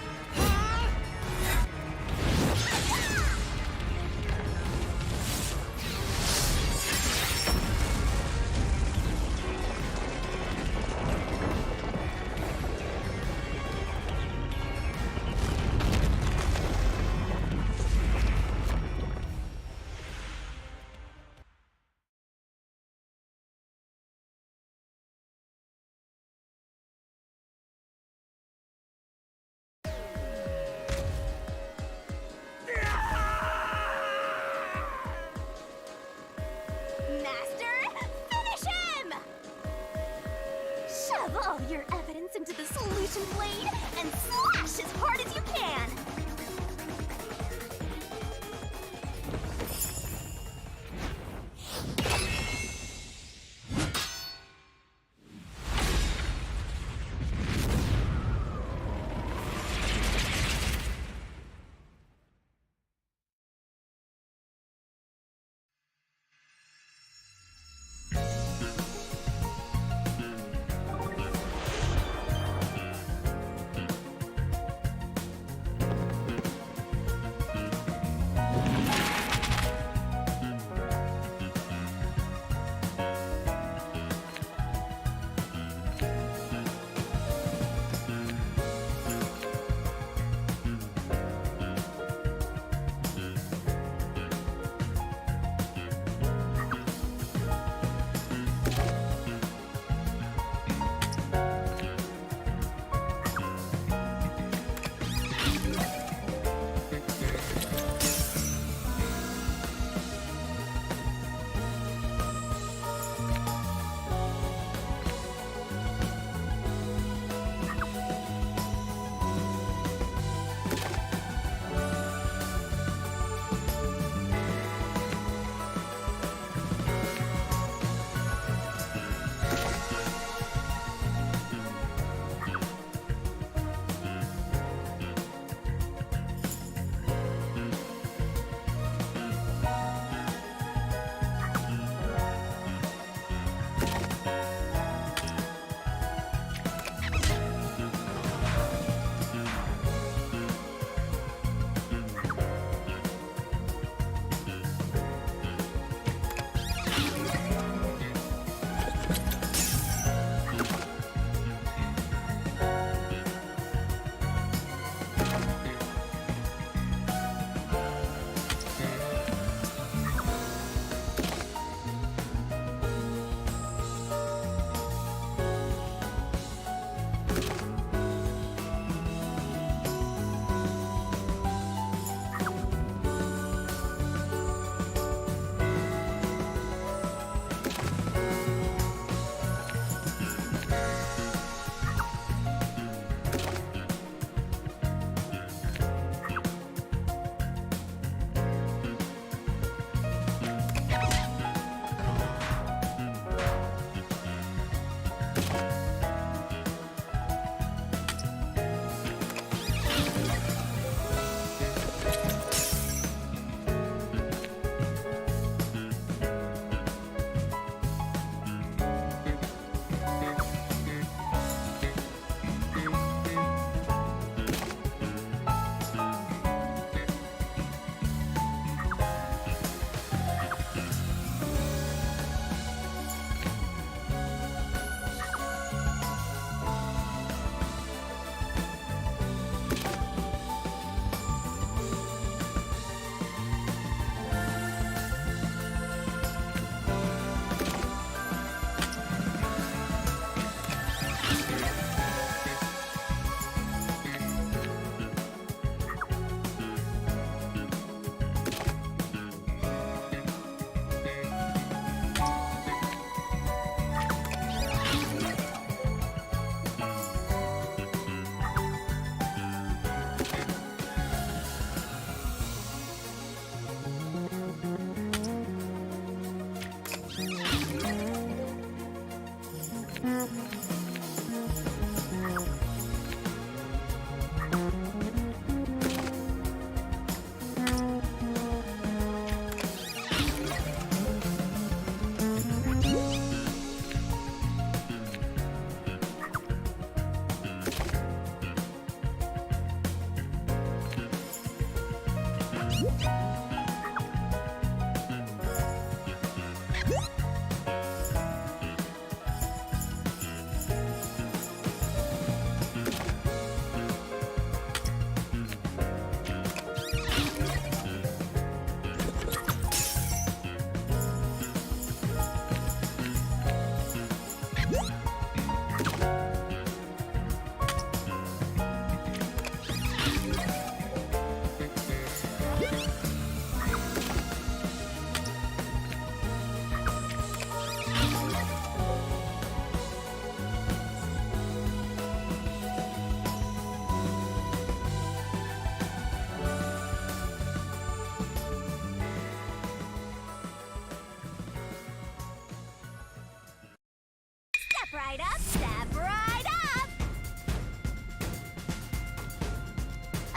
Speaker 3: Step right up, step right up!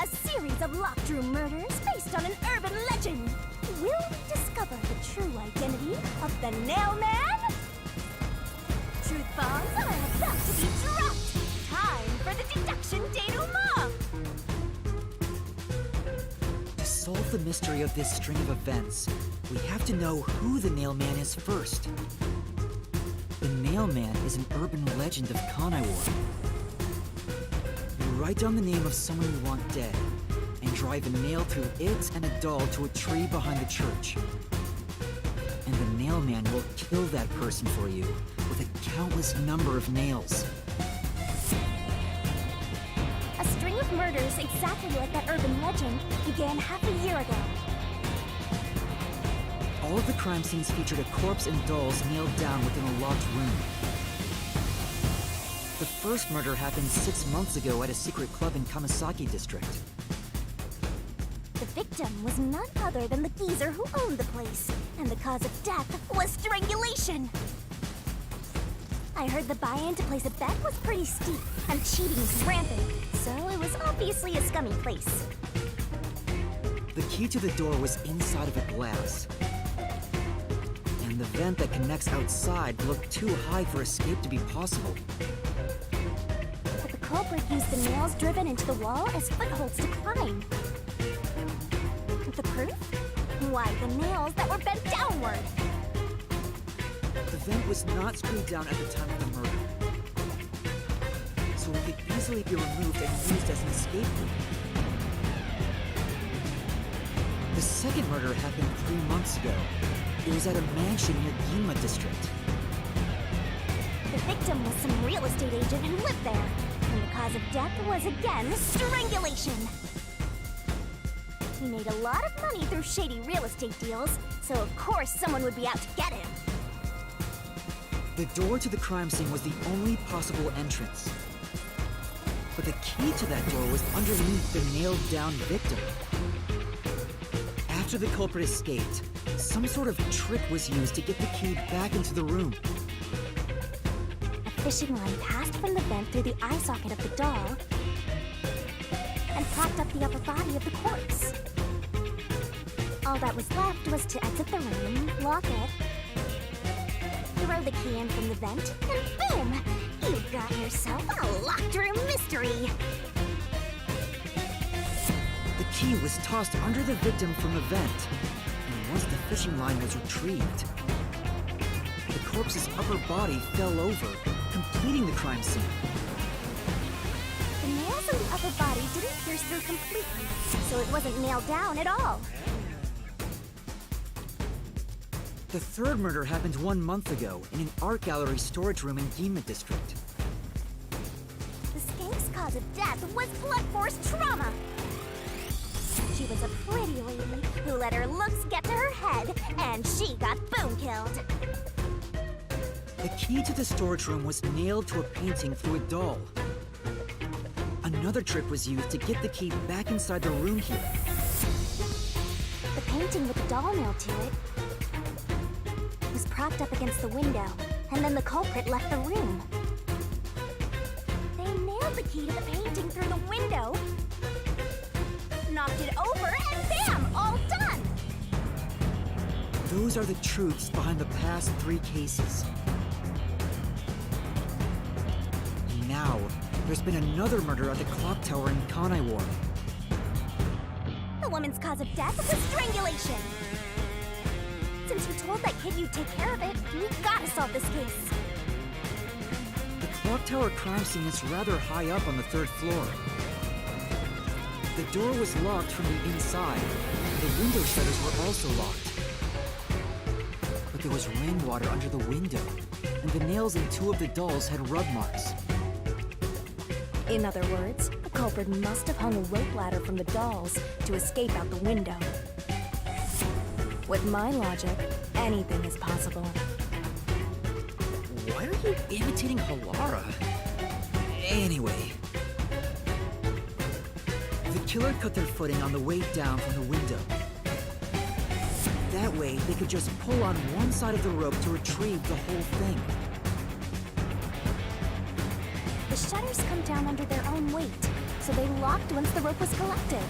Speaker 3: A series of locked room murders based on an urban legend. Will we discover the true identity of the Nailman? Truth bombs are about to be dropped! Time for the deduction denouement!
Speaker 2: To solve the mystery of this string of events, we have to know who the Nailman is first. The Nailman is an urban legend of Kanaiwar. You write down the name of someone you want dead, and drive a nail through it and a doll to a tree behind the church. And the Nailman will kill that person for you with a countless number of nails.
Speaker 3: A string of murders exactly like that urban legend began half a year ago.
Speaker 2: All of the crime scenes featured a corpse and dolls nailed down within a locked room. The first murder happened 6 months ago at a secret club in Kamasaki district.
Speaker 3: The victim was none other than the geezer who owned the place, and the cause of death was strangulation. I heard the buy-in to place a bet was pretty steep, and cheating was rampant, so it was obviously a scummy place.
Speaker 2: The key to the door was inside of a glass. And the vent that connects outside looked too high for escape to be possible.
Speaker 3: But the culprit used the nails driven into the wall as footholds to climb. The proof? Why, the nails that were bent downward!
Speaker 2: The vent was not screwed down at the time of the murder, so it could easily be removed and used as an escape route. The second murder happened 3 months ago. It was at a mansion near Yuma district.
Speaker 3: The victim was some real estate agent who lived there, and the cause of death was again strangulation. He made a lot of money through shady real estate deals, so of course someone would be out to get him.
Speaker 2: The door to the crime scene was the only possible entrance. But the key to that door was underneath the nailed-down victim. After the culprit escaped, some sort of trick was used to get the key back into the room.
Speaker 3: A fishing line passed from the vent through the eye socket of the doll and propped up the upper body of the corpse. All that was left was to exit the room, lock it, throw the key in from the vent, and boom! You've got yourself a locked room mystery!
Speaker 2: The key was tossed under the victim from a vent, and once the fishing line was retrieved, the corpse's upper body fell over, completing the crime scene.
Speaker 3: The nails in the upper body didn't pierce through completely, so it wasn't nailed down at all.
Speaker 2: The third murder happened 1 month ago in an art gallery storage room in Yuma district.
Speaker 3: The skank's cause of death was blunt force trauma. She was a pretty lady who let her looks get to her head, and she got boom killed.
Speaker 2: The key to the storage room was nailed to a painting through a doll. Another trick was used to get the key back inside the room here.
Speaker 3: The painting with the doll nailed to it was propped up against the window, and then the culprit left the room. They nailed the key to the painting through the window, knocked it over, and bam! All done!
Speaker 2: Those are the truths behind the past 3 cases. Now, there's been another murder at the clock tower in Kanaiwar.
Speaker 3: The woman's cause of death was strangulation. Since you told that kid you'd take care of it, we gotta solve this case.
Speaker 2: The clock tower crime scene is rather high up on the 3rd floor. The door was locked from the inside. The window shutters were also locked. But there was rainwater under the window, and the nails in 2 of the dolls had rub marks.
Speaker 3: In other words, the culprit must have hung a rope ladder from the dolls to escape out the window. With my logic, anything is possible.
Speaker 2: Why are you imitating Halara? Anyway. The killer cut their footing on the way down from the window. That way, they could just pull on one side of the rope to retrieve the whole thing.
Speaker 3: The shutters come down under their own weight, so they locked once the rope was collected.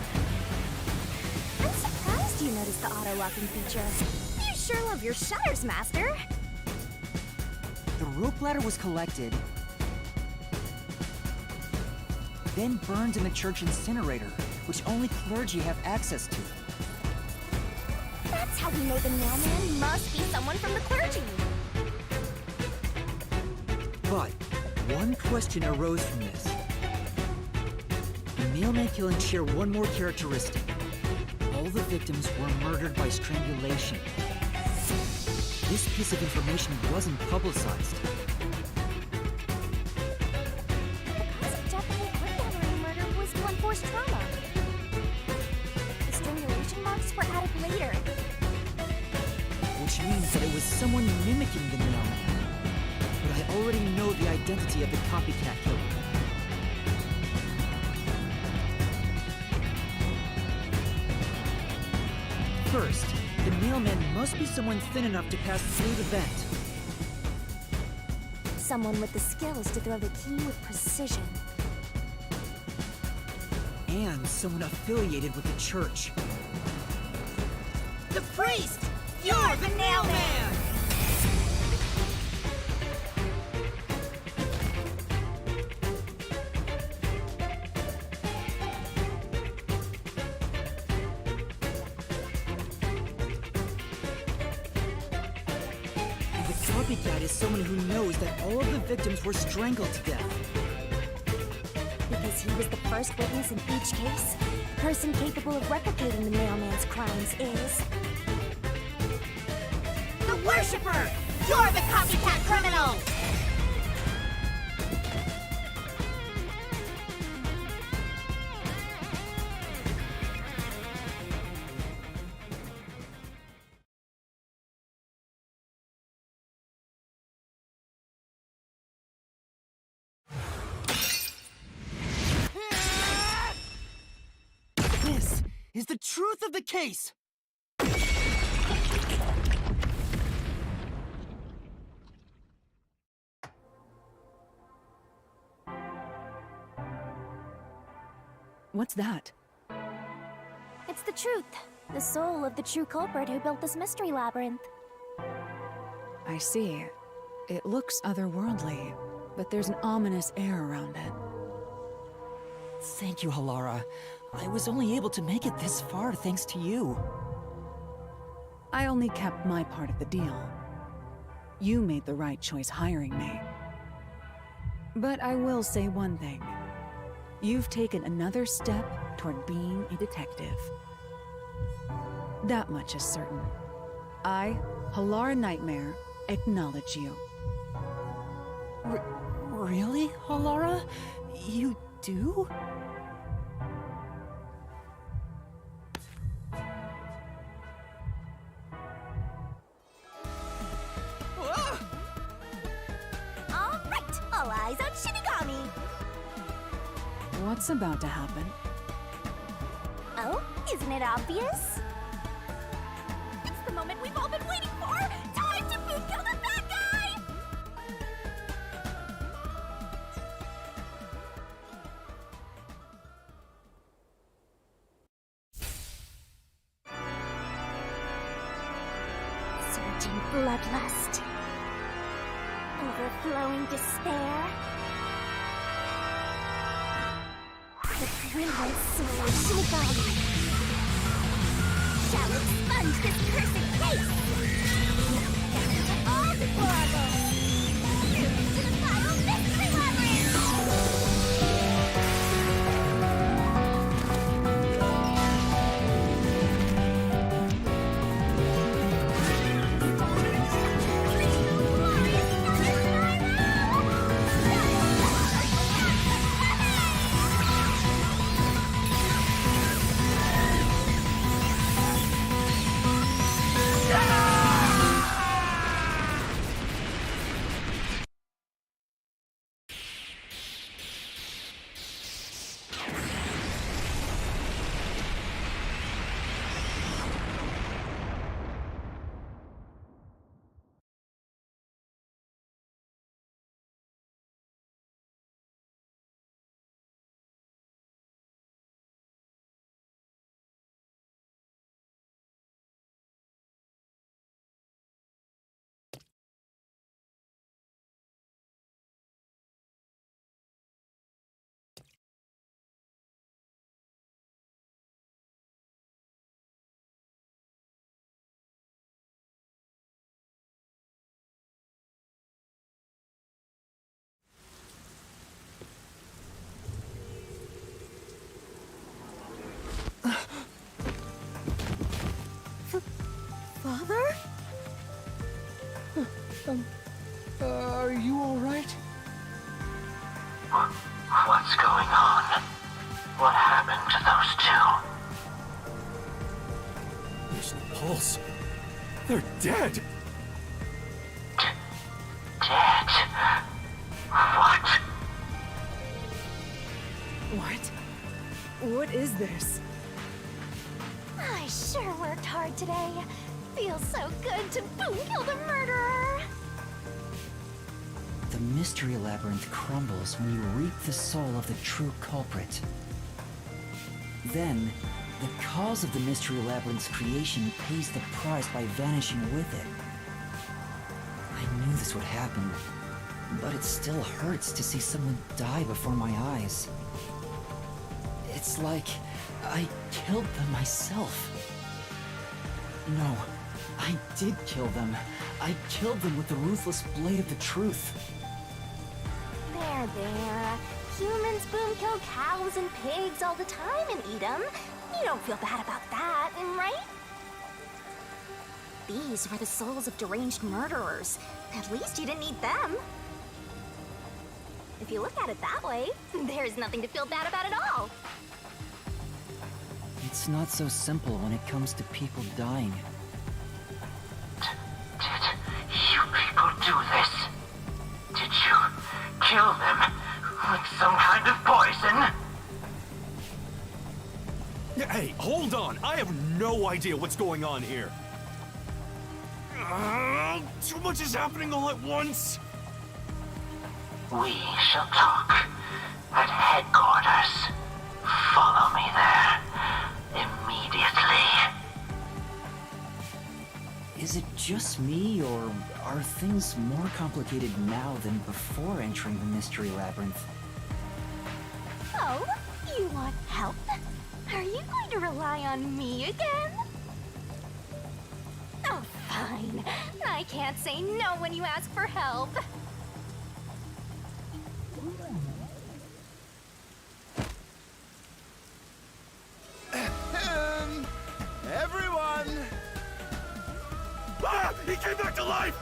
Speaker 3: I'm surprised you noticed the auto-locking feature. You sure love your shutters, Master.
Speaker 2: The rope ladder was collected, then burned in the church incinerator, which only clergy have access to.
Speaker 3: That's how we know the mailman must be someone from the clergy.
Speaker 2: But one question arose from this. The mailman killings share one more characteristic. All the victims were murdered by strangulation. This piece of information wasn't publicized.
Speaker 3: The cause of death in the Grandmother murder was blunt force trauma. The strangulation marks were added later.
Speaker 2: Which means that it was someone mimicking the mailman. But I already know the identity of the copycat killer. First, the mailman must be someone thin enough to pass through the vent.
Speaker 3: Someone with the skills to throw the key with precision.
Speaker 2: And someone affiliated with the church.
Speaker 9: The priest! You're the nailman!
Speaker 2: Copycat is someone who knows that all of the victims were strangled to death.
Speaker 3: Because he was the first witness in each case, the person capable of replicating the mailman's crimes is...
Speaker 10: The Worshipper! You're the copycat criminal!
Speaker 9: This is the truth of the case!
Speaker 1: What's that?
Speaker 3: It's the truth. The soul of the true culprit who built this mystery labyrinth.
Speaker 1: I see. It looks otherworldly, but there's an ominous air around it.
Speaker 2: Thank you, Halara. I was only able to make it this far thanks to you.
Speaker 1: I only kept my part of the deal. You made the right choice hiring me. But I will say one thing. You've taken another step toward being a detective. That much is certain. I, Halara Nightmare, acknowledge you.
Speaker 2: Really, Halara? You do?
Speaker 3: All right, all eyes on Shinigami.
Speaker 1: What's about to happen?
Speaker 3: Oh, isn't it obvious? It's the moment we've all been waiting for! Time to boot kill the bad guy! Surging bloodlust. Overflowing despair. The brilliant soul of Shinigami. shall expunge this cursed case! All deplorables! Move to the final Mystery
Speaker 1: Father?
Speaker 7: Are you all right?
Speaker 5: What's going on? What happened to those two?
Speaker 6: There's no pulse. They're dead.
Speaker 5: Dead? What?
Speaker 1: What is this?
Speaker 3: I sure worked hard today. Feels so good to boom kill the murderer.
Speaker 2: The Mystery Labyrinth crumbles when you reap the soul of the true culprit. Then, the cause of the Mystery Labyrinth's creation pays the price by vanishing with it. I knew this would happen, but it still hurts to see someone die before my eyes. It's like I killed them myself. No, I did kill them. I killed them with the ruthless blade of the truth.
Speaker 3: There. Humans boom kill cows and pigs all the time and eat them. You don't feel bad about that, right? These were the souls of deranged murderers. At least you didn't eat them. If you look at it that way, there's nothing to feel bad about at all.
Speaker 2: It's not so simple when it comes to people dying.
Speaker 5: Did you people do this? Did you kill them with some kind of poison?
Speaker 6: Hey, hold on! I have no idea what's going on here. Too much is happening all at once.
Speaker 5: We shall talk at headquarters. Follow me there immediately.
Speaker 2: Is it just me, or are things more complicated now than before entering the Mystery Labyrinth?
Speaker 3: Oh, you want help? Are you going to rely on me again? Oh, fine. I can't say no when you ask for help.
Speaker 12: Everyone!
Speaker 6: Ah! He came back to life!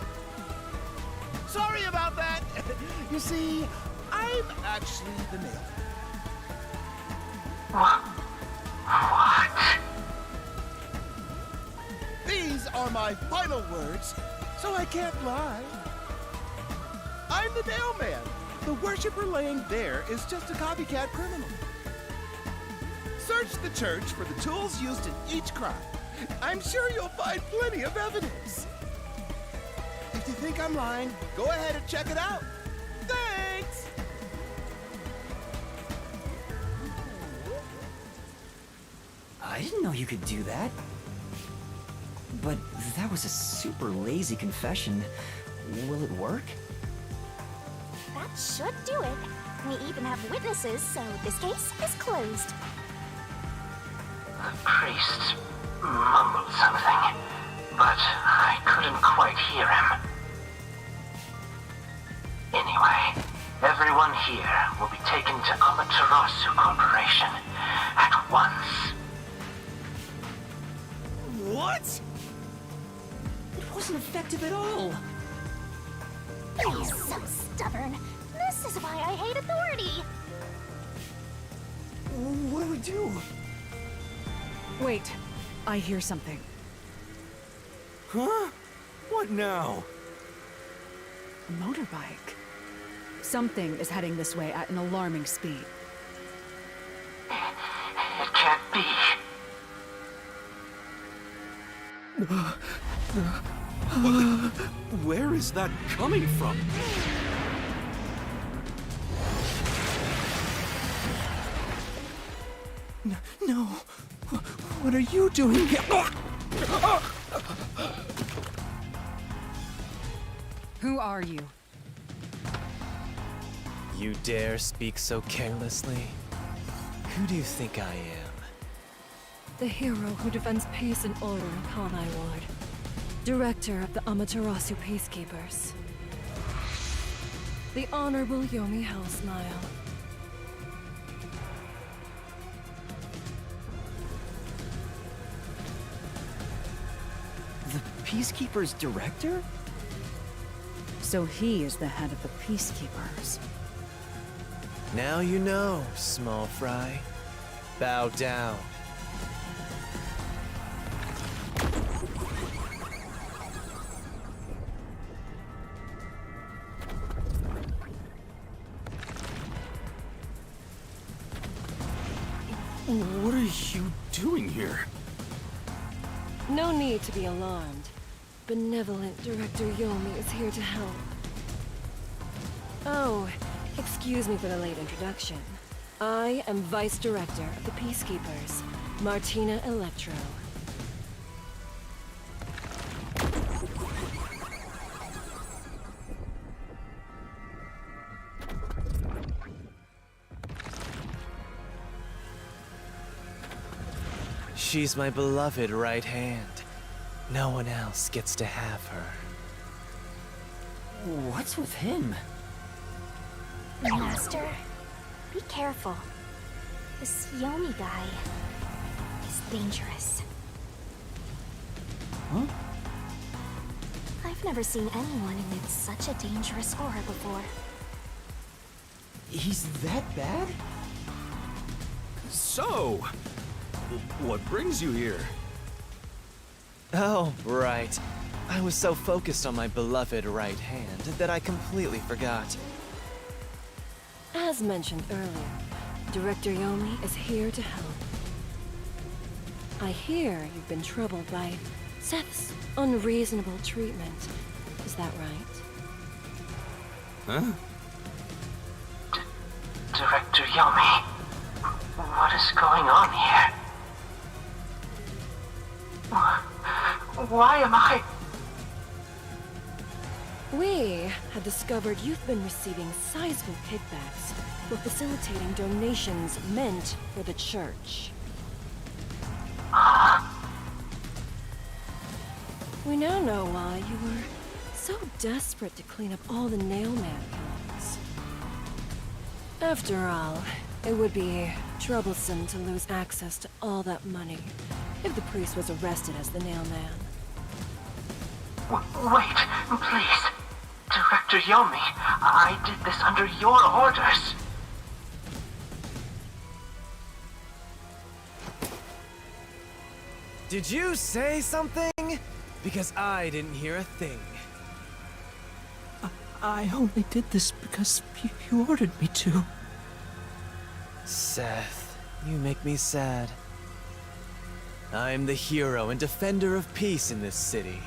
Speaker 12: Sorry about that! You see, I'm actually the mailman.
Speaker 5: What?
Speaker 12: These are my final words, so I can't lie. I'm the mailman. The worshiper laying there is just a copycat criminal. Search the church for the tools used in each crime. I'm sure you'll find plenty of evidence. If you think I'm lying, go ahead and check it out. Thanks!
Speaker 2: I didn't know you could do that. But that was a super lazy confession. Will it work?
Speaker 3: That should do it. We even have witnesses, so this case is closed.
Speaker 5: The priests mumbled something, but I couldn't quite hear him. Anyway, everyone here will be taken to Amaterasu Corporation at once.
Speaker 6: What?
Speaker 2: It wasn't effective at all.
Speaker 3: He's so stubborn. This is why I hate authority.
Speaker 2: What do we do?
Speaker 1: Wait, I hear something.
Speaker 6: Huh? What now?
Speaker 1: A motorbike. Something is heading this way at an alarming speed.
Speaker 5: It can't be.
Speaker 6: Where is that coming from?
Speaker 9: No. What are you doing here?
Speaker 1: Who are you?
Speaker 13: You dare speak so carelessly? Who do you think I am?
Speaker 14: The hero who defends peace and order in Kanai Ward. Director of the Amaterasu Peacekeepers. The Honorable Yomi Hellsmile.
Speaker 2: The Peacekeepers director?
Speaker 1: So he is the head of the Peacekeepers.
Speaker 13: Now you know, small fry. Bow down.
Speaker 6: What are you doing here?
Speaker 14: No need to be alarmed. Benevolent Director Yomi is here to help. Oh, excuse me for the late introduction. I am Vice Director of the Peacekeepers, Martina Electro.
Speaker 13: She's my beloved right hand. No one else gets to have her.
Speaker 2: What's with him?
Speaker 3: Master, be careful. This Yomi guy is dangerous.
Speaker 2: Huh?
Speaker 3: I've never seen anyone emit such a dangerous aura before.
Speaker 2: He's that bad?
Speaker 6: So, what brings you here?
Speaker 13: Oh, right. I was so focused on my beloved right hand that I completely forgot.
Speaker 14: As mentioned earlier, Director Yomi is here to help. I hear you've been troubled by Seth's unreasonable treatment. Is that right?
Speaker 6: Huh?
Speaker 5: Director Yomi, what is going on here? Why am I...
Speaker 14: We had discovered you've been receiving sizable kickbacks for facilitating donations meant for the church. We now know why you were so desperate to clean up all the Nailman killings. After all, it would be troublesome to lose access to all that money if the priest was arrested as the Nailman.
Speaker 5: Wait, please. Director Yomi, I did this under your orders.
Speaker 13: Did you say something? Because I didn't hear a thing.
Speaker 9: I only did this because you ordered me to.
Speaker 13: Seth, you make me sad. I'm the hero and defender of peace in this city.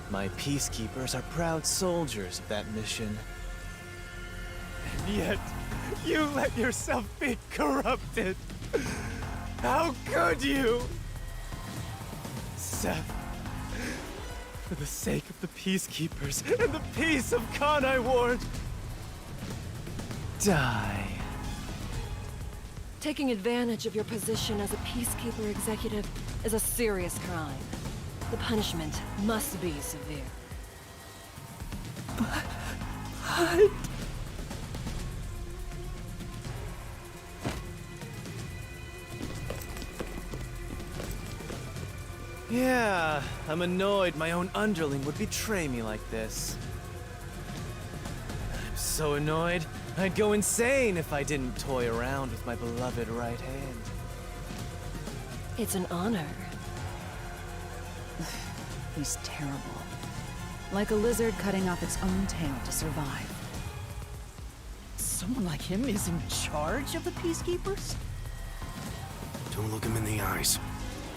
Speaker 13: My peacekeepers are proud soldiers of that mission.
Speaker 11: And yet, you let yourself be corrupted. How could you? Seth, for the sake of the peacekeepers and the peace of Kanai Ward,
Speaker 13: Die.
Speaker 14: Taking advantage of your position as a Peacekeeper executive is a serious crime. The punishment must be severe.
Speaker 13: But... Yeah, I'm annoyed my own underling would betray me like this. I'm so annoyed, I'd go insane if I didn't toy around with my beloved right hand.
Speaker 14: It's an honor.
Speaker 1: He's terrible. Like a lizard cutting off its own tail to survive.
Speaker 9: Someone like him is in charge of the Peacekeepers?
Speaker 7: Don't look him in the eyes.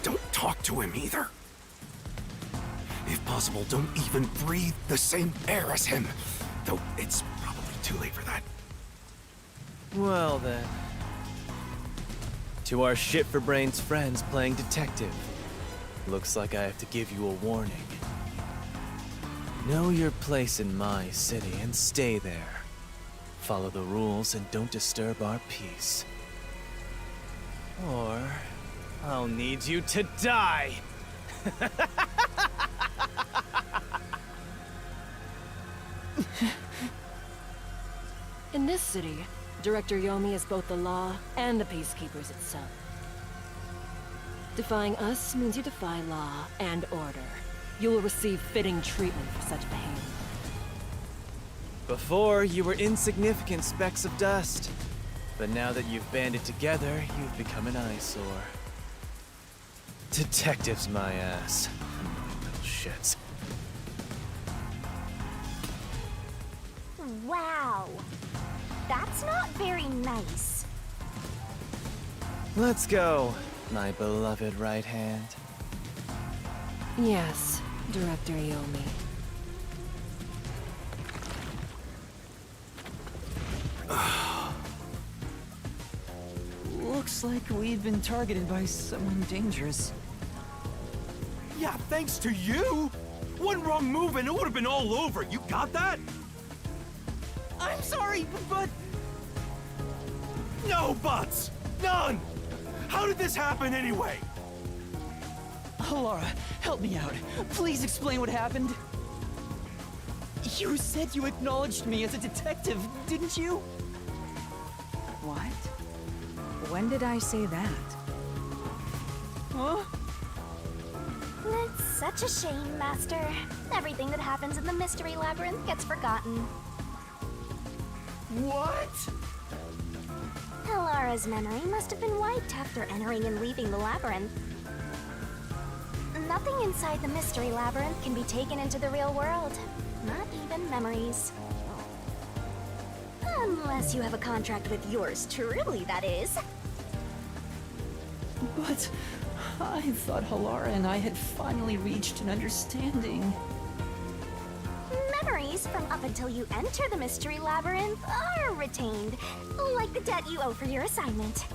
Speaker 7: Don't talk to him either. If possible, don't even breathe the same air as him. Though it's probably too late for that.
Speaker 13: Well then. To our shit-for-brains friends playing detective. Looks like I have to give you a warning. Know your place in my city and stay there. Follow the rules and don't disturb our peace. Or I'll need you to die!
Speaker 14: In this city, Director Yomi is both the law and the Peacekeepers itself. Defying us means you defy law and order. You will receive fitting treatment for such behavior.
Speaker 13: Before, you were insignificant specks of dust. But now that you've banded together, you've become an eyesore. Detectives, my ass. Annoying little shits.
Speaker 3: Wow. That's not very nice.
Speaker 13: Let's go, my beloved right hand.
Speaker 14: Yes, Director Yomi.
Speaker 2: Looks like we've been targeted by someone dangerous.
Speaker 6: Yeah, thanks to you! One wrong move and it would have been all over. You got that?
Speaker 9: I'm sorry, but...
Speaker 6: No buts! None! How did this happen anyway?
Speaker 9: Laura, help me out. Please explain what happened. You said you acknowledged me as a detective, didn't you?
Speaker 1: What? When did I say that?
Speaker 9: Huh?
Speaker 3: It's such a shame, Master. Everything that happens in the Mystery Labyrinth gets forgotten.
Speaker 6: What?
Speaker 3: Elara's memory must have been wiped after entering and leaving the labyrinth. Nothing inside the Mystery Labyrinth can be taken into the real world. Not even memories. Unless you have a contract with yours truly, that is.
Speaker 9: But I thought Halara and I had finally reached an understanding.
Speaker 3: Memories from up until you enter the Mystery Labyrinth are retained, like the debt you owe for your assignment.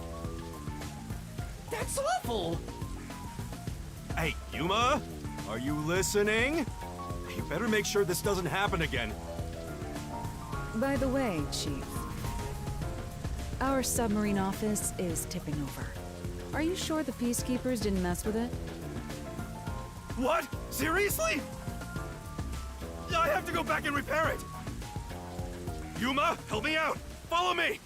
Speaker 9: That's awful!
Speaker 6: Hey, Yuma? Are you listening? You better make sure this doesn't happen again.
Speaker 1: By the way, Chief, our submarine office is tipping over. Are you sure the Peacekeepers didn't mess with it?
Speaker 6: What? Seriously? I have to go back and repair it! Yuma, help me out! Follow me!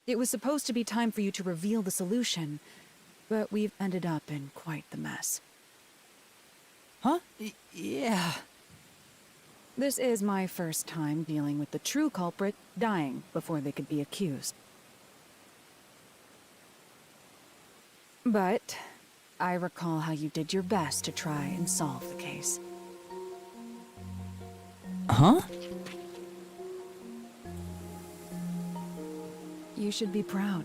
Speaker 1: It was supposed to be time for you to reveal the solution, but we've ended up in quite the mess.
Speaker 2: Huh? Yeah.
Speaker 1: This is my first time dealing with the true culprit dying before they could be accused. But I recall how you did your best to try and solve the case.
Speaker 2: Huh?
Speaker 1: You should be proud.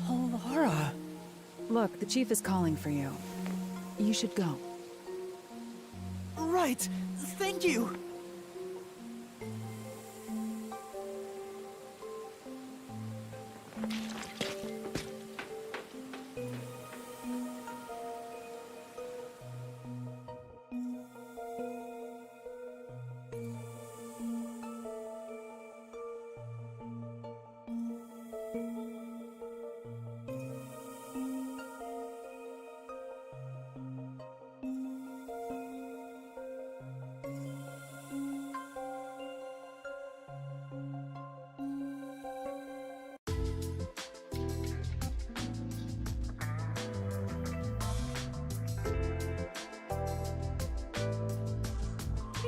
Speaker 2: Laura.
Speaker 1: Look, the chief is calling for you. You should go.
Speaker 9: Right. Thank you.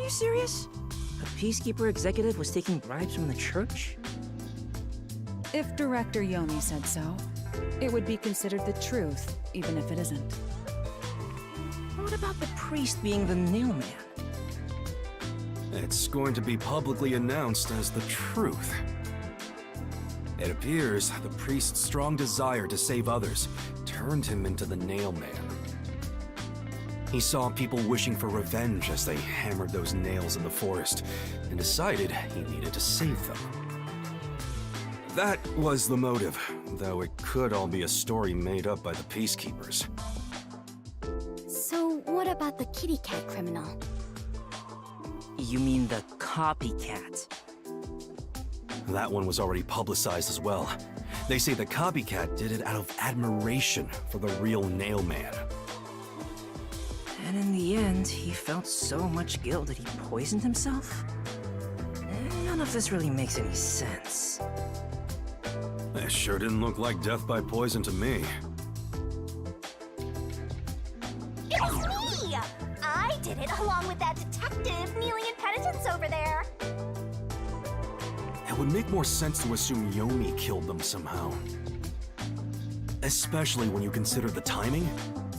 Speaker 5: you serious? A Peacekeeper executive was taking bribes from the church?
Speaker 1: If Director Yomi said so, it would be considered the truth, even if it isn't.
Speaker 5: What about the priest being the nailman?
Speaker 7: It's going to be publicly announced as the truth. It appears the priest's strong desire to save others turned him into the nailman. He saw people wishing for revenge as they hammered those nails in the forest, and decided he needed to save them. That was the motive, though it could all be a story made up by the Peacekeepers.
Speaker 3: So, what about the kitty cat criminal?
Speaker 5: You mean the copycat?
Speaker 7: That one was already publicized as well. They say the copycat did it out of admiration for the real nailman.
Speaker 5: And in the end, he felt so much guilt that he poisoned himself? None of this really makes any sense.
Speaker 7: It sure didn't look like death by poison to me.
Speaker 3: It was me! I did it along with that detective kneeling in penitence over there.
Speaker 7: It would make more sense to assume Yomi killed them somehow. Especially when you consider the timing.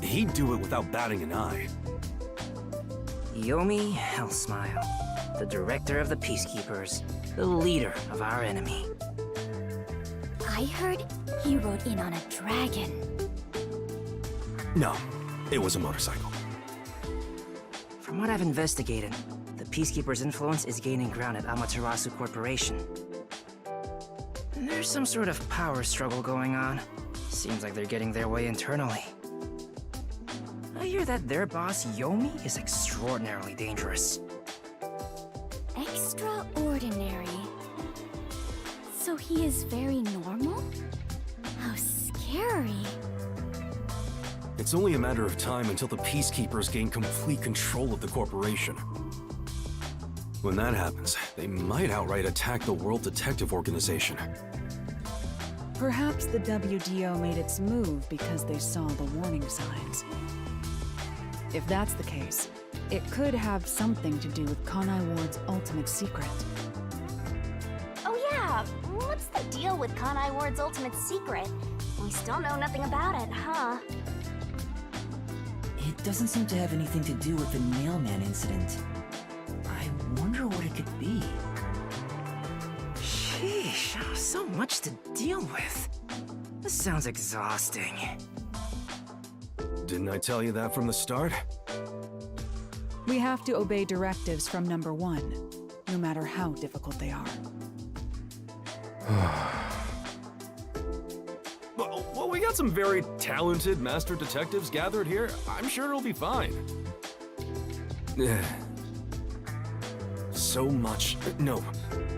Speaker 7: He'd do it without batting an eye.
Speaker 5: Yomi Hellsmile, the director of the Peacekeepers, the leader of our enemy.
Speaker 3: I heard he rode in on a dragon.
Speaker 7: No, it was a motorcycle.
Speaker 5: From what I've investigated, the Peacekeepers' influence is gaining ground at Amaterasu Corporation. There's some sort of power struggle going on. Seems like they're getting their way internally. I hear that their boss, Yomi, is extraordinarily dangerous.
Speaker 3: Extraordinary. So he is very normal? How scary.
Speaker 7: It's only a matter of time until the Peacekeepers gain complete control of the corporation. When that happens, they might outright attack the World Detective Organization.
Speaker 1: Perhaps the WDO made its move because they saw the warning signs. If that's the case, it could have something to do with Kanai Ward's ultimate secret.
Speaker 3: Oh yeah, what's the deal with Kanai Ward's ultimate secret? We still know nothing about it, huh?
Speaker 2: It doesn't seem to have anything to do with the mailman incident. I wonder what it could be.
Speaker 5: Sheesh, so much to deal with. This sounds exhausting.
Speaker 7: Didn't I tell you that from the start?
Speaker 1: We have to obey directives from number 1, no matter how difficult they are.
Speaker 7: Well, we got some very talented master detectives gathered here. I'm sure it'll be fine. So much. No,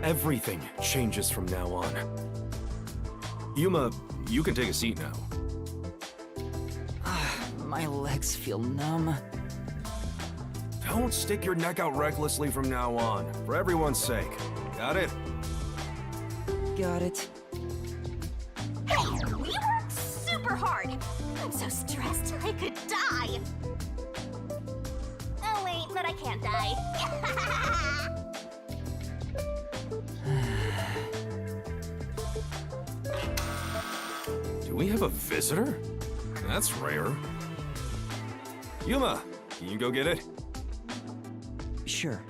Speaker 7: everything changes from now on. Yuma, you can take a seat now.
Speaker 2: My legs feel numb.
Speaker 7: Don't stick your neck out recklessly from now on, for everyone's sake. Got it?
Speaker 2: Got it.
Speaker 3: Hey, we worked super hard. I'm so stressed I could die. Oh wait, but I can't die.
Speaker 7: Do we have a visitor? That's rare. Yuma, can you go get it?
Speaker 2: Sure.